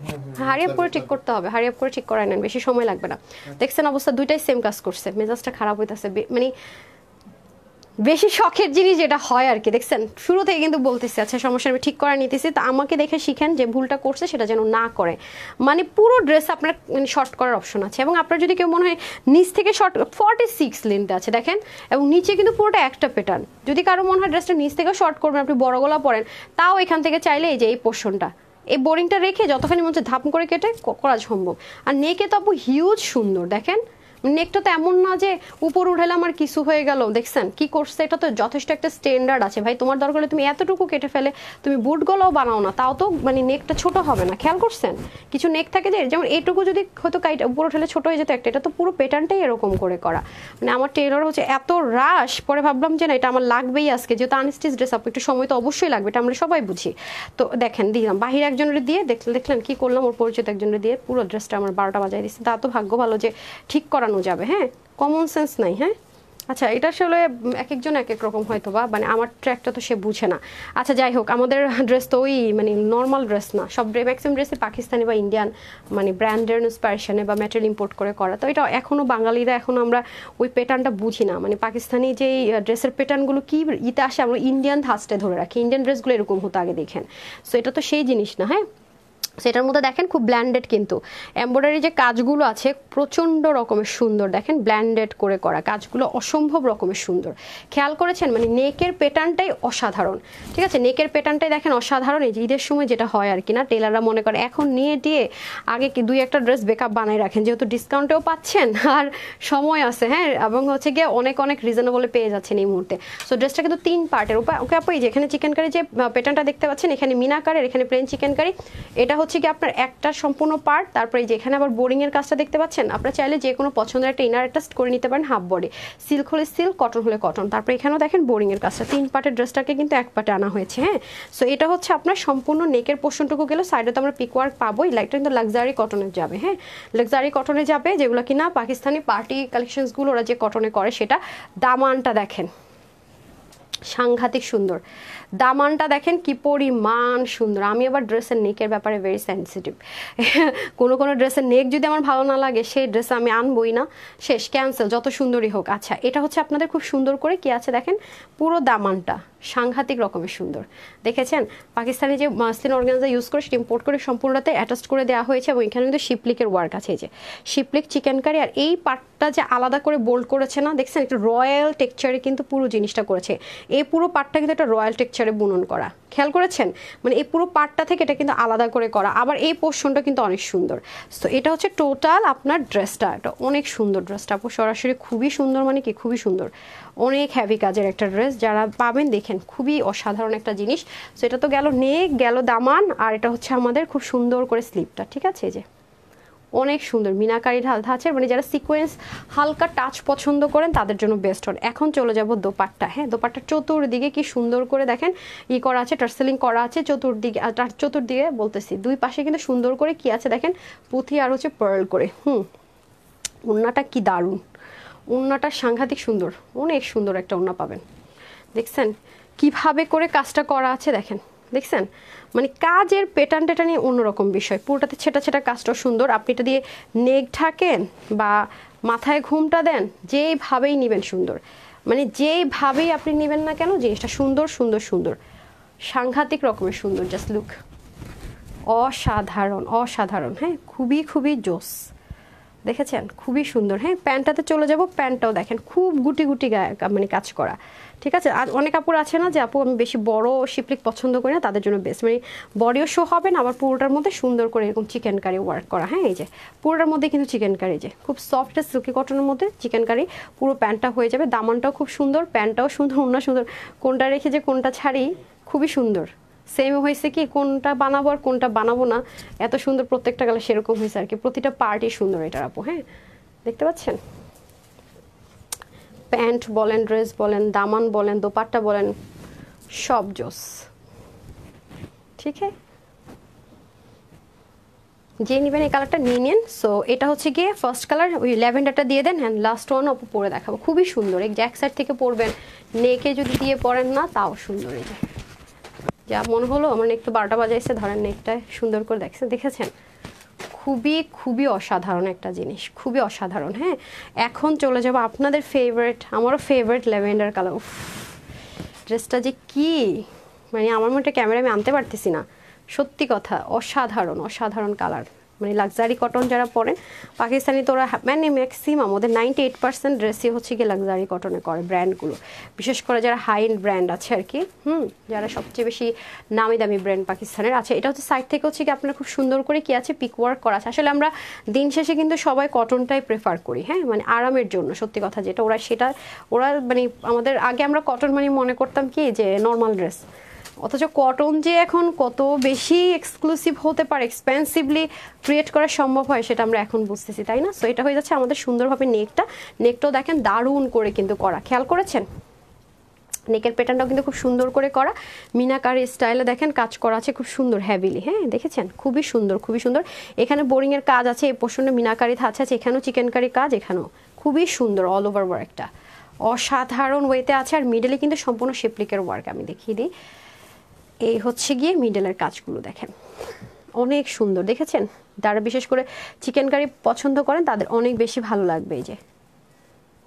হারিয়াপ করে ঠিক করতে হবে, হারিয়াপ করে ঠিক করাই নেন, বেশি সময় লাগবে না। দেখছেন অবস্থা দুইটাই সেম কাজ করছে, মেজাজটা খারাপ হইতেছে, মানে বেশি শখের জিনিস যেটা হয় আর কি, দেখছেন শুরু থেকে কিন্তু বলতেছি। আচ্ছা সমস্যা, আমি ঠিক করে নিতেছি, তো আমাকে দেখে শিখেন যে ভুলটা করছে সেটা যেন না করে। মানে পুরো ড্রেস আপনার মানে শর্ট করার অপশন আছে, এবং আপনার যদি কেউ মনে হয় নিচ থেকে শর্ট 46 লেন্থ আছে দেখেন, এবং নিচে কিন্তু পুরোটা একটা প্যাটার্ন। যদি কারো মনে হয় ড্রেসটা নিচ থেকে শর্ট করবেন, আপনি বড় গলা পরেন, তাও এখান থেকে চাইলে এই যে এই পোর্শনটা, এই বোরিংটা রেখে যতখানি মনে হচ্ছে ধাপ করে কেটে করা সম্ভব। আর নেকে তো আপু হিউজ সুন্দর, দেখেন নেকটা তো এমন না যে উপর উঠালাম আর কিছু হয়ে গেল, দেখছেন কি করছে, এটা তো যথেষ্ট একটা স্ট্যান্ডার্ড আছে ভাই। তোমার দরকার হলে তুমি এতটুকু কেটে ফেলে তুমি বুট গলাও বানাও না, তাও তো মানে নেকটা ছোট হবে না, খেয়াল করছেন? কিছু নেক থাকে যে যেমন এইটুকু যদি হয়তো উপর উঠালে ছোট হয়ে যেত একটা, এটা তো পুরো প্যাটার্নটাই এরকম করে করা। মানে আমার টেলর হচ্ছে এত রাশ, পরে ভাবলাম যে না এটা আমার লাগবেই আজকে, যেহেতু আনস্টিচ ড্রেস আপ একটু সময় তো অবশ্যই লাগবে, এটা আমরা সবাই বুঝি। তো দেখেন দিলাম বাহির একজনের দিয়ে, দেখলেন কি করলাম, ওর পরিচিত একজনের দিয়ে পুরো ড্রেসটা আমার 12টা বাজায় দিচ্ছি, তা তো ভাগ্য ভালো যে ঠিক করানো যাবে। হ্যাঁ কমন সেন্স নাই। হ্যাঁ আচ্ছা এটা আসলে এক একজন এক এক রকম হয়তো বা, মানে আমার ট্র্যাকটা তো সে বুঝে না। আচ্ছা যাই হোক, আমাদের ড্রেস তো ওই মানে নর্মাল ড্রেস না, সব ম্যাক্সিমাম ড্রেসে পাকিস্তানি বা ইন্ডিয়ান মানে ব্র্যান্ডের ইন্সপাইরেশনে বা ম্যাটেরিয়াল ইম্পোর্ট করে করা, তো এটা এখনও বাঙালিরা এখনও আমরা ওই প্যাটার্নটা বুঝি না। মানে পাকিস্তানি যেই ড্রেসের প্যাটার্নগুলো কি ইতে আসে, আমরা ইন্ডিয়ান ধাঁচটা ধরে রাখি, ইন্ডিয়ান ড্রেসগুলো এরকম হতো আগে দেখেন। সো এটা তো সেই জিনিস না। হ্যাঁ সেটার মধ্যে দেখেন খুব ব্ল্যান্ডেড, কিন্তু এমব্রয়ডারি যে কাজগুলো আছে প্রচণ্ড রকমের সুন্দর, দেখেন ব্ল্যান্ডেড করে করা কাজগুলো অসম্ভব রকমের সুন্দর, খেয়াল করেছেন? মানে নেকের প্যাটার্নটাই অসাধারণ, ঠিক আছে নেকের প্যাটার্নটাই দেখেন অসাধারণ। এই যে ঈদের সময় যেটা হয় আর কি না, টেলাররা মনে করে এখন নিয়ে দিয়ে আগে কি দুই একটা ড্রেস বেকআপ বানাই রাখেন, যেহেতু ডিসকাউন্টেও পাচ্ছেন আর সময় আছে। হ্যাঁ এবং হচ্ছে গিয়ে অনেক অনেক রিজনেবলে পেয়ে যাচ্ছেন এই মুহূর্তে। সো ড্রেসটা কিন্তু 3 পার্টের। ওকে আপু এই যে এখানে চিকেন কারি যে প্যাটার্নটা দেখতে পাচ্ছেন, এখানে মিনা কারি, এখানে প্লেন চিকেন কারি, এটা হচ্ছে কি আপনার একটা সম্পূর্ণ পার্ট, তারপরে যেখানে আবার বোরিং এর কাজটা দেখতে পাচ্ছেন, আপনারা চাইলে যে কোনো পছন্দের একটা ইনার অ্যাটাচ করে নিতে পারেন হাফ বডি, সিল্ক হলে সিল্ক, কটন হলে কটন। তারপরে এখানেও দেখেন বোরিং এর কাজটা, 3 পার্টের ড্রেসটাকে কিন্তু এক পার্টে আনা হয়েছে। হ্যাঁ, সো এটা হচ্ছে আপনার সম্পূর্ণ নেকের পোর্শনটুকু গেল, সাইডে তো আমরা পিক ওয়ার্ক পাবো, লাইকটা কিন্তু লাক্সারি কটনে যাবে। হ্যাঁ, লাক্সারি কটনে যাবে, যেগুলো কিনা পাকিস্তানি পার্টি কালেকশনসগুলো ওরা যে কটনে করে সেটা। দামানটা দেখেন সাংঘাতিক সুন্দর, দামানটা দেখেন কি পরিমাণ সুন্দর। আমি আবার ড্রেসের নেকের ব্যাপারে ভেরি সেন্সিটিভ। কোনো ড্রেসের নেক যদি আমার ভালো না লাগে সেই ড্রেস আমি আনবই না, শেষ, ক্যান্সেল, যত সুন্দরই হোক। আচ্ছা, এটা হচ্ছে আপনাদের খুব সুন্দর করে কি আছে দেখেন, পুরো দামানটা সাংঘাতিক রকমের সুন্দর। দেখেছেন পাকিস্তানি যে মাসলিন অর্গানজা ইউজ করে সেটা ইম্পোর্ট করে সম্পূর্ণটাতে অ্যাটাচ করে দেওয়া হয়েছে, এবং এখানে কিন্তু শিপলিকের ওয়ার্ক আছে, এই যে শিপলিক চিকেন কারি। আর এই পার্টটা যে আলাদা করে বোল্ড করেছে না, দেখছেন একটু রয়্যাল টেক্সচারে কিন্তু পুরো জিনিসটা করেছে। এই পুরো পার্টটা কিন্তু একটা রয়্যাল টেক্সচারে বুনন করা, খেয়াল করেছেন? মানে এই পুরো পার্টটা থেকে এটা কিন্তু আলাদা করে করা, আবার এই পোর্শনটা কিন্তু অনেক সুন্দর। সো এটা হচ্ছে টোটাল আপনার ড্রেসটা, এটা অনেক সুন্দর ড্রেসটা আপু, সরাসরি খুবই সুন্দর, মানে কি খুবই সুন্দর, অনেক হ্যাভি কাজের একটা ড্রেস। যারা পাবেন দেখেন খুবই অসাধারণ একটা জিনিস। সো এটা তো গেল নেক, গেল দামান, আর এটা হচ্ছে আমাদের খুব সুন্দর করে স্লিপটা, ঠিক আছে? এই যে অনেক সুন্দর মিনাকারি ধাঁচের, মানে যারা সিকোয়েন্স হালকা টাচ পছন্দ করেন তাদের জন্য বেস্ট হয়। এখন চলে যাব দোপাট্টা। হ্যাঁ, দোপাট্টার চতুর্দিকে কি সুন্দর করে দেখেন ই করা আছে, টার্সেলিং করা আছে চতুর্দিকে বলতেছি, দুই পাশে কিন্তু সুন্দর করে কি আছে দেখেন, পুঁথি আর হচ্ছে পার্ল করে। ওড়নাটা কি দারুণ, ওড়নাটা সাংঘাতিক সুন্দর, অনেক সুন্দর একটা ওড়না পাবেন। দেখছেন কিভাবে করে কাজটা করা আছে, দেখেন দেখছেন, মানে কাজের প্যাটার্নটা নিয়ে অন্যরকম বিষয়, পুরোটাতে ছেটা ছেটা কাজটাও সুন্দর। আপনি এটা দিয়ে নেক ঢাকেন বা মাথায় ঘুমটা দেন, যেইভাবেই নেবেন সুন্দর, মানে যেইভাবেই আপনি নেবেন না কেন জিনিসটা সুন্দর সুন্দর সুন্দর, সাংঘাতিক রকমের সুন্দর। জাস্ট লুক, অসাধারণ অসাধারণ। হ্যাঁ, খুবই খুবই জোস, দেখেছেন খুবই সুন্দর। হ্যাঁ, প্যান্টটাতে চলে যাব, প্যান্টটাও দেখেন খুব গুটি গুটি মানে কাজ করা, ঠিক আছে? আর অনেক আপুর আছে না যে আপু আমি বেশি বড় শিপলিক পছন্দ করি না, তাদের জন্য বেস্ট, মানে বডিও শো হবে না, আবার পুরোটার মধ্যে সুন্দর করে এরকম চিকেন কারি ওয়ার্ক করা। হ্যাঁ, এই যে পুরোটার মধ্যে কিন্তু চিকেন কারি, যে খুব সফট সিল্কি কটনের মধ্যে চিকেন কারি পুরো প্যান্টটা হয়ে যাবে। দামানটাও খুব সুন্দর, প্যান্টটাও সুন্দর, ওড়না সুন্দর, কোনটা রেখে যে কোনটা ছাড়ি, খুবই সুন্দর। সেম হয়েছে কি কোনটা বানাবো আর কোনটা বানাবো না, এত সুন্দর প্রত্যেকটা কালার সেরকম হয়েছে আর কি, প্রতিটা পার্টই সুন্দর এটার আপু। হ্যাঁ, দেখতে পাচ্ছেন প্যান্ট বলেন, ড্রেস বলেন, দামান বলেন, দোপাট্টা বলেন, সব জোস, ঠিক আছে? যে নেবেন এই কালারটা নিয়ে নিন। সো এটা হচ্ছে গিয়ে ফার্স্ট কালার, ওই ল্যাভেন্ডারটা দিয়ে দেন। হ্যাঁ, লাস্ট ওয়ান আপু পরে দেখাবো, খুবই সুন্দর। এই জ্যাক সাইড থেকে পরবেন, নেকে যদি দিয়ে পরেন না তাও সুন্দর। এই যে যা মনে হলো আমার নেক তো 12টা বাজাইছে, ধরেন নেকটায় সুন্দর করে দেখেছেন, খুবই খুবই অসাধারণ একটা জিনিস, খুবই অসাধারণ। হ্যাঁ, এখন চলে যাবো আপনাদের ফেভারিট, আমারও ফেভারিট ল্যাভেন্ডার কালার। উফ, ড্রেসটা যে কি, মানে আমার মনে ক্যামেরা আমি আনতে পারতেছি না, সত্যি কথা অসাধারণ অসাধারণ কালার। মানে লাক্সারি কটন যারা পরেন পাকিস্তানি, তোরা মানে ম্যাক্সিমাম ওদের 98% ড্রেসই হচ্ছে গিয়ে লাক্সারি কটনে করে ব্র্যান্ডগুলো, বিশেষ করে যারা হাই এন্ড ব্র্যান্ড আছে আর কি, যারা সবচেয়ে বেশি নামি দামি ব্র্যান্ড পাকিস্তানের আছে। এটা হচ্ছে সাইড থেকে হচ্ছে কি আপনার খুব সুন্দর করে কি আছে পিক ওয়ার্ক করা আছে। আসলে আমরা দিন শেষে কিন্তু সবাই কটনটাই প্রেফার করি, হ্যাঁ, মানে আরামের জন্য, সত্যি কথা যেটা, ওরা মানে আমাদের আগে আমরা কটন মানে মনে করতাম কি যে নর্মাল ড্রেস, অথচ কটন যে এখন কত বেশি এক্সক্লুসিভ হতে পারে, এক্সপেন্সিভলি ক্রিয়েট করা সম্ভব হয় সেটা আমরা এখন বুঝতেছি, তাই না? সো এটা হয়ে যাচ্ছে আমাদের সুন্দরভাবে নেকটাও দেখেন দারুণ করে কিন্তু করা, খেয়াল করেছেন? নেকের প্যাটার্নটাও কিন্তু খুব সুন্দর করে করা, মিনাকারি স্টাইলে দেখেন কাজ করা আছে খুব সুন্দর হ্যাভিলি। হ্যাঁ, দেখেছেন খুবই সুন্দর খুবই সুন্দর। এখানে বোরিং এর কাজ আছে, এই পোর্শনে মিনাকারি ধাঁচা আছে, এখানেও চিকেন কারি কাজ, এখানেও খুবই সুন্দর অল ওভার ওয়ার্কটা অসাধারণ ওয়েতে আছে। আর মিডলে কিন্তু সম্পূর্ণ শিপলিকের ওয়ার্ক, আমি দেখিয়ে দিই। এই হচ্ছে গিয়ে মিডলের কাজগুলো দেখেন অনেক সুন্দর, দেখেছেন? যারা বিশেষ করে চিকেন কারি পছন্দ করেন তাদের অনেক বেশি ভালো লাগবে। এই যে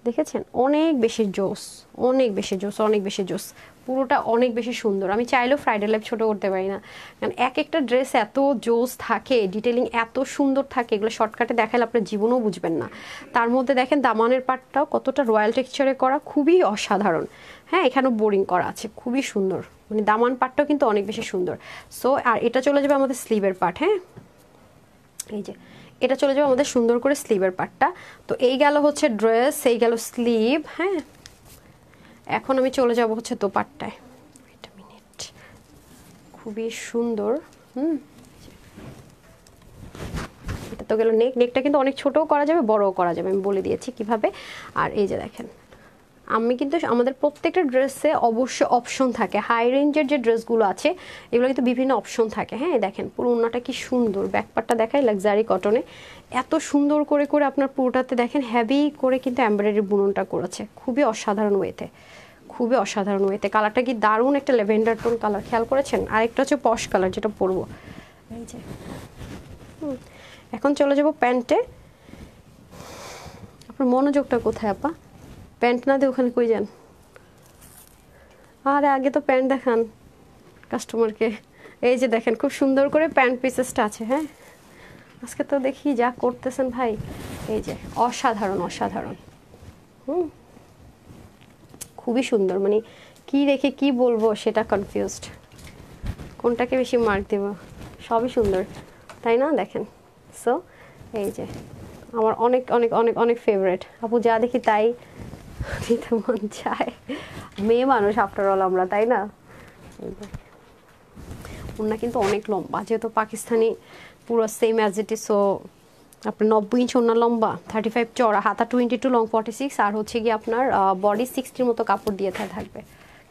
দেখেছেন অনেক বেশি জোস, অনেক বেশি জোস, অনেক বেশি জোস, পুরোটা অনেক বেশি সুন্দর। আমি চাইলেও ফ্রাইডে লাইভ ছোট করতে পারি না, কারণ এক একটা ড্রেস এত জোস থাকে, ডিটেলিং এত সুন্দর থাকে, এগুলো শর্টকাটে দেখালে আপনার জীবনেও বুঝবেন না। তার মধ্যে দেখেন দামানের পার্টটাও কতটা রয়্যাল টেক্সচারে করা, খুবই অসাধারণ। হ্যাঁ, এখানেও বোরিং করা আছে, খুবই সুন্দর, মানে দামান পার্টটাও কিন্তু অনেক বেশি সুন্দর। সো আর এটা চলে যাবে আমাদের স্লিভের পার্ট। হ্যাঁ, এই যে এটা চলে যাবে আমাদের সুন্দর করে স্লিভের পার্টটা। তো এই গেল হচ্ছে ড্রেস, এই গেল স্লিভ। হ্যাঁ, এখন আমি চলে যাব হচ্ছে দোপাট্টায়। একটা মিনিট, খুবই সুন্দর। তো গেল নেকটা কিন্তু অনেক ছোটও করা যাবে, বড়ও করা যাবে, আমি বলে দিয়েছি কিভাবে। আর এই যে দেখেন, আমি কিন্তু আমাদের প্রত্যেকটা ড্রেসে অবশ্যই অপশন থাকে, হাই রেঞ্জের যে ড্রেসগুলো আছে এগুলো কিন্তু বিভিন্ন অপশন থাকে। হ্যাঁ দেখেন পুরো ওড়নাটা কি সুন্দর, ব্যাকপার্টটা দেখায় লাক্সারি কটনে, এত সুন্দর করে করে আপনার পুরোটাতে দেখেন হেভি করে কিন্তু এমব্রয়ডারি বুননটা করেছে, খুবই অসাধারণ ওয়েতে, খুবই অসাধারণ ওয়েতে। কালারটা কি দারুণ একটা ল্যাভেন্ডার টোন কালার, খেয়াল করেছেন? আরেকটা হচ্ছে পশ কালার যেটা পরবো, এই যে। এখন চলে যাব প্যান্টে। আপনার মনোযোগটা কোথায় আপা? প্যান্ট না দিয়ে ওখানে কই যান? আরে আগে তো প্যান্ট দেখান কাস্টমারকে। এই যে দেখেন খুব সুন্দর করে প্যান্ট পিসেসটা আছে। হ্যাঁ আজকে তো দেখি যা করতেছেন ভাই, এই যে অসাধারণ অসাধারণ, খুবই সুন্দর, মানে কি রেখে কি বলবো সেটা কনফিউজড, কোনটাকে বেশি মার্ক দেব, সবই সুন্দর তাই না? দেখেন সো এই যে আমার অনেক অনেক অনেক অনেক ফেভারিট, আপু যা দেখি তাই দিতে মন চায়, মেয়ে মানুষ আফটার অল আমরা, তাই না? ওনা কিন্তু অনেক লম্বা, যেহেতু পাকিস্তানি পুরো same as it is, so আপনার 90 ইঞ্চ ওনা লম্বা, 35 চড়া, হাতা 22 লং 46, আর হচ্ছে কি আপনার বডি 60 মতো কাপড় দিয়ে থাকবে।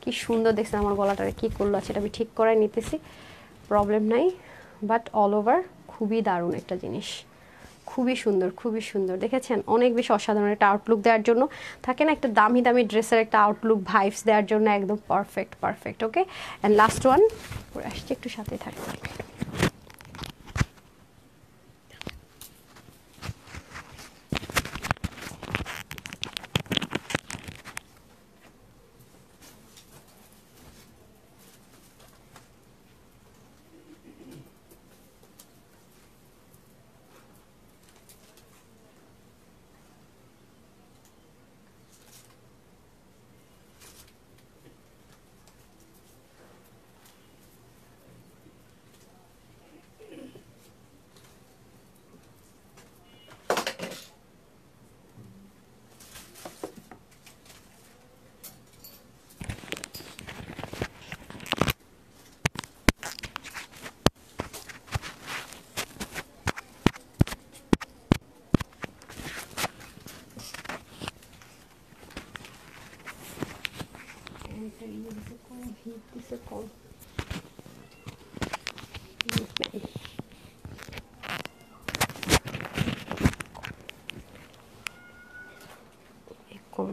কি সুন্দর দেখছেন আমার গলাটারে কি করলো আছে, এটা আমি ঠিক করাই নিতেছি, প্রবলেম নাই, বাট অল ওভার খুবই দারুণ একটা জিনিস, খুবই সুন্দর, খুবই সুন্দর, দেখেছেন? অনেক বেশি অসাধারণ একটা আউটলুক দেওয়ার জন্য, থাকে না একটা দামি দামি ড্রেসের একটা আউটলুক ভাইবস দেওয়ার জন্য একদম perfect perfect. Okay, and last one পরে আসছে, একটু সাথে থাকবে।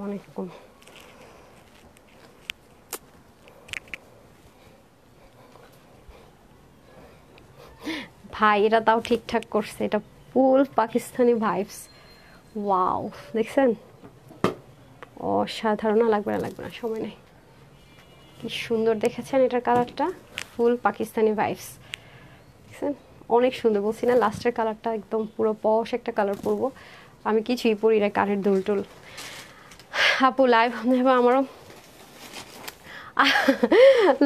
অনেক কম, ভাই এটা তাও ঠিকঠাক করছে, এটা ফুল পাকিস্তানি ভাইবস, ওয়াও দেখছেন? অসাধারণ, লাগবে না লাগবে না, সময় নেই, কি সুন্দর দেখেছেন এটার কালারটা, ফুল পাকিস্তানি ভাইবস দেখছেন? অনেক সুন্দর, বলছি না লাস্টের কালারটা একদম পুরো পশ একটা কালার পরবো, আমি কিছুই পরি না, কানের দুল টুল। আপু লাইভ আমারও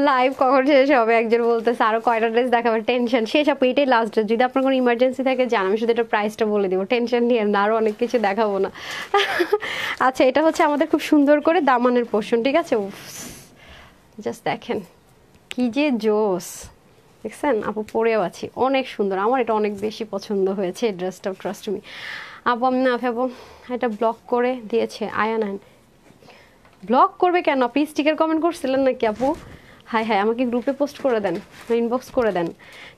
লাইভ কখন শেষ হবে? একজন বলতেছে আরো কয়টা ড্রেস দেখাবে, টেনশন শেষ আপু, এটাই লাস্ট ড্রেস, যদি আপনার কোনো ইমার্জেন্সি থাকে জান, আমি শুধু এটা প্রাইসটা বলে দিব, টেনশন নিয়ে না, আরো অনেক কিছু দেখাবো না। আচ্ছা এটা হচ্ছে আমাদের খুব সুন্দর করে দামানের পোর্শন, ঠিক আছে? জাস্ট দেখেন কি যে জোস, দেখছেন? আপু পরেও আছি, অনেক সুন্দর, আমার এটা অনেক বেশি পছন্দ হয়েছে এই ড্রেসটা, ট্রাস্ট মি। আপু আমি না ভেবো এটা ব্লক করে দিয়েছে, আয়ান ব্লক করবে কেন? আপনি স্টিকার কমেন্ট করছিলেন নাকি আপু? হাই হাই, আমাকে গ্রুপে পোস্ট করে দেন, ইনবক্স করে দেন,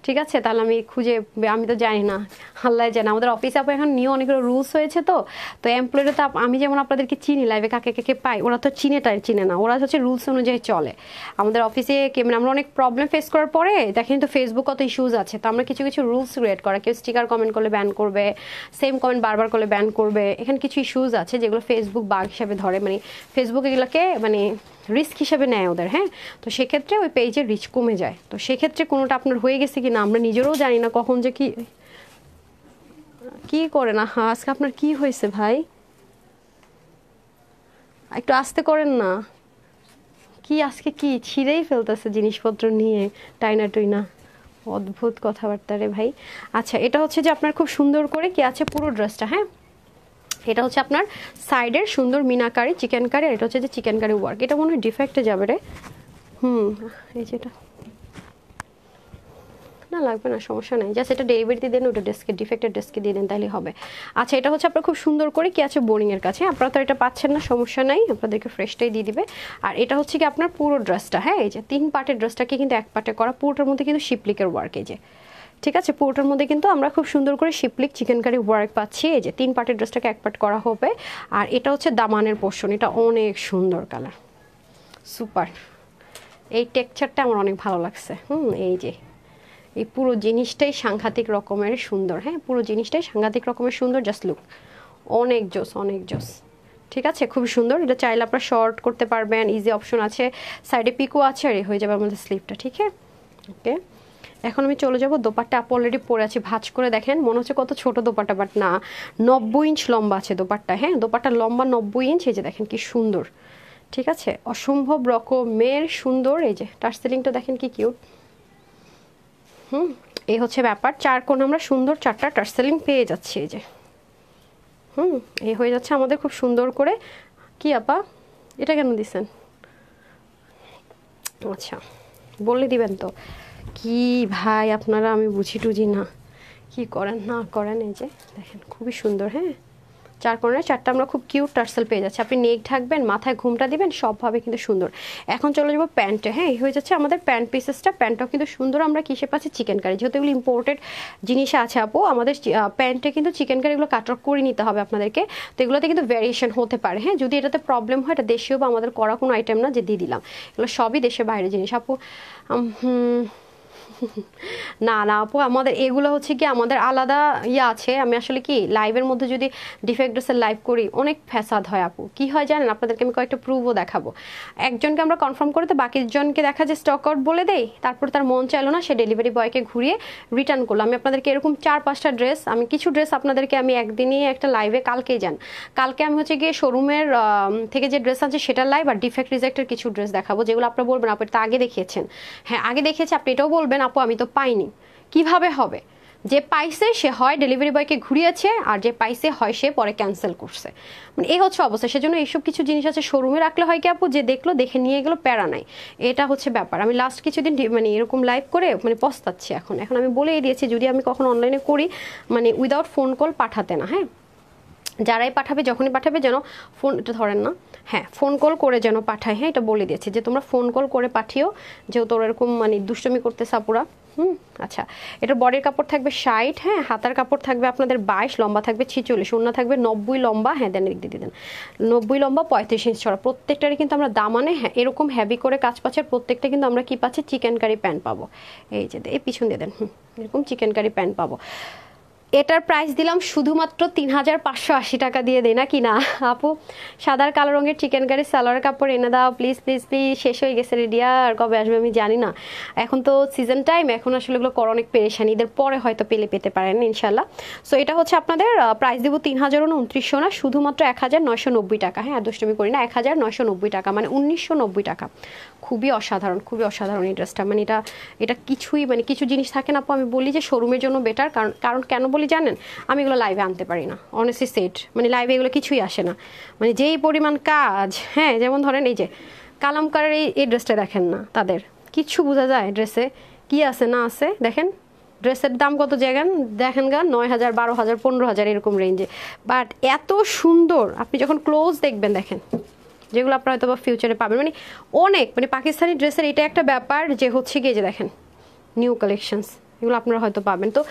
ঠিক আছে? তাহলে আমি খুঁজে, আমি তো জানি না, আল্লাহ জানে। আমাদের অফিসে আপু এখন নিয়ে অনেকগুলো রুলস হয়েছে, তো এমপ্লয়িরা তো আমি যেমন আপনাদেরকে চিনি, লাইভে কাকে কাকে পাই, ওরা তো চিনে না, ওরা হচ্ছে রুলস অনুযায়ী চলে। আমাদের অফিসে মানে আমরা অনেক প্রবলেম ফেস করার পরে দেখেন তো ফেসবুক কত ইস্যুজ আছে, তো আমরা কিছু কিছু রুলস ক্রিয়েট করা, কেউ স্টিকার কমেন্ট করলে ব্যান করবে, সেম কমেন্ট বারবার করলে ব্যান করবে, এখানে কিছু ইস্যুজ আছে যেগুলো ফেসবুক বাগ হিসাবে ধরে, মানে ফেসবুক এগুলোকে মানে রিস্ক হিসেবে নেয় ওদের। হ্যাঁ, তো সেক্ষেত্রে ওই পেজের রিচ কমে যায়, তো সেক্ষেত্রে কোনোটা আপনার হয়ে গেছে কি না আমরা নিজেরাও জানি না, কখন যে কি করে না। হ্যাঁ আজকে আপনার কি হয়েছে ভাই? একটু আস্তে করেন না, কি আজকে কি ছিঁড়েই ফেলতেছে জিনিসপত্র নিয়ে, টাইনা টুইনা, অদ্ভুত কথাবার্তা রে ভাই। আচ্ছা এটা হচ্ছে যে আপনার খুব সুন্দর করে কি আছে পুরো ড্রেসটা, হ্যাঁ এটা হচ্ছে আপনার সাইডের সুন্দর মিনাকারি চিকেন কারি, আর এটা হচ্ছে যে চিকেন কারি ওয়ার্ক, এটা মনে হয় ডিফেক্টে যাবে রে। এই যেটা না লাগবে না, সমস্যা নেই, জাস্ট এটা ডেলিভারিতে দেন, ওটা ডেস্কে ডিফেক্টেড ডেস্কে দিয়ে দেন, তাহলেই হবে। আচ্ছা, এটা হচ্ছে আপনার খুব সুন্দর করে কি আছে বোরিংয়ের কাছে, আপনারা তো এটা পাচ্ছেন না, সমস্যা নাই, আপনাদেরকে ফ্রেশটাই দিয়ে দিবে। আর এটা হচ্ছে কি আপনার পুরো ড্রেসটা, হ্যাঁ এই যে 3 পার্টের ড্রেসটাকে কিন্তু 1 পার্টে করা, পুরোটার মধ্যে কিন্তু শিপলিকের ওয়ার্ক, এই যে ঠিক আছে, পুরোটার মধ্যে কিন্তু আমরা খুব সুন্দর করে শিপলিক চিকেনকারি ওয়ার্ক পাচ্ছি। এই যে 3 পার্টের ড্রেসটাকে 1 পার্ট করা হবে। আর এটা হচ্ছে দামানের পোর্শন, এটা অনেক সুন্দর কালার, সুপার, এই টেক্সচারটা আমার অনেক ভালো লাগছে। এই যে এই পুরো জিনিসটাই সাংঘাতিক রকমের সুন্দর, হ্যাঁ পুরো জিনিসটাই সাংঘাতিক রকমের সুন্দর, জাস্ট লুক, অনেক জোস, অনেক জোস, ঠিক আছে, খুবই সুন্দর। এটা চাইলে আপনারা শর্ট করতে পারবেন, ইজি অপশন আছে, সাইডে পিকো আছে, আর এই হয়ে যাবে আমাদের স্লিভটা, ঠিক আছে। ওকে, এখন আমি চলে যাব দোপাট্টা, আপু অলরেডি পরে আছি, ভাঁজ করে দেখেন, মনে হচ্ছে কত ছোট দোপাট্টা, বাট না, 90 ইঞ্চ লম্বা আছে দোপাট্টা, হ্যাঁ দোপাট্টা লম্বা 90 ইঞ্চ, এই যে দেখেন কি সুন্দর, ঠিক আছে, অসম্ভব রকমের সুন্দর। এই যে টার্সেলিংটা দেখেন কি কিউট। এই হচ্ছে ব্যাপার, 4 কোণ আমরা সুন্দর 4টা টার্সেলিং পেয়ে যাচ্ছি, এই যে এই হয়ে যাচ্ছে আমাদের খুব সুন্দর করে। কি আপা এটা কেন দিছেন? আচ্ছা বলে দিবেন তো, কি ভাই আপনারা, আমি বুঝি টুঝি না, কি করেন না করেন। এই যে দেখেন খুবই সুন্দর, হ্যাঁ 4 কোণের 4টা আমরা খুব কিউট টার্সেল পেয়ে যাচ্ছি, আপনি নেক ঢাকবেন, মাথায় ঘুমটা দিবেন, সবভাবে কিন্তু সুন্দর। এখন চলে যাবো প্যান্টে, হ্যাঁ এই হয়ে যাচ্ছে আমাদের প্যান্ট পিসেসটা, প্যান্টটাও কিন্তু সুন্দর, আমরা কিসে পাচ্ছি চিকেন কারি, যেহেতু এগুলো ইম্পোর্টেড জিনিস আছে আপু, আমাদের প্যান্টে কিন্তু চিকেন কারি এগুলো কাট করে নিতে হবে আপনাদেরকে, তো এগুলোতে কিন্তু ভ্যারিয়েশন হতে পারে, হ্যাঁ যদি এটাতে প্রবলেম হয়, এটা দেশীয় বা আমাদের করা কোনো আইটেম না যে দিয়ে দিলাম, এগুলো সবই দেশের বাইরে জিনিস আপু। না না আপু, আমাদের এগুলো হচ্ছে কি আমাদের আলাদা ইয়ে আছে, আমি আসলে কি লাইভের মধ্যে যদি ডিফেক্ট ড্রেসের লাইভ করি অনেক ফ্যাসাদ হয় আপু, কি হয় জানেন, আপনাদেরকে আমি কয়েকটা প্রুফও দেখাবো, একজনকে আমরা কনফার্ম করে তো বাকি জনকে দেখা যায় স্টক আউট বলে দেই, তারপর তার মন চাইলো না, সে ডেলিভারি বয়কে ঘুরিয়ে রিটার্ন করলো। আমি আপনাদেরকে এরকম 4-5টা ড্রেস, আমি কিছু ড্রেস আপনাদেরকে আমি একদিনই একটা লাইভে, কালকেই যান, কালকে আমি হচ্ছে গিয়ে শোরুমের থেকে যে ড্রেস আছে সেটার লাইভ, আর ডিফেক্ট রিজেক্টের কিছু ড্রেস দেখাবো, যেগুলো আপনারা বলবেন আপনি তো আগে দেখিয়েছেন, হ্যাঁ আগে দেখিয়েছি, আপনি এটাও বলবেন আপু আমি তো পাইনি, কিভাবে হবে, যে পাইছে সে হয় ডেলিভারি বয়কে ঘুরিয়েছে, আর যে পাইছে হয় সে পরে ক্যান্সেল করছে, মানে এই হচ্ছে অবস্থা। সেজন্য এইসব কিছু জিনিস আছে শোরুমে রাখলে হয় কি আপু, যে দেখলো দেখে নিয়ে গেলো, প্যারা নাই, এটা হচ্ছে ব্যাপার। আমি লাস্ট কিছুদিন মানে এরকম লাইভ করে মানে পস্তাচ্ছি, এখন আমি বলেই দিয়েছি যদি আমি কখনো অনলাইনে করি মানে উইদাউট ফোন কল পাঠাতে না, হ্যাঁ যারাই পাঠাবে যখনই পাঠাবে যেন ফোন, এটা ধরেন না, হ্যাঁ ফোন কল করে যেন পাঠায়, হ্যাঁ এটা বলে দিয়েছে যে তোমরা ফোন কল করে পাঠিও, যেহেতু ওরা এরকম মানে দুষ্টমি করতে সাপুরা। আচ্ছা, এটা বডির কাপড় থাকবে 60, হ্যাঁ হাতার কাপড় থাকবে আপনাদের 22, লম্বা থাকবে 46, ওড়না থাকবে 90 লম্বা, হ্যাঁ দেন দিয়ে দেন 90 লম্বা 35 ইঞ্চ ছড়া, প্রত্যেকটারই কিন্তু আমরা দামানে হ্যাঁ এরকম হেভি করে কাজ পাচ্ছি, প্রত্যেকটা কিন্তু আমরা কি পাচ্ছি চিকেন কারি প্যান্ট পাবো, এই যে এই পিছন দিয়ে দেন, এরকম চিকেন কারি প্যান্ট পাবো। এটার প্রাইস দিলাম শুধুমাত্র 3580 টাকা দিয়ে দেয় না কি না আপু, সাদার কালো রঙের চিকেন কারি সালোয়ার কাপড় এনে দাও প্লিজ প্লিজ প্লিজ, শেষ হয়ে গেছে রেডিয়া, আর কবে আসবে আমি জানি না, এখন তো সিজন টাইম, এখন আসলে এগুলো করা অনেক পেরেশানি, ঈদের পরে হয়তো পেতে পারেন ইনশাল্লাহ। সো এটা হচ্ছে আপনাদের প্রাইস দিব 3029 না, শুধুমাত্র 1990 টাকা, হ্যাঁ দুষ্টমি করি না, 1990 টাকা মানে 1990 টাকা, খুবই অসাধারণ, খুবই অসাধারণ এই ড্রেসটা, মানে এটা কিছুই মানে কিছু জিনিস থাকে না আপু, আমি বলি যে শোরুমের জন্য বেটার, কারণ কেন বলি জানেন, আমি এগুলো লাইভে আনতে পারি না, অনেস্টলি সেট, মানে লাইভে এগুলো কিছুই আসে না, মানে যেই পরিমাণ কাজ, হ্যাঁ যেমন ধরেন এই যে কালামকারের এই ড্রেসটা দেখেন না, তাদের কিচ্ছু বোঝা যায় ড্রেসে কি আছে না আছে, দেখেন ড্রেসের দাম কত জায়গান দেখেন গা, 9000 12000 15000 এরকম রেঞ্জে, বাট এত সুন্দর, আপনি যখন ক্লোজ দেখবেন দেখেন যেগুলো আপনারা হয়তো বা ফিউচারে পাবেন, মানে অনেক মানে পাকিস্তানি ড্রেসের এটা একটা ব্যাপার যে হচ্ছে গিয়ে যে দেখেন নিউ কালেকশনস, এগুলো আপনারা হয়তো পাবেন, তো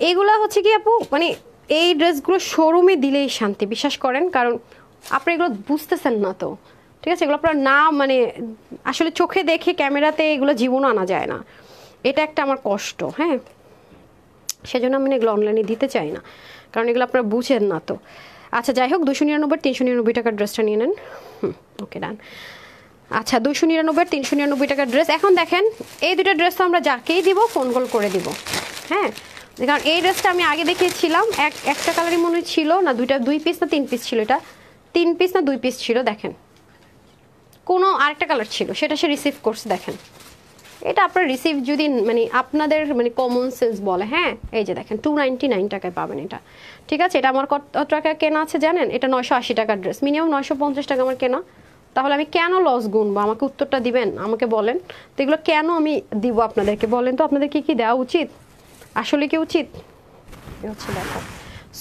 এইগুলো হচ্ছে কি আপু মানে এই ড্রেসগুলো শোরুমে দিলেই শান্তি, বিশ্বাস করেন, কারণ আপনি এগুলো বুঝতেছেন না তো, ঠিক আছে, এগুলো আপনার না মানে আসলে চোখে দেখে ক্যামেরাতে এগুলো জীবনও আনা যায় না, এটা একটা আমার কষ্ট, হ্যাঁ সেজন্য আমি এগুলো অনলাইনে দিতে চাই না, কারণ এগুলো আপনারা বুঝেন না তো। আচ্ছা যাই হোক 299 399 টাকার ড্রেসটা নিয়ে নেন, ওকে ডান। আচ্ছা 299 399 টাকার ড্রেস, এখন দেখেন এই দুটো ড্রেস তো আমরা যাকেই দিব ফোন কল করে দিব, হ্যাঁ কারণ এই ড্রেসটা আমি আগে দেখিয়েছিলাম, একটা কালারই মনে ছিল না, 2 পিস না 3 পিস ছিল, এটা 3 পিস না 2 পিস ছিল, দেখেন কোনো আরেকটা কালার ছিল সেটা সে রিসিভ করছে, দেখেন এটা আপনার রিসিভ যদি মানে আপনাদের মানে কমন সেন্স বলে, হ্যাঁ এই যে দেখেন 299 টাকায় পাবেন এটা, ঠিক আছে, এটা আমার কত টাকা কেনা আছে জানেন, এটা 980 টাকার ড্রেস, মিনিমাম 950 টাকা আমার কেনা, তাহলে আমি কেন লস গুনবো? আমাকে উত্তরটা দিবেন, আমাকে বলেন তো এগুলো কেন আমি দিব আপনাদেরকে, বলেন তো আপনাদের কি দেওয়া উচিত, আসলে কি উচিত? হচ্ছে দেখো,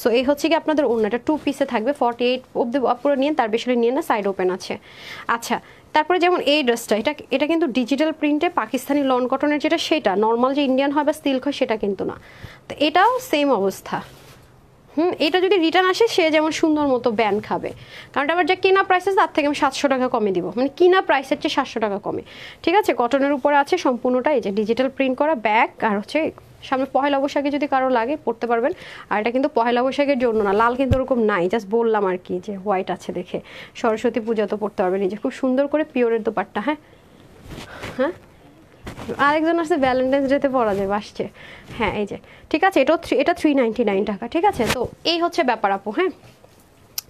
সো এই হচ্ছে কি আপনাদের ওড়নাটা 2 পিসে থাকবে, 48 অবধি পুরো নিয়ে, তার বেশি নিয়ে না, সাইড ওপেন আছে। আচ্ছা, তারপরে যেমন এই ড্রেসটা, এটা কিন্তু ডিজিটাল প্রিন্টে পাকিস্তানি লন কটনের, যেটা সেটা নর্মাল যে ইন্ডিয়ান হয় বা সিল্ক হয় সেটা কিন্তু না, তো এটাও সেম অবস্থা। এটা যদি রিটার্ন আসে সে যেমন সুন্দর মতো ব্যান্ড খাবে, কারণ আবার যে কিনা প্রাইসেস তার থেকে আমি 700 টাকা কমে দিব, মানে কিনা প্রাইসের চেয়ে 700 টাকা কমে, ঠিক আছে? কটনের উপরে আছে সম্পূর্ণটা, এই যে ডিজিটাল প্রিন্ট করা ব্যাগ, আর হচ্ছে সামনে পহেলা বৈশাখে যদি কারো লাগে পড়তে পারবেন। আর এটা কিন্তু পহেলা বৈশাখের জন্য না, লাল কিন্তু ওরকম নাই, জাস্ট বললাম আর কি যে হোয়াইট আছে দেখে, সরস্বতী পূজা তো পড়তে পারবেন। এই যে খুব সুন্দর করে পিওরের দোপাট্টা। হ্যাঁ হ্যাঁ, আরেকজন আছে ভ্যালেন্টাইন্স ডেতে পরা যাবে, আসছে। হ্যাঁ এই যে, ঠিক আছে, এটা 399 টাকা, ঠিক আছে? তো এই হচ্ছে ব্যাপার আপু। হ্যাঁ,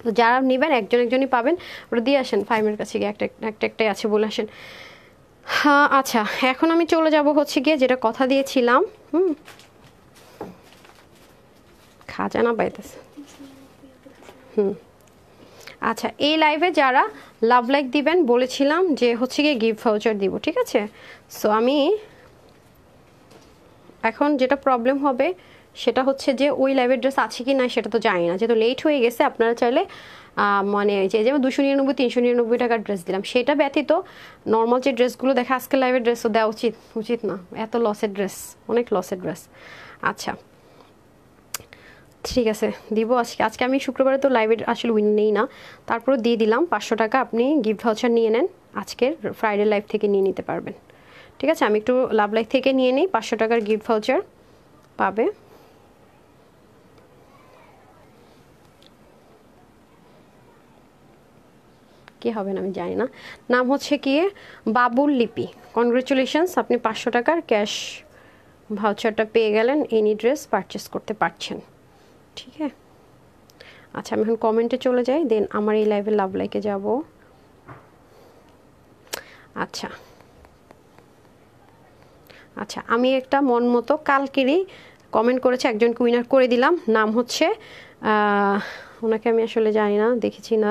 তো যারা নেবেন একজনই পাবেন, ওটা দিয়ে আসেন ফাইমের কাছে গিয়ে, একটাই আছে বলে আসেন। হ্যাঁ আচ্ছা, এখন আমি চলে যাব হচ্ছে গিয়ে যেটা কথা দিয়েছিলাম। খাজানা পাইতেছে। আচ্ছা, এই লাইভে যারা লাভ লাইক দিবেন বলেছিলাম যে হচ্ছে গিয়ে গিফট ভাউচার দিব, ঠিক আছে? সো আমি এখন যেটা প্রবলেম হবে সেটা হচ্ছে যে ওই লাইভের ড্রেস আছে কি না সেটা তো জানি না, যেহেতু লেট হয়ে গেছে। আপনারা চাইলে মানে যে যেমন 299 399 টাকার ড্রেস দিলাম, সেটা ব্যতীত নর্মাল যে ড্রেসগুলো দেখা আজকে লাইভের ড্রেসও দেওয়া উচিত না, এত লসের ড্রেস, অনেক লসের ড্রেস। আচ্ছা ঠিক আছে, দিব আজকে আমি শুক্রবারে তো লাইভের আসলে উইন নেই না, তারপরে দিয়ে দিলাম 500 টাকা, আপনি গিফট ভাউচার নিয়ে নেন, আজকের ফ্রাইডে লাইভ থেকে নিয়ে নিতে পারবেন, ঠিক আছে? আমি একটু লাভ লাইভ থেকে নিয়ে নিই, 500 টাকার গিফট ভাউচার পাবে। কি হবে না আমি জানি না। নাম হচ্ছে কি বাবুল লিপি, কনগ্রেচুলেশনস, আপনি 500 টাকার ক্যাশ ভাউচারটা পেয়ে গেলেন, এনি ড্রেস পারচেস করতে পারছেন, ঠিক আছে? আচ্ছা আমি এখন কমেন্টে চলে যাই, দেন আমার এই লাইভে লাভ লাইকে যাব। আচ্ছা আচ্ছা, আমি একটা মন মতো কালকেরই কমেন্ট করেছে, একজনকে উইনার করে দিলাম, নাম হচ্ছে ওনাকে আমি আসলে জানি না, দেখেছি না,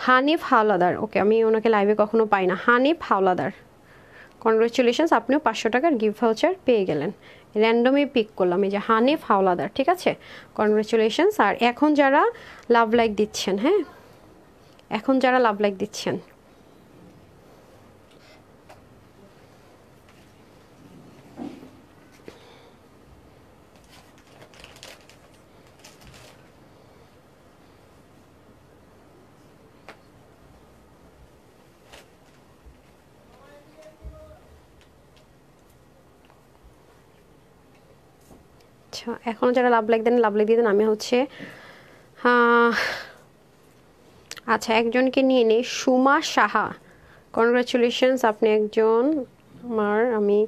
হানিফ হাওলাদার। ওকে, আমি ওনাকে লাইভে কখনো পাই না, হানিফ হাওলাদার, কনগ্রেচুলেশনস, আপনিও 500 টাকার গিফট ভাউচার পেয়ে গেলেন, র্যান্ডমই পিক করলাম, এই যে হানিফ হাওলাদার, ঠিক আছে? কনগ্রেচুলেশনস। আর এখন যারা লাভ লাইক দিচ্ছেন, হ্যাঁ এখন যারা লাভ লাইক দিচ্ছেন, আচ্ছা এখনও যারা লাভ লাইক দেন লাভ লাইক দিয়ে দেন। আমি হচ্ছে আচ্ছা একজনকে নিয়ে নেই, সুমা সাহা, কনগ্রাচুলেশনস, আপনি একজন আমি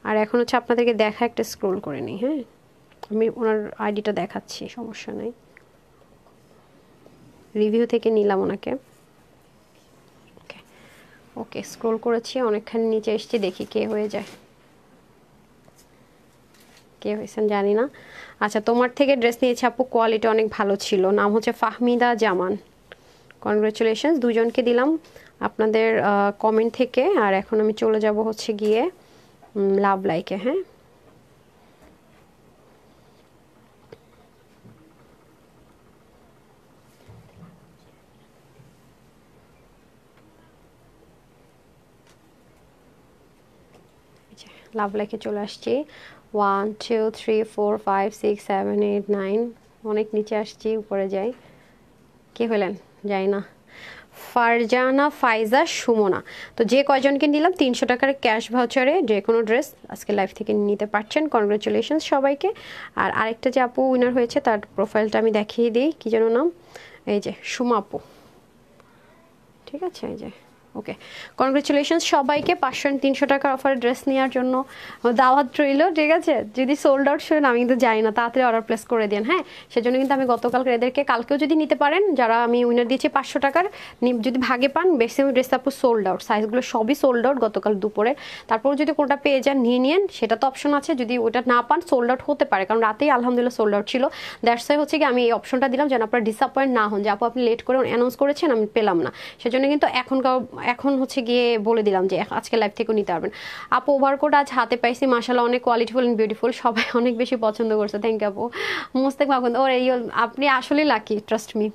আর এখন হচ্ছে আপনাদেরকে দেখা একটা স্ক্রোল করে নিই। হ্যাঁ আমি ওনার আইডিটা দেখাচ্ছি, সমস্যা নেই, রিভিউ থেকে নিলাম ওনাকে। ওকে ওকে, স্ক্রোল করেছি অনেকখানি নিচে এসেছি, দেখি কে হয়ে যায়, কে হয়েছেন জানি না। আচ্ছা তোমার থেকে ড্রেস নিয়েছি আপু, কোয়ালিটি অনেক ভালো ছিল, নাম হচ্ছে ফাহমিদা জামান, কনগ্রাচুলেশনস, দুজনকে দিলাম আপনাদের কমেন্ট থেকে। আর এখন আমি চলে যাব হচ্ছে গিয়ে লাভ লাইকে। হ্যাঁ লাভ লাইকে চলে আসছি, 1 2 3 4 5 6 7 8 9, অনেক নিচে আসছি, উপরে যাই, কে হলেন যাই না, ফারজানা ফাইজা সুমনা। তো যে কয়জনকে নিলাম 300 টাকার ক্যাশ ভাউচারে যে কোনো ড্রেস আজকে লাইভ থেকে নিতে পারছেন, কনগ্রাচুলেশনস সবাইকে। আর আরেকটা যে আপু উইনার হয়েছে তার প্রোফাইলটা আমি দেখিয়ে দিই, কী যেন নাম, এই যে সুমা আপু, ঠিক আছে? এই যে ওকে, কনগ্রাচুলেশনস সবাইকে, 500 টাকার অফারে ড্রেস নেওয়ার জন্য দাওয়াত রইল, ঠিক আছে? যদি সোল্ড আউট শোনেন আমি কিন্তু যাই না, তাড়াতাড়ি অর্ডার প্লেস করে দেন। হ্যাঁ সেজন্য কিন্তু আমি গতকাল এদেরকে, কালকেও যদি নিতে পারেন যারা আমি উইনার দিয়েছি 500 টাকার, যদি ভাগে পান, ম্যাক্সিমাম ড্রেস আপু সোল্ড আউট, সাইজগুলো সবই সোল্ড আউট গতকাল দুপুরে, তারপর যদি কোনটা পেয়ে যান নিয়ে নিন, সেটা তো অপশন আছে, যদি ওটা না পান সোল্ড আউট হতে পারে, কারণ রাতেই আলহামদুলিল্লাহ সোল্ড আউট ছিল, দ্যাটস ওয়াই হচ্ছে কি আমি এই অপশনটা দিলাম যেন আপনারা ডিসঅ্যাপয়েন্ট না হন, যে আপু আপনি লেট করে অ্যানাউন্স করেছেন আমি পেলাম না, সেজন্য কিন্তু এখন হচ্ছে গিয়ে বলে দিলাম যে আজকে লাইভ থেকেও নিতে পারবেন। আপু ওভারকোট আজ হাতে পাইছি, মাশাআল্লাহ অনেক কোয়ালিটিফুল এন্ড বিউটিফুল, সবাই অনেক বেশি পছন্দ করছে, থ্যাংক ইউ আপু। মুস্তাক মাহমুদ, ওরে আপনি আসলে লাকি, ট্রাস্ট মি।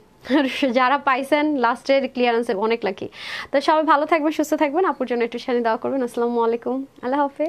যারা পাইছেন লাস্টের ক্লিয়ারেন্সে অনেক লাকি। তো সবাই ভালো থাকবেন, সুস্থ থাকবেন, আপুর জন্য একটু সানি দেওয়া করবেন। আসসালামু আলাইকুম, আল্লাহ হাফেজ।